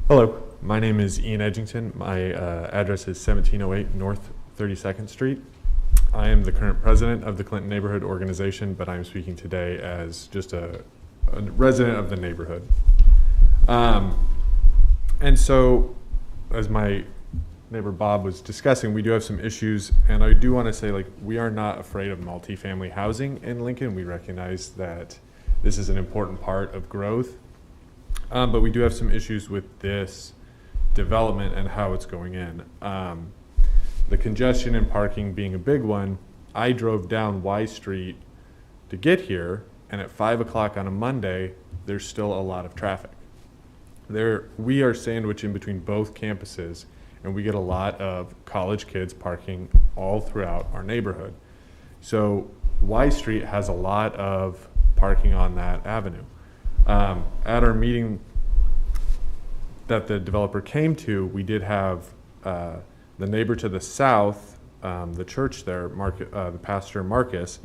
Hello, my name is Ian Edgington. My address is 1708 North 32nd Street. I am the current president of the Clinton Neighborhood Organization, but I'm speaking today as just a resident of the neighborhood. And so, as my neighbor Bob was discussing, we do have some issues, and I do want to say, we are not afraid of multifamily housing in Lincoln. We recognize that this is an important part of growth. But we do have some issues with this development and how it's going in. The congestion and parking being a big one. I drove down Y Street to get here, and at 5 o'clock on a Monday, there's still a lot of traffic. We are sandwiched in between both campuses, and we get a lot of college kids parking all throughout our neighborhood. So Y Street has a lot of parking on that avenue. At our meeting that the developer came to, we did have the neighbor to the south, the church there, the pastor Marcus,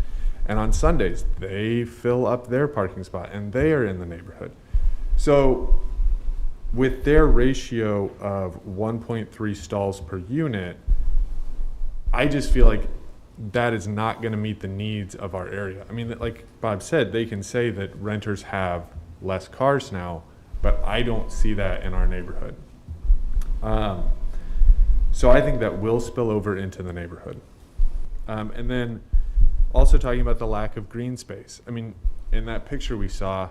and on Sundays they fill up their parking spot and they are in the neighborhood. So with their ratio of 1.3 stalls per unit, I just feel like that is not going to meet the needs of our area. I mean, like Bob said, they can say that renters have less cars now, but I don't see that in our neighborhood. So I think that will spill over into the neighborhood. And then also talking about the lack of green space. I mean, in that picture we saw,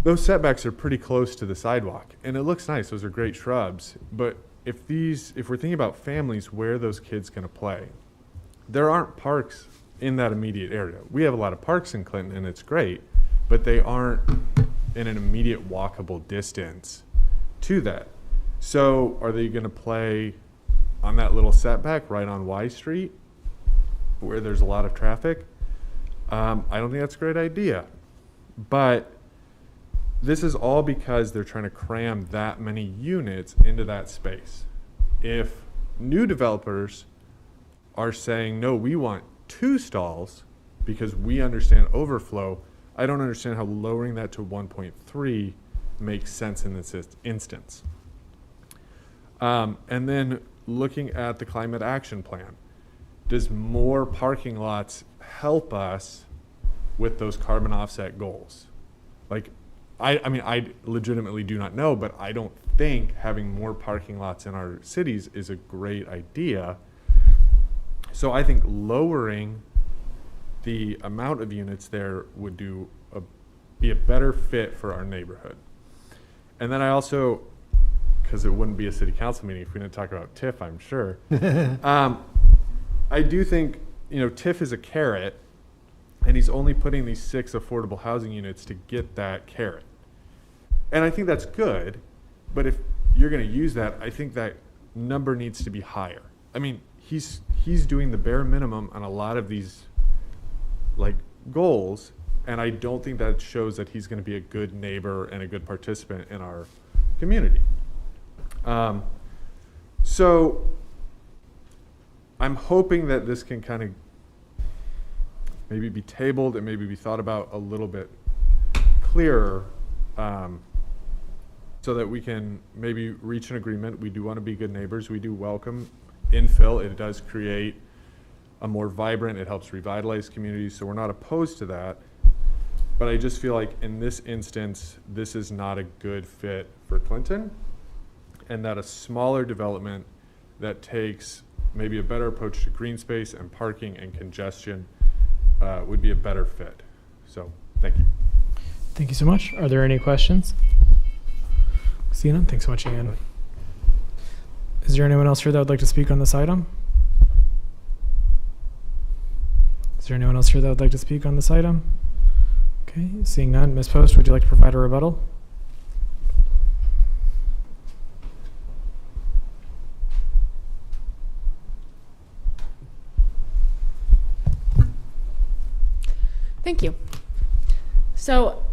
those setbacks are pretty close to the sidewalk, and it looks nice. Those are great shrubs. But if we're thinking about families, where are those kids going to play? There aren't parks in that immediate area. We have a lot of parks in Clinton, and it's great, but they aren't in an immediate walkable distance to that. So are they going to play on that little setback right on Y Street where there's a lot of traffic? I don't think that's a great idea. But this is all because they're trying to cram that many units into that space. If new developers are saying, no, we want 2 stalls because we understand overflow, I don't understand how lowering that to 1.3 makes sense in this instance. And then looking at the climate action plan, does more parking lots help us with those carbon offset goals? Like, I mean, I legitimately do not know, but I don't think having more parking lots in our cities is a great idea. So I think lowering the amount of units there would be a better fit for our neighborhood. And then I also, because it wouldn't be a city council meeting if we didn't talk about TIF, I'm sure. I do think, TIF is a carrot, and he's only putting these 6 affordable housing units to get that carrot. And I think that's good, but if you're going to use that, I think that number needs to be higher. I mean, he's doing the bare minimum on a lot of these goals, and I don't think that shows that he's going to be a good neighbor and a good participant in our community. So I'm hoping that this can kind of maybe be tabled and maybe be thought about a little bit clearer, so that we can maybe reach an agreement. We do want to be good neighbors. We do welcome infill. It does create a more vibrant, it helps revitalize communities, so we're not opposed to that. But I just feel like in this instance, this is not a good fit for Clinton, and that a smaller development that takes maybe a better approach to green space and parking and congestion would be a better fit. So, thank you. Thank you so much. Are there any questions? Christina, thanks so much again. Is there anyone else here that would like to speak on this item? Is there anyone else here that would like to speak on this item? Okay, seeing none. Ms. Post, would you like to provide a rebuttal? Thank you. So,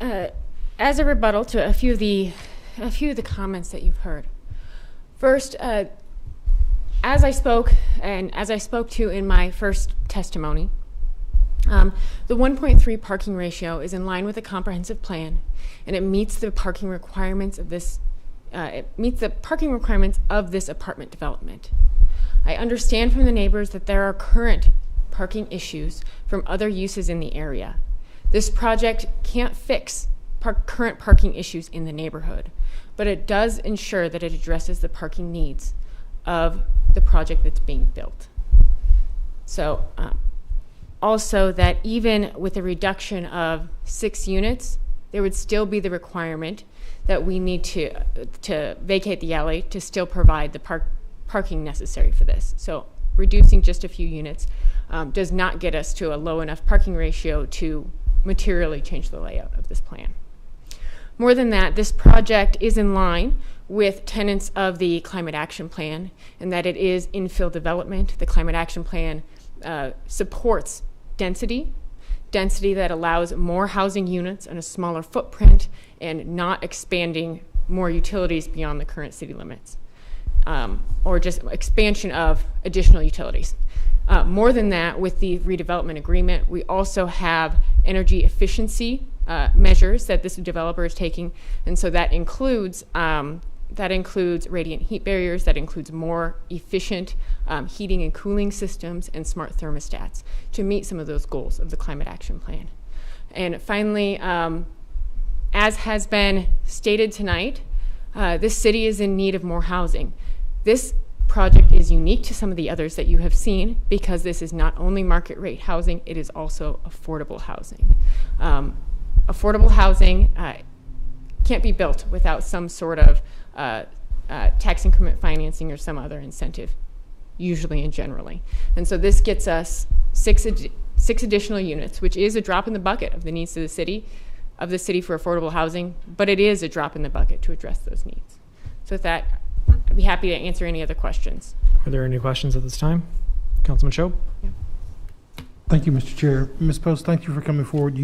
as a rebuttal to a few of the comments that you've heard. First, as I spoke to in my first testimony, the 1.3 parking ratio is in line with the comprehensive plan, and it meets the parking requirements of this. It meets the parking requirements of this apartment development. I understand from the neighbors that there are current parking issues from other uses in the area. This project can't fix current parking issues in the neighborhood, but it does ensure that it addresses the parking needs of the project that's being built. So also that even with a reduction of 6 units, there would still be the requirement that we need to vacate the alley to still provide the parking necessary for this. So reducing just a few units does not get us to a low enough parking ratio to materially change the layout of this plan. More than that, this project is in line with tenets of the Climate Action Plan, and that it is infill development. The Climate Action Plan supports density that allows more housing units on a smaller footprint and not expanding more utilities beyond the current city limits, or just expansion of additional utilities. More than that, with the redevelopment agreement, we also have energy efficiency measures that this developer is taking, and so that includes radiant heat barriers, that includes more efficient heating and cooling systems and smart thermostats to meet some of those goals of the Climate Action Plan. And finally, as has been stated tonight, this city is in need of more housing. This project is unique to some of the others that you have seen because this is not only market rate housing, it is also affordable housing. Affordable housing can't be built without some sort of tax increment financing or some other incentive, usually and generally. And so this gets us six additional units, which is a drop in the bucket of the needs of the city for affordable housing, but it is a drop in the bucket to address those needs. So with that, I'd be happy to answer any other questions. Are there any questions at this time? Councilman Shob? Yeah. Thank you, Mr. Chair. Ms. Post, thank you for coming forward.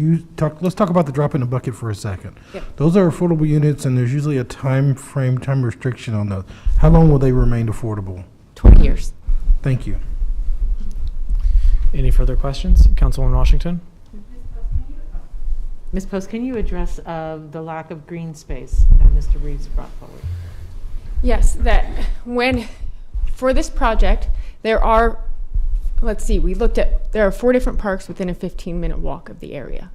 Let's talk about the drop in the bucket for a second. Yep. Those are affordable units, and there's usually a time restriction on those. How long will they remain affordable? 20 years. Thank you. Any further questions? Councilwoman Washington? Ms. Post, can you address the lack of green space that Mr. Reeves brought forward? Yes, for this project, there are, there are 4 different parks within a 15-minute walk of the area.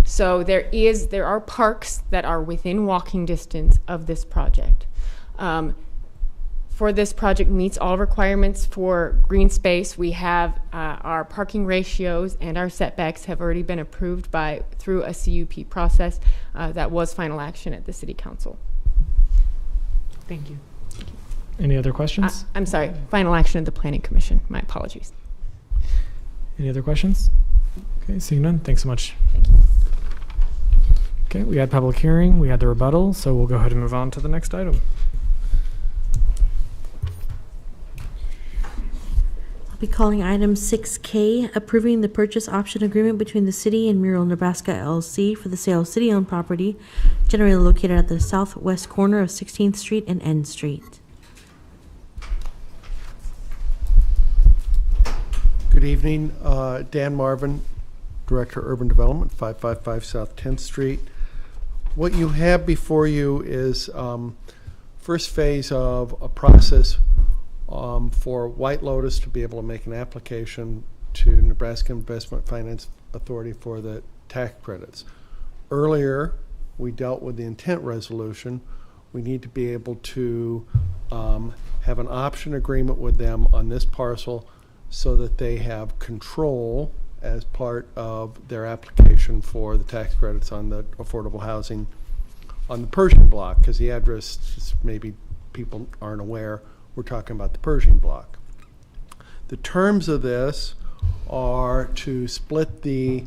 So there are parks that are within walking distance of this project. For this project meets all requirements for green space. We have our parking ratios and our setbacks have already been approved through a CUP process that was final action at the City Council. Thank you. Any other questions? I'm sorry, final action of the Planning Commission. My apologies. Any other questions? Okay, seeing none, thanks so much. Thank you. Okay, we had public hearing, we had the rebuttal, so we'll go ahead and move on to the next item. I'll be calling item 6K, approving the purchase option agreement between the city and Mural Nebraska LLC for the sale of city-owned property generally located at the southwest corner of 16th Street and N Street. Good evening, Dan Marvin, Director of Urban Development, 555 South 10th Street. What you have before you is first phase of a process for White Lotus to be able to make an application to Nebraska Investment Finance Authority for the tax credits. Earlier, we dealt with the intent resolution. We need to be able to have an option agreement with them on this parcel so that they have control as part of their application for the tax credits on the affordable housing on the Pershing block, because the address, maybe people aren't aware, we're talking about the Pershing block. The terms of this are to split the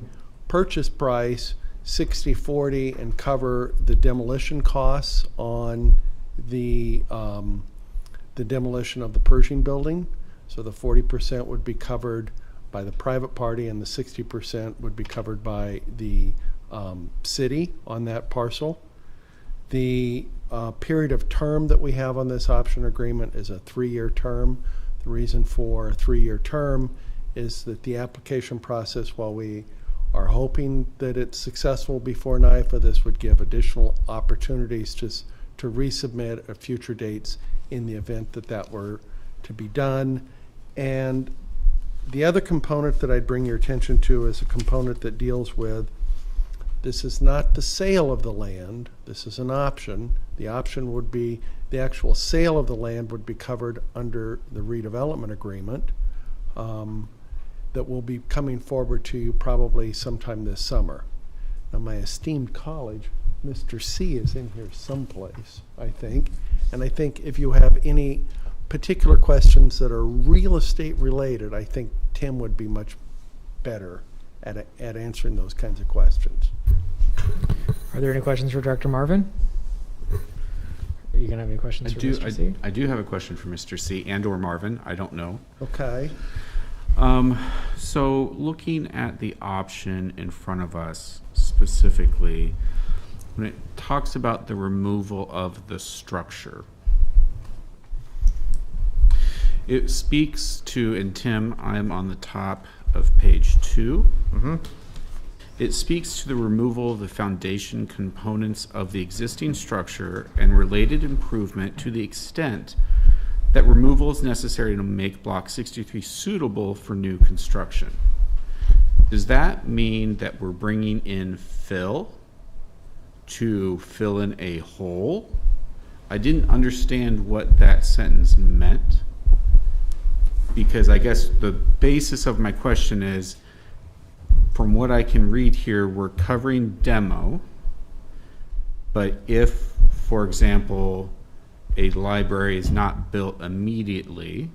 purchase price 60-40 and cover the demolition costs on the demolition of the Pershing building. So the 40% would be covered by the private party and the 60% would be covered by the city on that parcel. The period of term that we have on this option agreement is a 3-year term. The reason for a 3-year term is that the application process, while we are hoping that it's successful before NIFA, this would give additional opportunities to resubmit at future dates in the event that that were to be done. And the other component that I'd bring your attention to is a component that deals with, this is not the sale of the land, this is an option. The option would be, the actual sale of the land would be covered under the redevelopment agreement that will be coming forward to you probably sometime this summer. Now my esteemed colleague, Mr. C, is in here someplace, I think. And I think if you have any particular questions that are real estate related, I think Tim would be much better at answering those kinds of questions. Are there any questions for Director Marvin? Are you going to have any questions for Mr. C? I do have a question for Mr. C and or Marvin. I don't know. Okay. So looking at the option in front of us specifically, when it talks about the removal of the structure, it speaks to, and Tim, I'm on the top of page 2. Mm-hmm. It speaks to the removal of the foundation components of the existing structure and related improvement to the extent that removal is necessary to make Block 63 suitable for new construction. Does that mean that we're bringing in fill to fill in a hole? I didn't understand what that sentence meant, because I guess the basis of my question is, from what I can read here, we're covering demo, but if, for example, a library is not built immediately,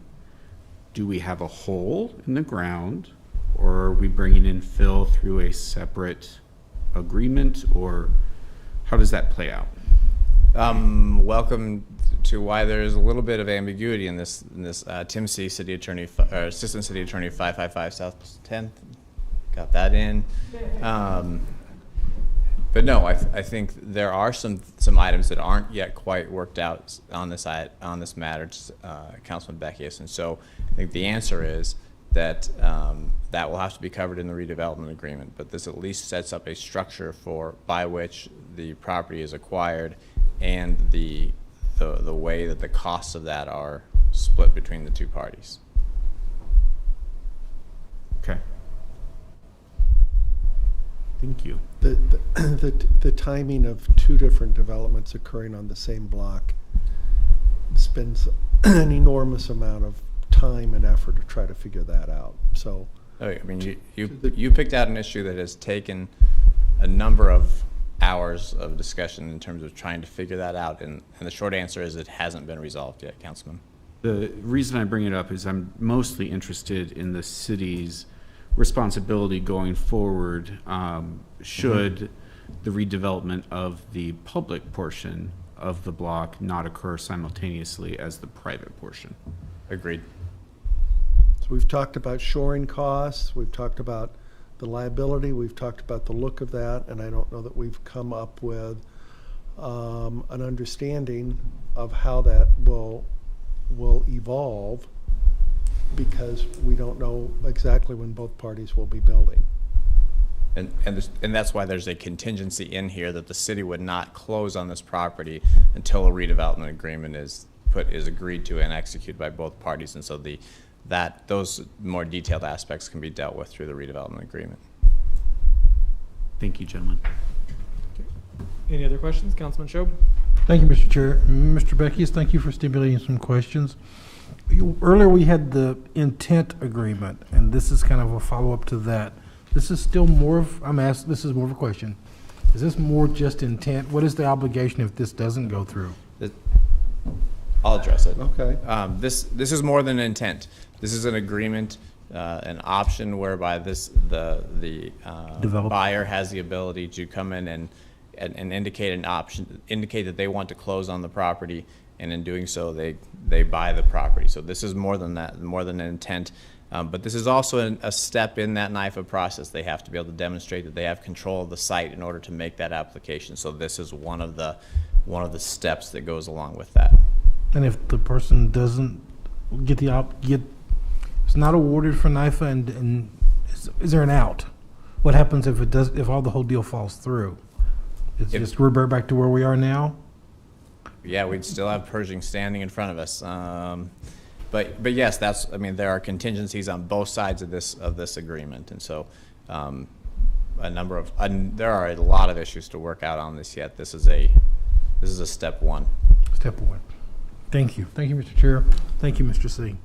do we have a hole in the ground, or are we bringing in fill through a separate agreement, or how does that play out? Welcome to why there's a little bit of ambiguity in this. Tim C, City Attorney, Assistant City Attorney, 555 South 10th. Got that in. But no, I think there are some items that aren't yet quite worked out on this matter, Councilman Beckius, and so I think the answer is that that will have to be covered in the redevelopment agreement. But this at least sets up a structure by which the property is acquired, and the way that the costs of that are split between the two parties. Okay. Thank you. The timing of two different developments occurring on the same block spends an enormous amount of time and effort to try to figure that out. So, I mean, you picked out an issue that has taken a number of hours of discussion in terms of trying to figure that out, and the short answer is it hasn't been resolved yet, Councilman. The reason I bring it up is I'm mostly interested in the city's responsibility going forward should the redevelopment of the public portion of the block not occur simultaneously as the private portion. Agreed. so we've talked about shoring costs, we've talked about the liability, we've talked about the look of that, and I don't know that we've come up with an understanding of how that will evolve, because we don't know exactly when both parties will be building. And that's why there's a contingency in here that the city would not close on this property until a redevelopment agreement is agreed to and executed by both parties, and so those more detailed aspects can be dealt with through the redevelopment agreement. Thank you, gentlemen. Any other questions? Councilman Shob? Thank you, Mr. Chair. Mr. Beckius, thank you for stimulating some questions. Earlier, we had the intent agreement, and this is kind of a follow-up to that. This is still more of, this is more of a question. Is this more just intent? What is the obligation if this doesn't go through? I'll address it. Okay. This is more than intent. This is an agreement, an option whereby the buyer has the ability to come in and indicate an option, indicate that they want to close on the property, and in doing so, they buy the property. So this is more than that, more than an intent. But this is also a step in that NIFA process. They have to be able to demonstrate that they have control of the site in order to make that application. So this is one of the steps that goes along with that. And if the person doesn't it's not awarded for NIFA, and is there an out? What happens if if the whole deal falls through? It's just revert back to where we are now? Yeah, we'd still have Pershing standing in front of us. But yes, there are contingencies on both sides of this agreement, and so there are a lot of issues to work out on this yet. This is a step one. Step one. Thank you. Thank you, Mr. Chair. Thank you, Mr. C.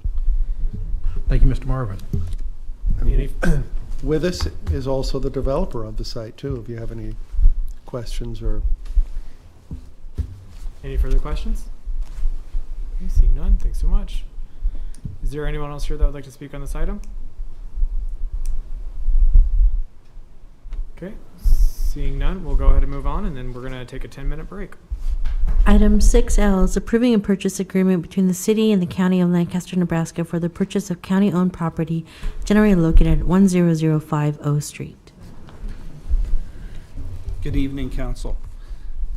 Thank you, Mr. Marvin. With us is also the developer of the site too, if you have any questions or. Any further questions? Okay, seeing none, thanks so much. Is there anyone else here that would like to speak on this item? Okay, seeing none, we'll go ahead and move on, and then we're going to take a 10-minute break. Item 6L is approving a purchase agreement between the city and the county of Lancaster, Nebraska for the purchase of county-owned property generally located at 10050 O Street. Good evening, Council.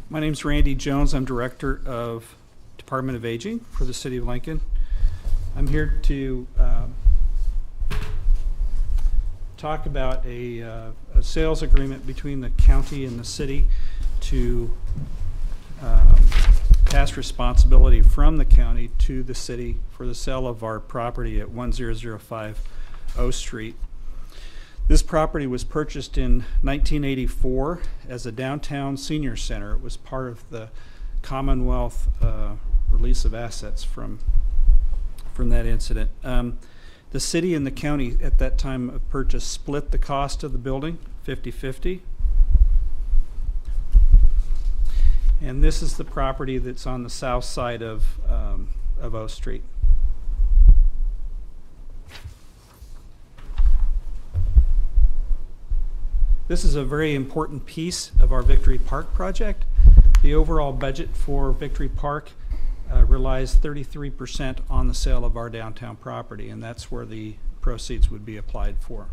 My name is Randy Jones. I'm Director of Department of Aging for the City of Lincoln. I'm here to talk about a sales agreement between the county and the city to pass responsibility from the county to the city for the sale of our property at 10050 O Street. This property was purchased in 1984 as a downtown senior center. It was part of the Commonwealth release of assets from that incident. The city and the county at that time of purchase split the cost of the building 50-50. And this is the property that's on the south side of O Street. This is a very important piece of our Victory Park project. The overall budget for Victory Park relies 33% on the sale of our downtown property, and that's where the proceeds would be applied for.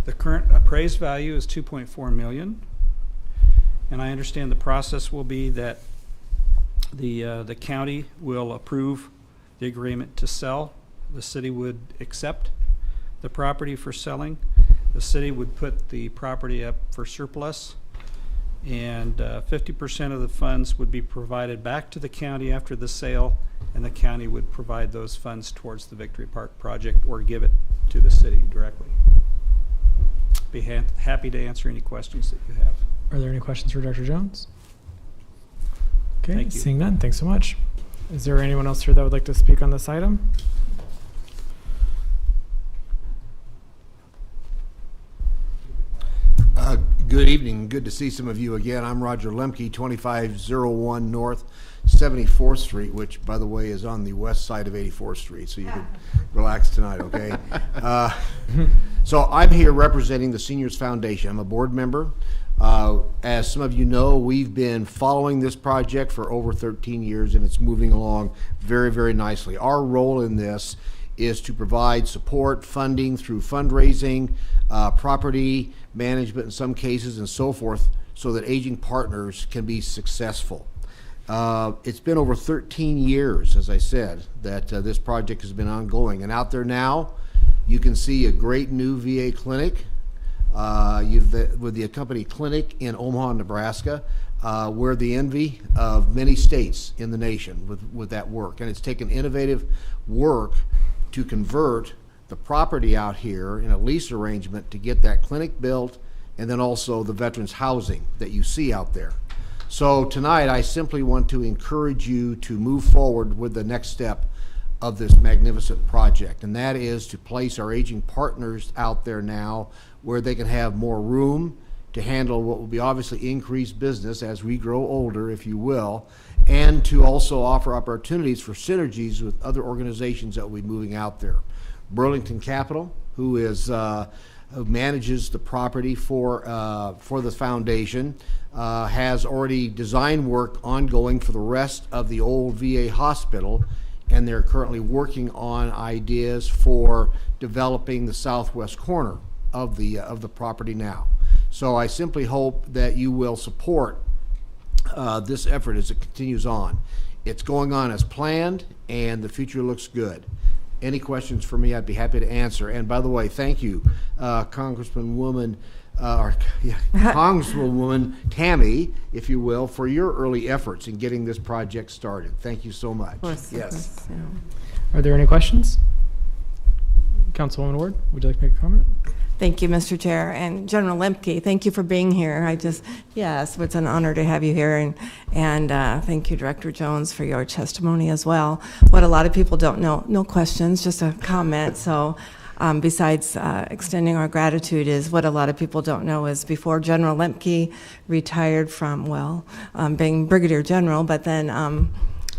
The current appraised value is $2.4 million, and I understand the process will be that the county will approve the agreement to sell. The city would accept the property for selling. The city would put the property up for surplus, and 50% of the funds would be provided back to the county after the sale, and the county would provide those funds towards the Victory Park project or give it to the city directly. be happy to answer any questions that you have. Are there any questions for Dr. Jones? Okay, Thank you. seeing none, thanks so much. Is there anyone else here that would like to speak on this item? Good evening. Good to see some of you again. I'm Roger Lemke, 2501 North 74th Street, which, by the way, is on the west side of 84th Street, so you can relax tonight, okay? So I'm here representing the Seniors Foundation. I'm a board member. As some of you know, we've been following this project for over 13 years, and it's moving along very, very nicely. Our role in this is to provide support, funding through fundraising, property management in some cases, and so forth, so that aging partners can be successful. It's been over 13 years, as I said, that this project has been ongoing. And out there now, you can see a great new VA clinic with the accompanied clinic in Omaha, Nebraska. We're the envy of many states in the nation with that work. And it's taken innovative work to convert the property out here in a lease arrangement to get that clinic built, and then also the veterans housing that you see out there. So tonight I simply want to encourage you to move forward with the next step of this magnificent project, and that is to place our aging partners out there now where they can have more room to handle what will be obviously increased business as we grow older, if you will, and to also offer opportunities for synergies with other organizations that will be moving out there. Burlington Capital, who manages the property for the foundation, has already design work ongoing for the rest of the old VA hospital, and they're currently working on ideas for developing the southwest corner of the property now. So I simply hope that you will support this effort as it continues on. It's going on as planned, and the future looks good. Any questions for me, I'd be happy to answer. And by the way, thank you, Congresswoman Tammy, if you will, for your early efforts in getting this project started. Thank you so much. Of course, yes. Are there any questions? Councilwoman Ward, would you like to make a comment? Thank you, Mr. Chair. And General Lemke, thank you for being here. Yes, it's an honor to have you here. And thank you, Director Jones, for your testimony as well. What a lot of people don't know, no questions, just a comment. So besides extending our gratitude, is what a lot of people don't know is before General Lemke retired from, being Brigadier General, but then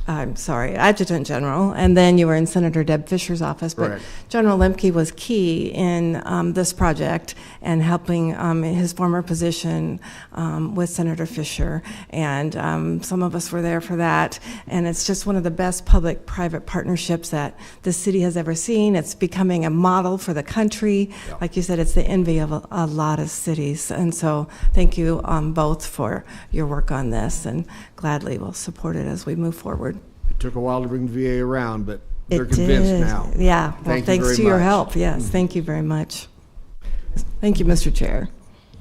Adjutant General, and then you were in Senator Deb Fisher's office. But Correct. General Lemke was key in this project and helping in his former position with Senator Fisher, and some of us were there for that. And it's just one of the best public-private partnerships that the city has ever seen. It's becoming a model for the country. Yeah. Like you said, it's the envy of a lot of cities. And so thank you both for your work on this, and gladly will support it as we move forward. It took a while to bring the VA around, but they're It convinced did. now. Yeah, well, Thank you thanks very to your much. help, yes, thank you very much. Thank you, Mr. Chair.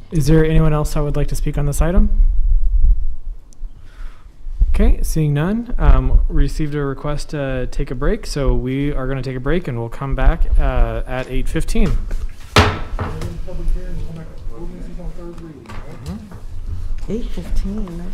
Is there anyone else that would like to speak on this item? Okay, seeing none, received a request to take a break, so we are going to take a break and we'll come back at 8:15. 8:15.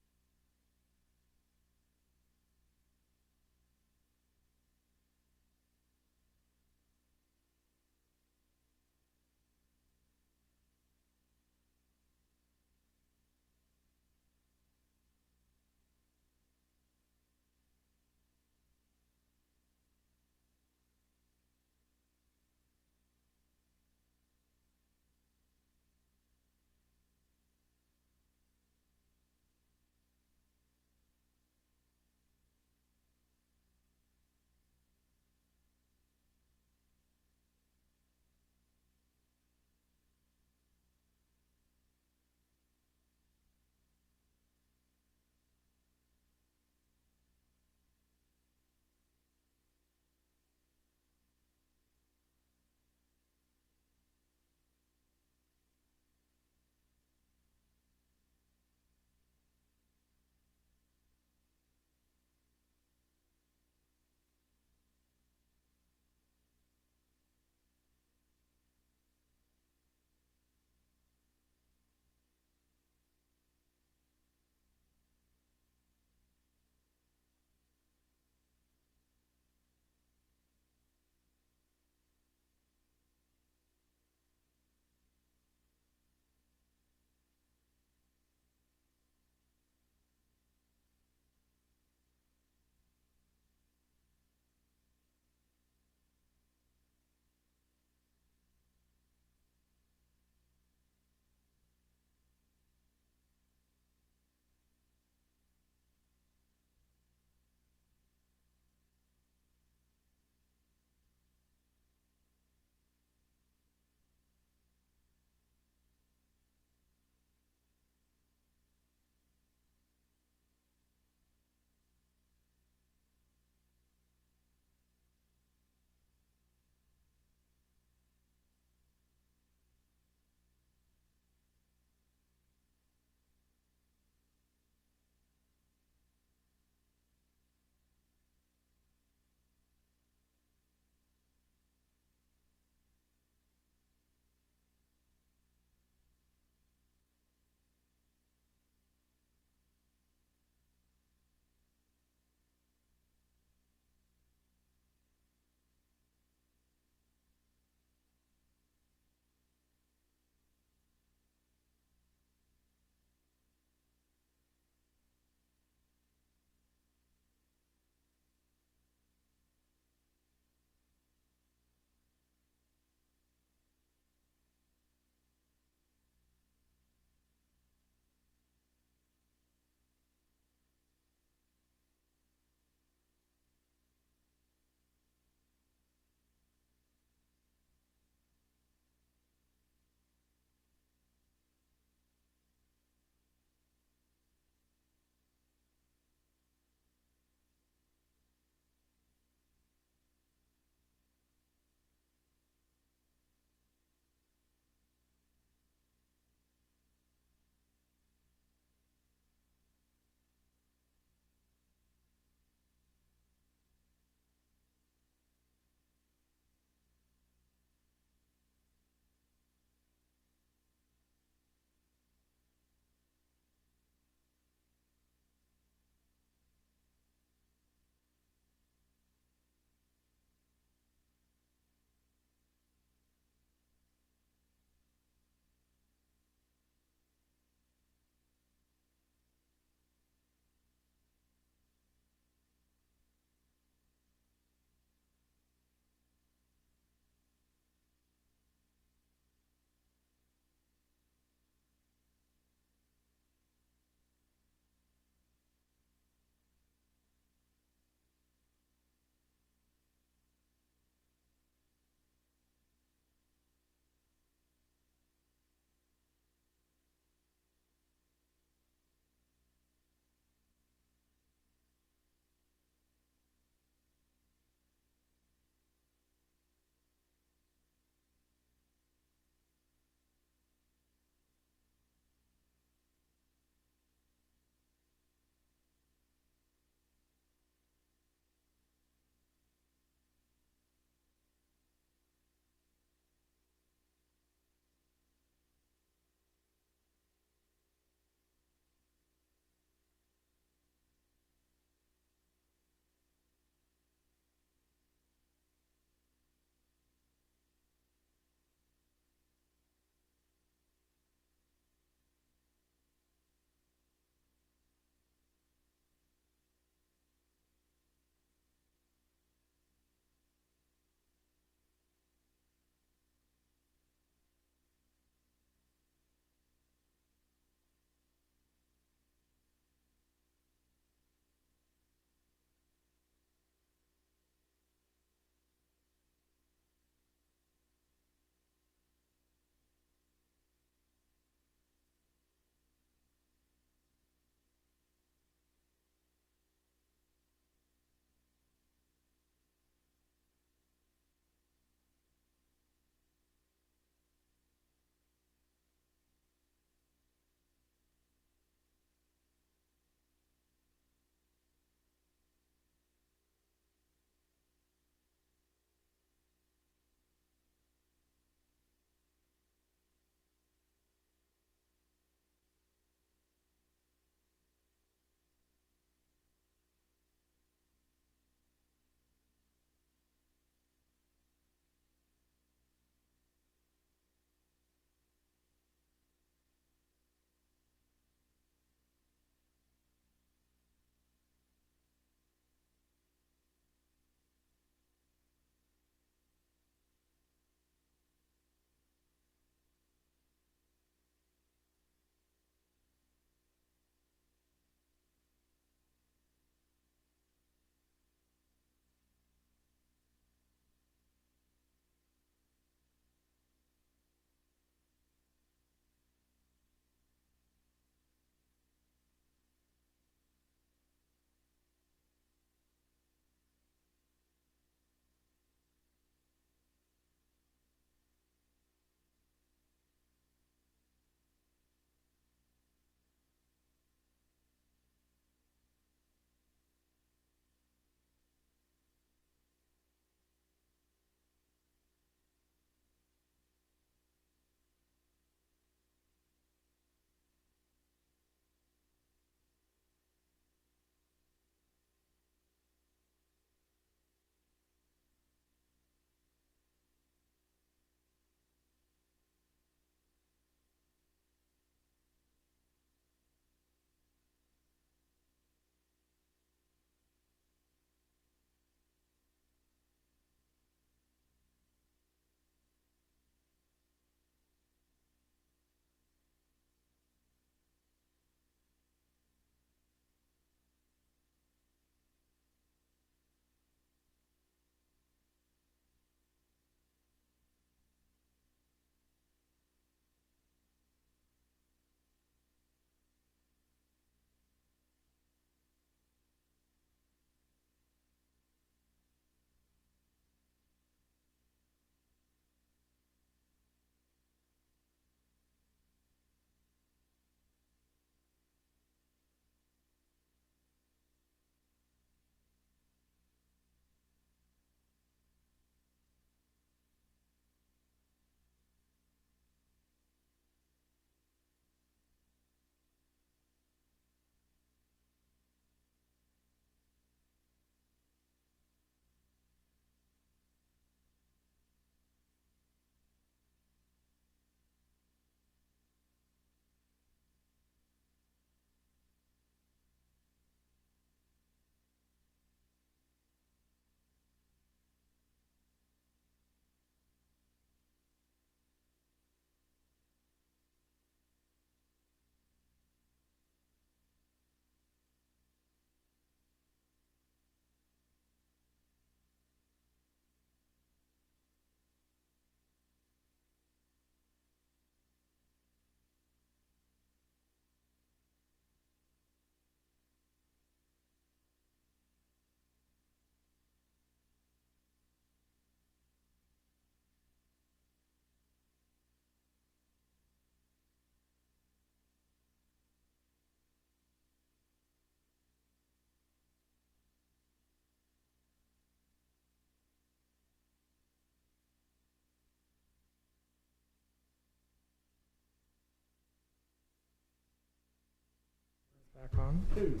Back on. 2,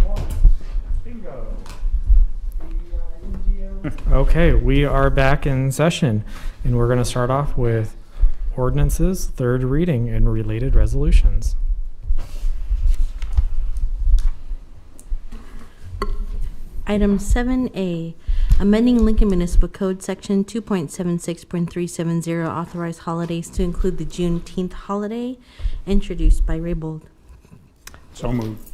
1, bingo. Okay, we are back in session, and we're going to start off with ordinances, third reading, and related resolutions. Item 7A, amending Lincoln Municipal Code Section 2.76.370, authorized holidays to include the Juneteenth holiday, introduced by Raybold. So moved.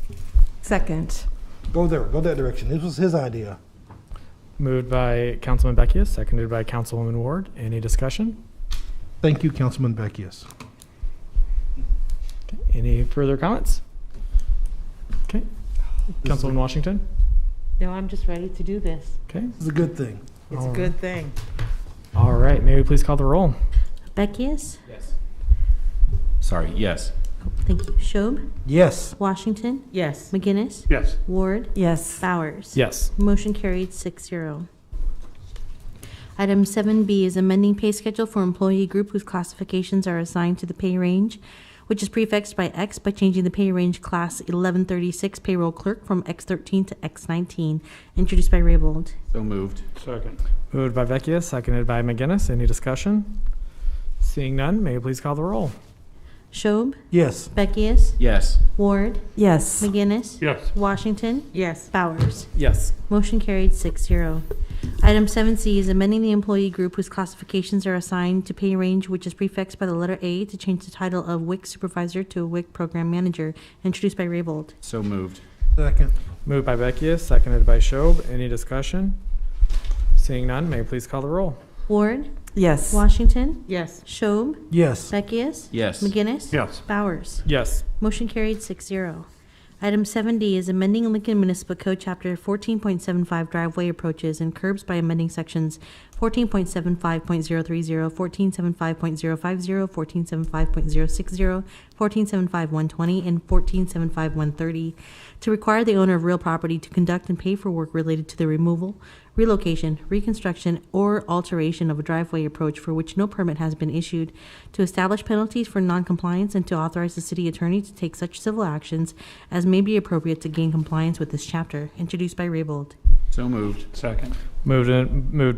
Second. Go there, go that direction. This was his idea. Moved by Councilman Beckius, seconded by Councilwoman Ward. Any discussion? Thank you, Councilman Beckius. Okay. Any further comments? Okay. Councilman Washington? No, I'm just ready to do this. Okay. It's a good thing. It's a good thing. All right. May we please call the roll? Beckius? Yes. Sorry, yes. Thank you. Schob? Yes. Washington? Yes. McGinnis? Yes. Ward? Yes. Bowers? Yes. Motion carried 6-0. Item 7B is amending pay schedule for employee group whose classifications are assigned to the pay range, which is prefixed by X by changing the pay range class 1136 payroll clerk from X13 to X19, introduced by Raybold. So moved. Second. Moved by Beckius, seconded by McGinnis. Any discussion? Seeing none, may we please call the roll? Schob? Yes. Beckius? Yes. Ward? Yes. McGinnis? Yes. Washington? Yes. Bowers? Yes. Motion carried 6-0. Item 7C is amending the employee group whose classifications are assigned to pay range, which is prefixed by the letter A, to change the title of WIC supervisor to a WIC program manager, introduced by Raybold. So moved. Second. Moved by Beckius, seconded by Schob. Any discussion? Seeing none, may we please call the roll? Ward? Yes. Washington? Yes. Schob? Yes. Beckius? Yes. McGinnis? Yes. Bowers? Yes. Motion carried 6-0. Item 7D is amending Lincoln Municipal Code Chapter 14.75 driveway approaches and curbs by amending sections 14.75.030, 14.75.050, 14.75.060, 14.75.120, and 14.75.130 to require the owner of real property to conduct and pay for work related to the removal, relocation, reconstruction, or alteration of a driveway approach for which no permit has been issued, to establish penalties for noncompliance, and to authorize the city attorney to take such civil actions as may be appropriate to gain compliance with this chapter, introduced by Raybold. So moved. Second. Moved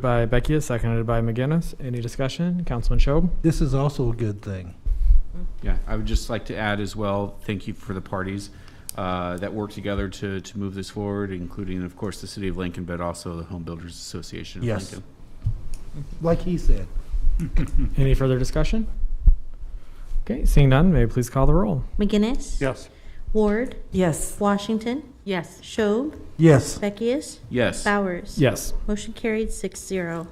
by Beckius, seconded by McGinnis. Any discussion? Councilman Schob? This is also a good thing. Yeah, I would just like to add as well, thank you for the parties that worked together to move this forward, including, of course, the City of Lincoln, but also the Home Builders Association of Yes. Lincoln. Like he said. Any further discussion? Okay, seeing none, may we please call the roll? McGinnis? Yes. Ward? Yes. Washington? Yes. Schob? Yes. Beckius? Yes. Bowers? Yes. Motion carried 6-0.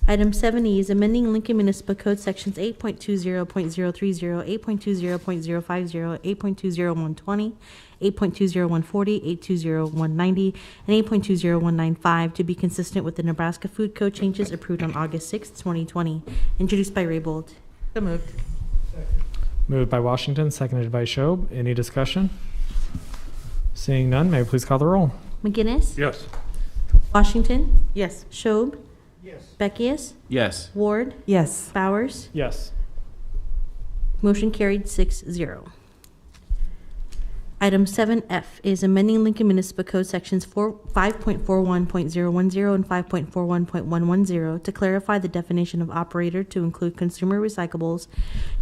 Item 7E is amending Lincoln Municipal Code Sections 8.20.030, 8.20.050, 8.20120, 8.20140, 8.20190, and 8.20195 to be consistent with the Nebraska Food Code changes approved on August 6, 2020, introduced by Raybold. So moved. Moved by Washington, seconded by Schob. Any discussion? Seeing none, may we please call the roll? McGinnis? Yes. Washington? Yes. Schob? Yes. Beckius? Yes. Ward? Yes. Bowers? Yes. Motion carried 6-0. Item 7F is amending Lincoln Municipal Code Sections 5.41.010 and 5.41.110 to clarify the definition of operator to include consumer recyclables,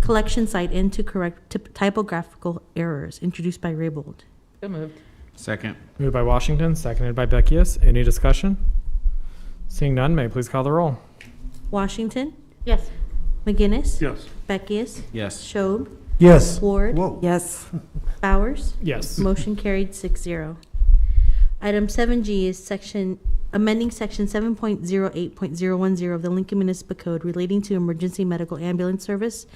collection site, and to correct typographical errors, introduced by Raybold. So moved. Second. Moved by Washington, seconded by Beckius. Any discussion? Seeing none, may we please call the roll? Washington? Yes. McGinnis? Yes. Beckius? Yes. Schob? Yes. Ward? Whoa. Yes. Bowers? Yes. Motion carried 6-0. Item 7G is amending section 7.08.010 of the Lincoln Municipal Code relating to emergency medical ambulance service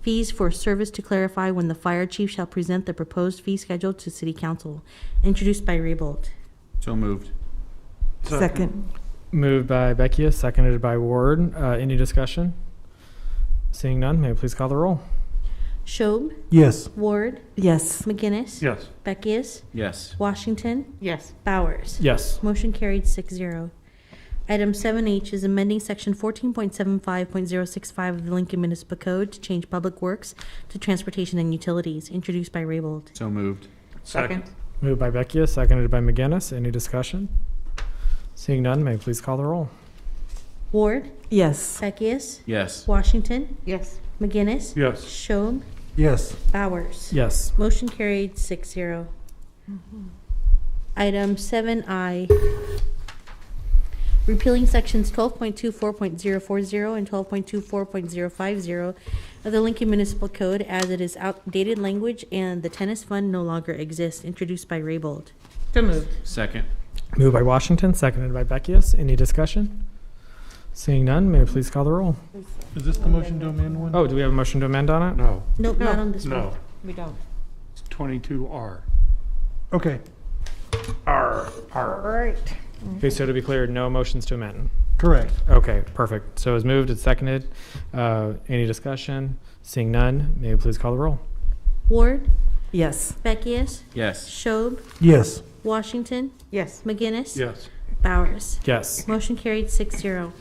fees for service to clarify when the fire chief shall present the proposed fee schedule to City Council, introduced by Raybold. So moved. Second. Moved by Beckius, seconded by Ward. Any discussion? Seeing none, may we please call the roll? Schob? Yes. Ward? Yes. McGinnis? Yes. Beckius? Yes. Washington? Yes. Bowers? Yes. Motion carried 6-0. Item 7H is amending section 14.75.065 of the Lincoln Municipal Code to change public works to transportation and utilities, introduced by Raybold. So moved. Second. Moved by Beckius, seconded by McGinnis. Any discussion? Seeing none, may I please call the roll? Ward, Yes. Beckius, Yes. Washington, Yes. McGinnis, Yes. Schob, Yes. Bowers. Yes. Motion carried 6-0. Item 7I, repealing sections 12.24.040 and 12.24.050 of the Lincoln Municipal Code as it is outdated language and the tennis fund no longer exists, introduced by Raybold. So moved. Second. Moved by Washington, seconded by Beckius. Any discussion? Seeing none, may I please call the roll? Is this the motion to amend one? Oh, do we have a motion to amend on it? No. Nope, not on this one. No. We don't. It's 22R. Okay. R. Okay, so to be clear, no motions to amend. Correct. Okay, perfect. So it's moved, it's seconded. Any discussion? Seeing none, may I please call the roll? Ward, Yes. Beckius, Yes. Schob, Yes. Washington, Yes. McGinnis, Yes. Bowers. Yes. Motion carried 6-0.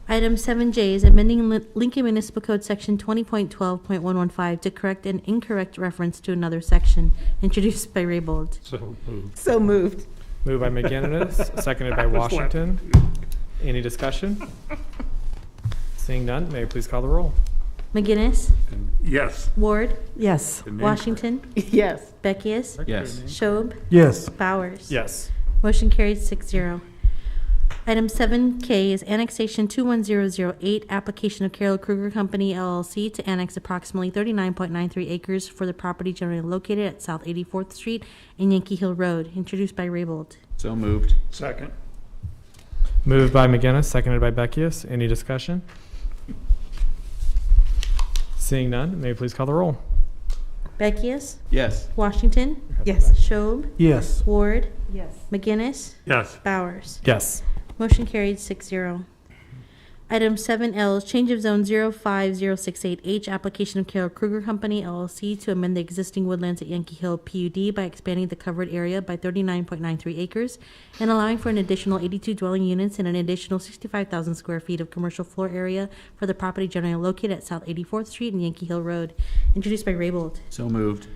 Item 7J is amending Lincoln Municipal Code Section 20.12.115 to correct an incorrect reference to another section, introduced by Raybold. So moved. So moved. Moved by McGinnis, seconded by Washington. Any discussion? Seeing none, may I please call the roll? McGinnis, Yes. Ward, Yes. The name Washington, Yes. Beckius, Yes. Schob, Yes. Bowers. Yes. Motion carried 6-0. Item 7K is annexation 21008, application of Carroll Kruger Company LLC to annex approximately 39.93 acres for the property generally located at South 84th Street and Yankee Hill Road, introduced by Raybold. So moved. Second. Moved by McGinnis, seconded by Beckius. Any discussion? Seeing none, may I please call the roll? Beckius, Yes. Washington, Yes. Schob, Yes. Ward, Yes. McGinnis, Yes. Bowers. Yes. Motion carried 6-0. Item 7L is change of zone 05068H, application of Carroll Kruger Company LLC to amend the existing woodlands at Yankee Hill PUD by expanding the covered area by 39.93 acres and allowing for an additional 82 dwelling units and an additional 65,000 square feet of commercial floor area for the property generally located at South 84th Street and Yankee Hill Road, introduced by Raybold. So moved.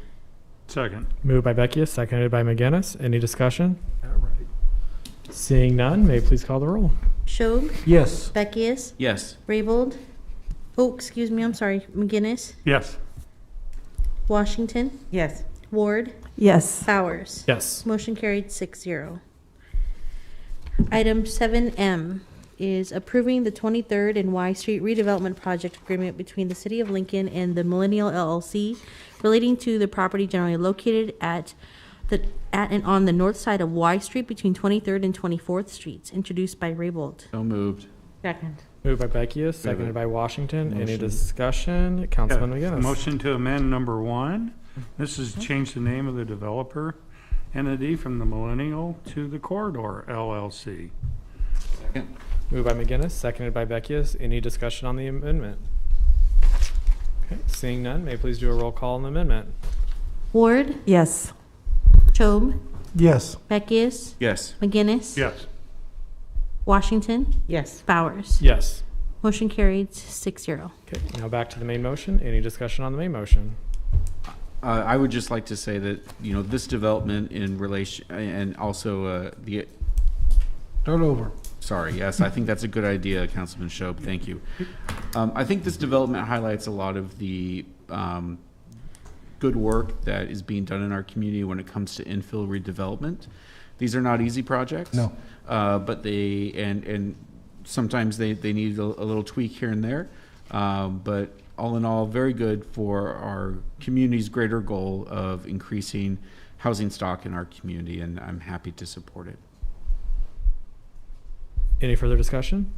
Second. Moved by Beckius, seconded by McGinnis. Any discussion? Seeing none, may I please call the roll? Schob, Yes. Beckius, Yes. Raybold. Oh, excuse me, I'm sorry. McGinnis, Yes. Washington, Yes. Ward, Yes. Bowers. Yes. Motion carried 6-0. Item 7M is approving the 23rd and Y Street redevelopment project agreement between the City of Lincoln and the Millennial LLC relating to the property generally located at and on the north side of Y Street between 23rd and 24th Streets, introduced by Raybold. So moved. Second. Moved by Beckius, seconded by Washington. Any Motion. discussion? Councilman Yeah, McGinnis. Motion to amend number 1. This is change the name of the developer entity from the Millennial to the Corridor LLC. Second. Moved by McGinnis, seconded by Beckius. Any discussion on the amendment? Okay, seeing none, may I please do a roll call on the amendment? Ward, Yes. Schob, Yes. Beckius, Yes. McGinnis, Yes. Washington, Yes. Bowers. Yes. Motion carried 6-0. Okay, now back to the main motion. Any discussion on the main motion? I would just like to say that, this development in relation, and also the, Start over. sorry, yes, I think that's a good idea, Councilman Schob, thank you. I think this development highlights a lot of the good work that is being done in our community when it comes to infill redevelopment. These are not easy projects. No. But they, and sometimes they need a little tweak here and there. But all in all, very good for our community's greater goal of increasing housing stock in our community, and I'm happy to support it. Any further discussion?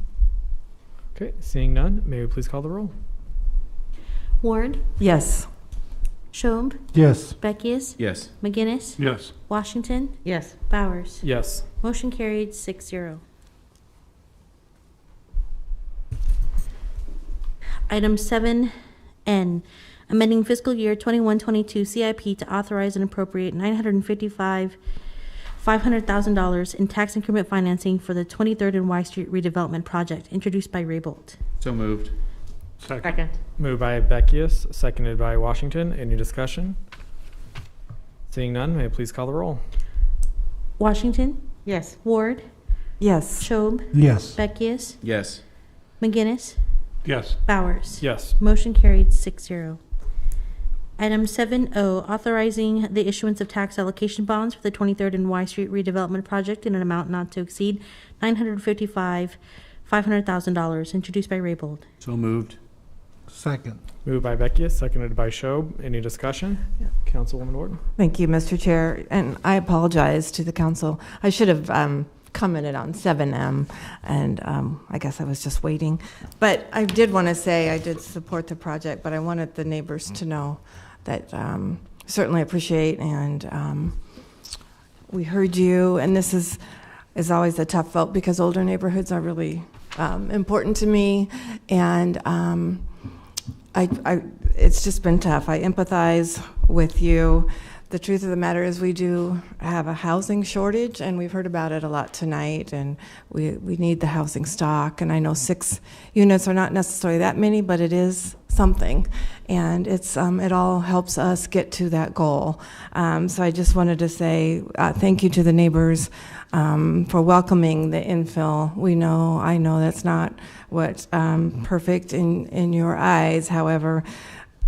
Okay, seeing none, may we please call the roll? Ward, Yes. Schob, Yes. Beckius, Yes. McGinnis, Yes. Washington, Yes. Bowers. Yes. Motion carried 6-0. Item 7N, amending fiscal year 21-22 CIP to authorize and appropriate $500,000 in tax increment financing for the 23rd and Y Street redevelopment project, introduced by Raybold. So moved. Second. Moved by Beckius, seconded by Washington. Any discussion? Seeing none, may I please call the roll? Washington, Yes. Ward, Yes. Schob, Yes. Beckius, Yes. McGinnis, Yes. Bowers. Yes. Motion carried 6-0. Item 7O, authorizing the issuance of tax allocation bonds for the 23rd and Y Street redevelopment project in an amount not to exceed $500,000, introduced by Raybold. So moved. Second. Moved by Beckius, seconded by Schob. Any discussion? Councilwoman Ward? Thank you, Mr. Chair, and I apologize to the council. I should have commented on 7M, and I guess I was just waiting. But I did want to say I did support the project, but I wanted the neighbors to know that certainly appreciate, and we heard you, and this is always a tough vote because older neighborhoods are really important to me, and it's just been tough. I empathize with you. The truth of the matter is we do have a housing shortage, and we've heard about it a lot tonight, and we need the housing stock. And I know 6 units are not necessarily that many, but it is something, and it all helps us get to that goal. So I just wanted to say thank you to the neighbors for welcoming the infill. I know that's not what's perfect in your eyes. However,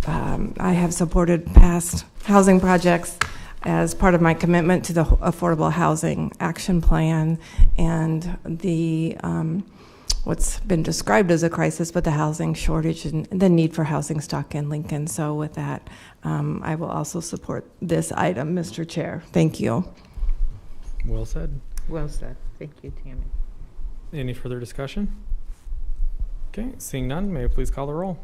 I have supported past housing projects as part of my commitment to the Affordable Housing Action Plan and the what's been described as a crisis, but the housing shortage and the need for housing stock in Lincoln. So with that, I will also support this item, Mr. Chair. Thank you. Well said. Well said. Thank you, Tammy. Any further discussion? Okay, seeing none, may I please call the roll?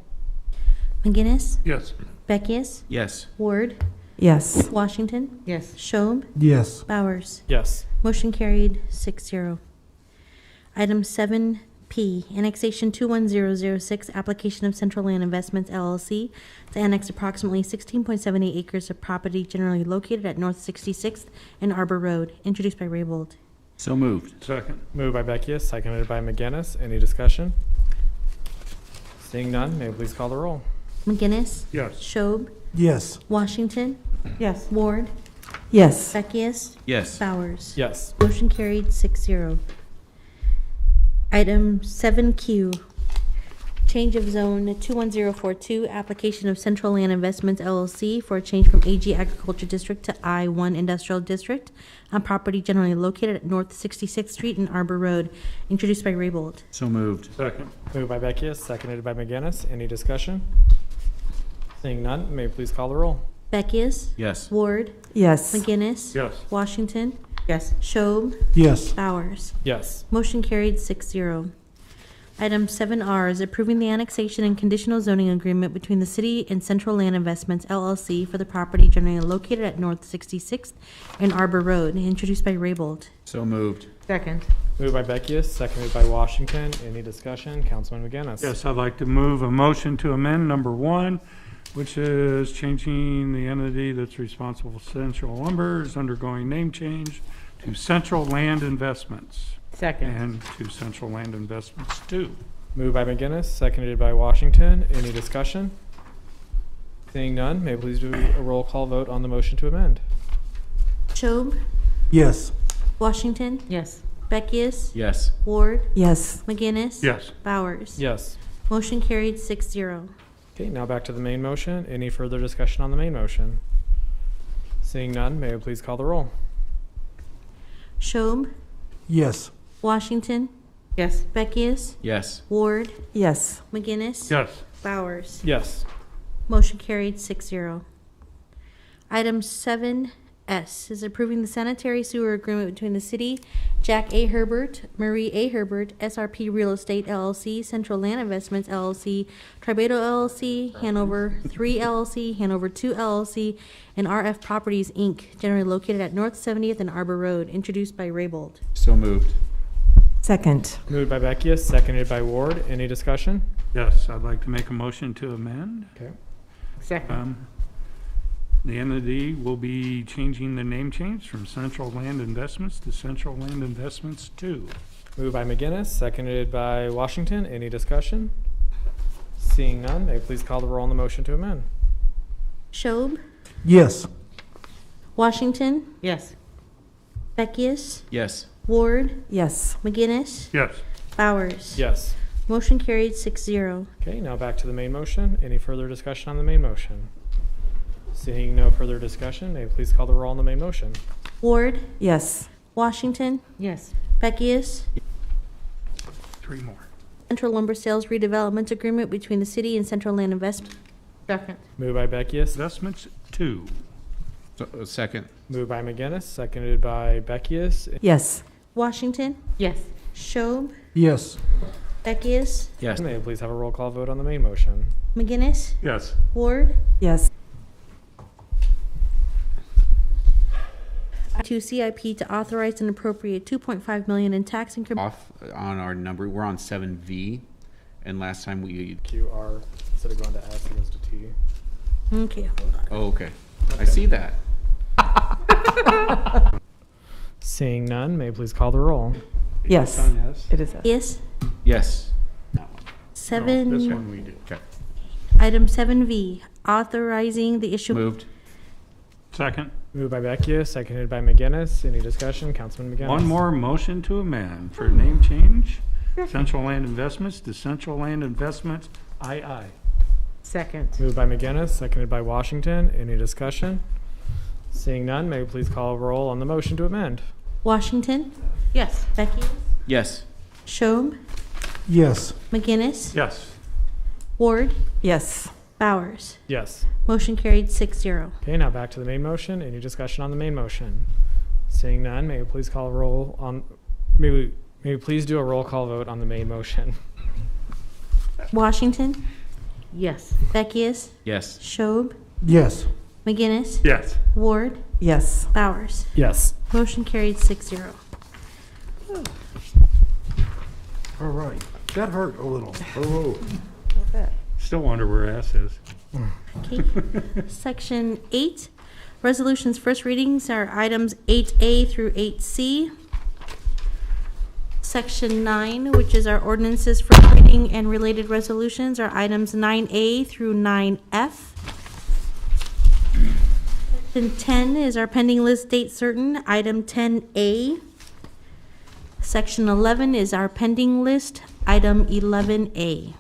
Yes. McGinnis, Beckius, Yes. Ward, Yes. Washington, Yes. Schob, Yes. Bowers. Yes. Motion carried 6-0. Item 7P, Annexation 21006, application of Central Land Investments LLC to annex approximately 16.78 acres of property generally located at North 66th and Arbor Road, introduced by Raybold. So moved. Second. Moved by Beckius, seconded by McGinnis. Any discussion? Seeing none, may I please call the roll? McGinnis, Yes. Schob, Yes. Washington, Yes. Ward, Yes. Beckius, Yes. Bowers. Yes. Motion carried 6-0. Item 7Q, change of zone 21042, application of Central Land Investments LLC for a change from AG Agriculture District to I-1 Industrial District on property generally located at North 66th Street and Arbor Road, introduced by Raybold. So moved. Second. Moved by Beckius, seconded by McGinnis. Any discussion? Seeing none, may I please call the roll? Beckius, Yes. Ward, Yes. McGinnis, Yes. Washington, Yes. Schob, Yes. Bowers. Yes. Motion carried 6-0. Item 7R is approving the annexation and conditional zoning agreement between the city and Central Land Investments LLC for the property generally located at North 66th and Arbor Road, introduced by Raybold. So moved. Second. Moved by Beckius, seconded by Washington. Any discussion? Councilman McGinnis. Yes, I'd like to move a motion to amend number 1, which is changing the entity that's responsible for Central Lumber is undergoing name change to Central Land Investments. Second. And to Central Land Investments 2. Moved by McGinnis, seconded by Washington. Any discussion? Seeing none, may I please do a roll call vote on the motion to amend? Schob, Yes. Washington, Yes. Beckius, Yes. Ward, Yes. McGinnis. Yes. Bowers. Yes. Motion carried 6-0. Okay, now back to the main motion. Any further discussion on the main motion? Seeing none, may I please call the roll? Schob, Yes. Washington, Yes. Beckius, Yes. Ward, Yes. McGinnis. Yes. Bowers. Yes. Motion carried 6-0. Item 7S is approving the sanitary sewer agreement between the city, Jack A. Herbert, Marie A. Herbert, SRP Real Estate LLC, Central Land Investments LLC, Tribedo LLC, Hanover 3 LLC, Hanover 2 LLC, and RF Properties, Inc., generally located at North 70th and Arbor Road, introduced by Raybold. So moved. Second. Moved by Beckius, seconded by Ward. Any discussion? Yes, I'd like to make a motion to amend. Okay. Second. The entity will be changing the name change from Central Land Investments to Central Land Investments 2. Moved by McGinnis, seconded by Washington. Any discussion? Seeing none, may I please call the roll on the motion to amend? Schob, Yes. Washington, Yes. Beckius, Yes. Ward, Yes. McGinnis, Yes. Bowers. Yes. Motion carried 6-0. Okay, now back to the main motion. Any further discussion on the main motion? Seeing no further discussion, may you please call the roll on the main motion? Ward, Yes. Washington, Yes. Beckius, 3 more. Central Lumber Sales Redevelopment Agreement between the city and Central Land Investment. Second. Moved by Beckius, Investments 2. Second. moved by McGinnis, seconded by Beckius. Yes. Washington, Yes. Schob, Yes. Beckius, Yes. May you please have a roll call vote on the main motion? McGinnis, Yes. Ward, Yes. to CIP to authorize and appropriate 2.5 million in tax increment. Off on our number. We're on 7V, and last time we. QR, instead of going to S, it goes to T. Okay, hold on. Oh, okay. I see that. Seeing none, may you please call the roll? Yes. Yes. It is. Yes, Yes. This 7, one we did. Okay. item 7V, authorizing the issue. Moved. Second. Moved by Beckius, seconded by McGinnis. Any discussion? Councilman McGinnis. One more motion to amend for name change. Central Land Investments to Central Land Investments II. Second. Moved by McGinnis, seconded by Washington. Any discussion? Seeing none, may we please call a roll on the motion to amend? Washington, Yes. Beckius, Yes. Schob, Yes. McGinnis, Yes. Ward, Yes. Bowers. Yes. Motion carried 6-0. Okay, now back to the main motion. Any discussion on the main motion? Seeing none, may we please call a roll on, may we please do a roll call vote on the main motion? Washington, Yes. Beckius, Yes. Schob, Yes. McGinnis, Yes. Ward, Yes. Bowers. Yes. Motion carried 6-0. All right. That hurt a little. Oh, Still wonder where S is. Okay. Section 8, resolutions first readings are items 8A through 8C. Section 9, which is our ordinances first reading and related resolutions, are items 9A through 9F. Section 10 is our pending list date certain, item 10A. Section 11 is our pending list, item 11A.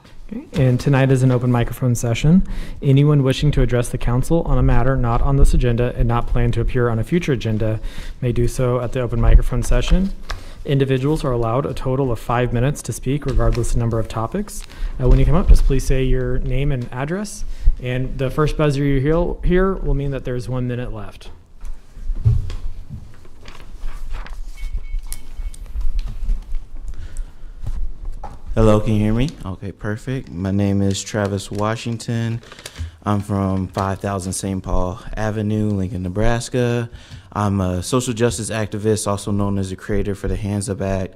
And tonight is an open microphone session. Anyone wishing to address the council on a matter not on this agenda and not planned to appear on a future agenda may do so at the open microphone session. Individuals are allowed a total of 5 minutes to speak regardless of number of topics. When you come up, just please say your name and address. And the first buzzer you hear will mean that there's 1 minute left. Hello, can you hear me? Okay, perfect. My name is Travis Washington. I'm from 5000 St. Paul Avenue, Lincoln, Nebraska. I'm a social justice activist, also known as a creator for the Hands Up Act,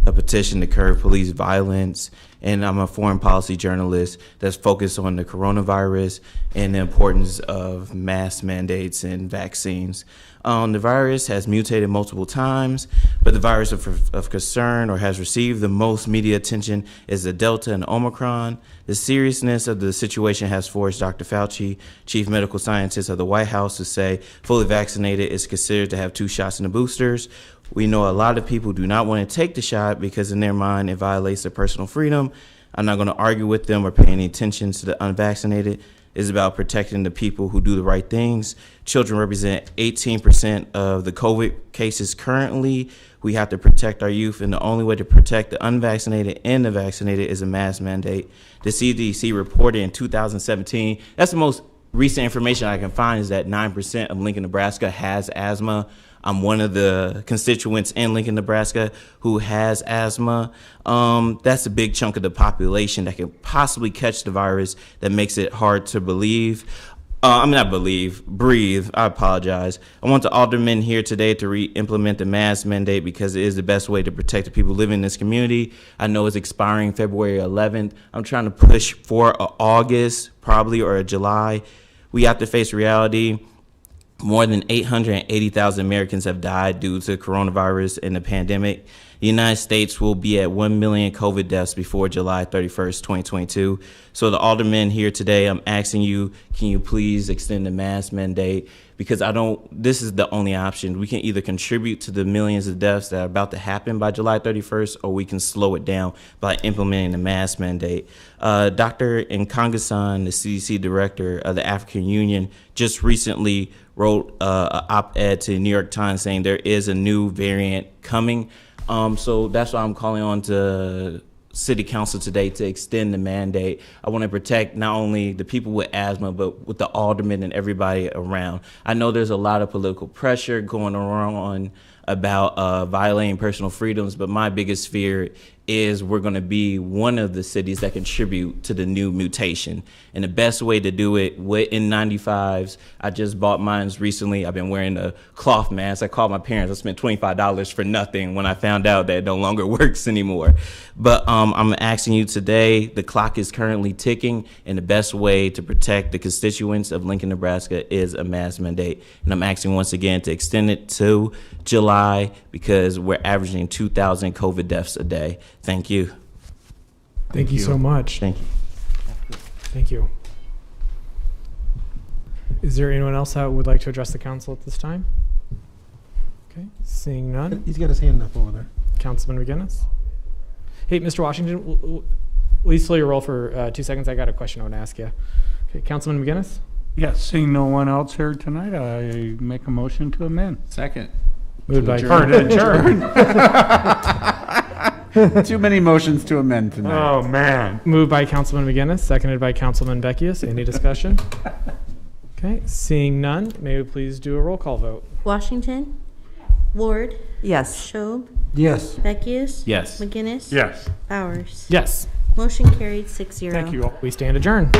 a petition to curb police violence, and I'm a foreign policy journalist that's focused on the coronavirus and the importance of mask mandates and vaccines. The virus has mutated multiple times, but the virus of concern or has received the most media attention is the Delta and Omicron. The seriousness of the situation has forced Dr. Fauci, chief medical scientist of the White House, to say fully vaccinated is considered to have 2 shots in the boosters. We know a lot of people do not want to take the shot because in their mind it violates their personal freedom. I'm not going to argue with them or pay any attention to the unvaccinated. It's about protecting the people who do the right things. Children represent 18% of the COVID cases currently. We have to protect our youth, and the only way to protect the unvaccinated and the vaccinated is a mask mandate. The CDC reported in 2017, that's the most recent information I can find, is that 9% of Lincoln, Nebraska has asthma. I'm one of the constituents in Lincoln, Nebraska who has asthma. That's a big chunk of the population that can possibly catch the virus. That makes it hard to breathe. I apologize. I want the aldermen here today to re-implement the mask mandate because it is the best way to protect the people living in this community. I know it's expiring February 11th. I'm trying to push for a August, probably, or a July. We have to face reality. More than 880,000 Americans have died due to coronavirus and the pandemic. The United States will be at 1 million COVID deaths before July 31st, 2022. So the aldermen here today, I'm asking you, can you please extend the mask mandate? because this is the only option. We can either contribute to the millions of deaths that are about to happen by July 31st, or we can slow it down by implementing the mask mandate. Dr. Nkangasan, the CDC director of the African Union, just recently wrote an op-ed to the New York Times saying there is a new variant coming. So that's why I'm calling on to City Council today to extend the mandate. I want to protect not only the people with asthma, but with the aldermen and everybody around. I know there's a lot of political pressure going on about violating personal freedoms, but my biggest fear is we're going to be one of the cities that contribute to the new mutation. And the best way to do it with N95s, I just bought mine recently. I've been wearing a cloth mask. I called my parents. I spent $25 for nothing when I found out that it no longer works anymore. But I'm asking you today, the clock is currently ticking, and the best way to protect the constituents of Lincoln, Nebraska is a mask mandate. And I'm asking once again to extend it to July, because we're averaging 2,000 COVID deaths a day. Thank you. Thank you so much. Thank you. Thank you. Is there anyone else that would like to address the council at this time? Okay, seeing none. He's got his hand up over there. Councilman McGinnis? Hey, Mr. Washington, will you slow your roll for 2 seconds? I got a question I want to ask you. Okay, Councilman McGinnis? Yes, seeing no one else here tonight, I make a motion to amend. Second. Moved by adjourn. Too many motions to amend tonight. Oh, man. Moved by Councilman McGinnis, seconded by Councilman Beckius. Any discussion? Okay, seeing none, may we please do a roll call vote? Washington? Ward? Yes. Schob? Yes. Beckius? Yes. McGinnis? Yes. Bowers? Yes. Motion carried 6-0. Thank you all. We stand adjourned.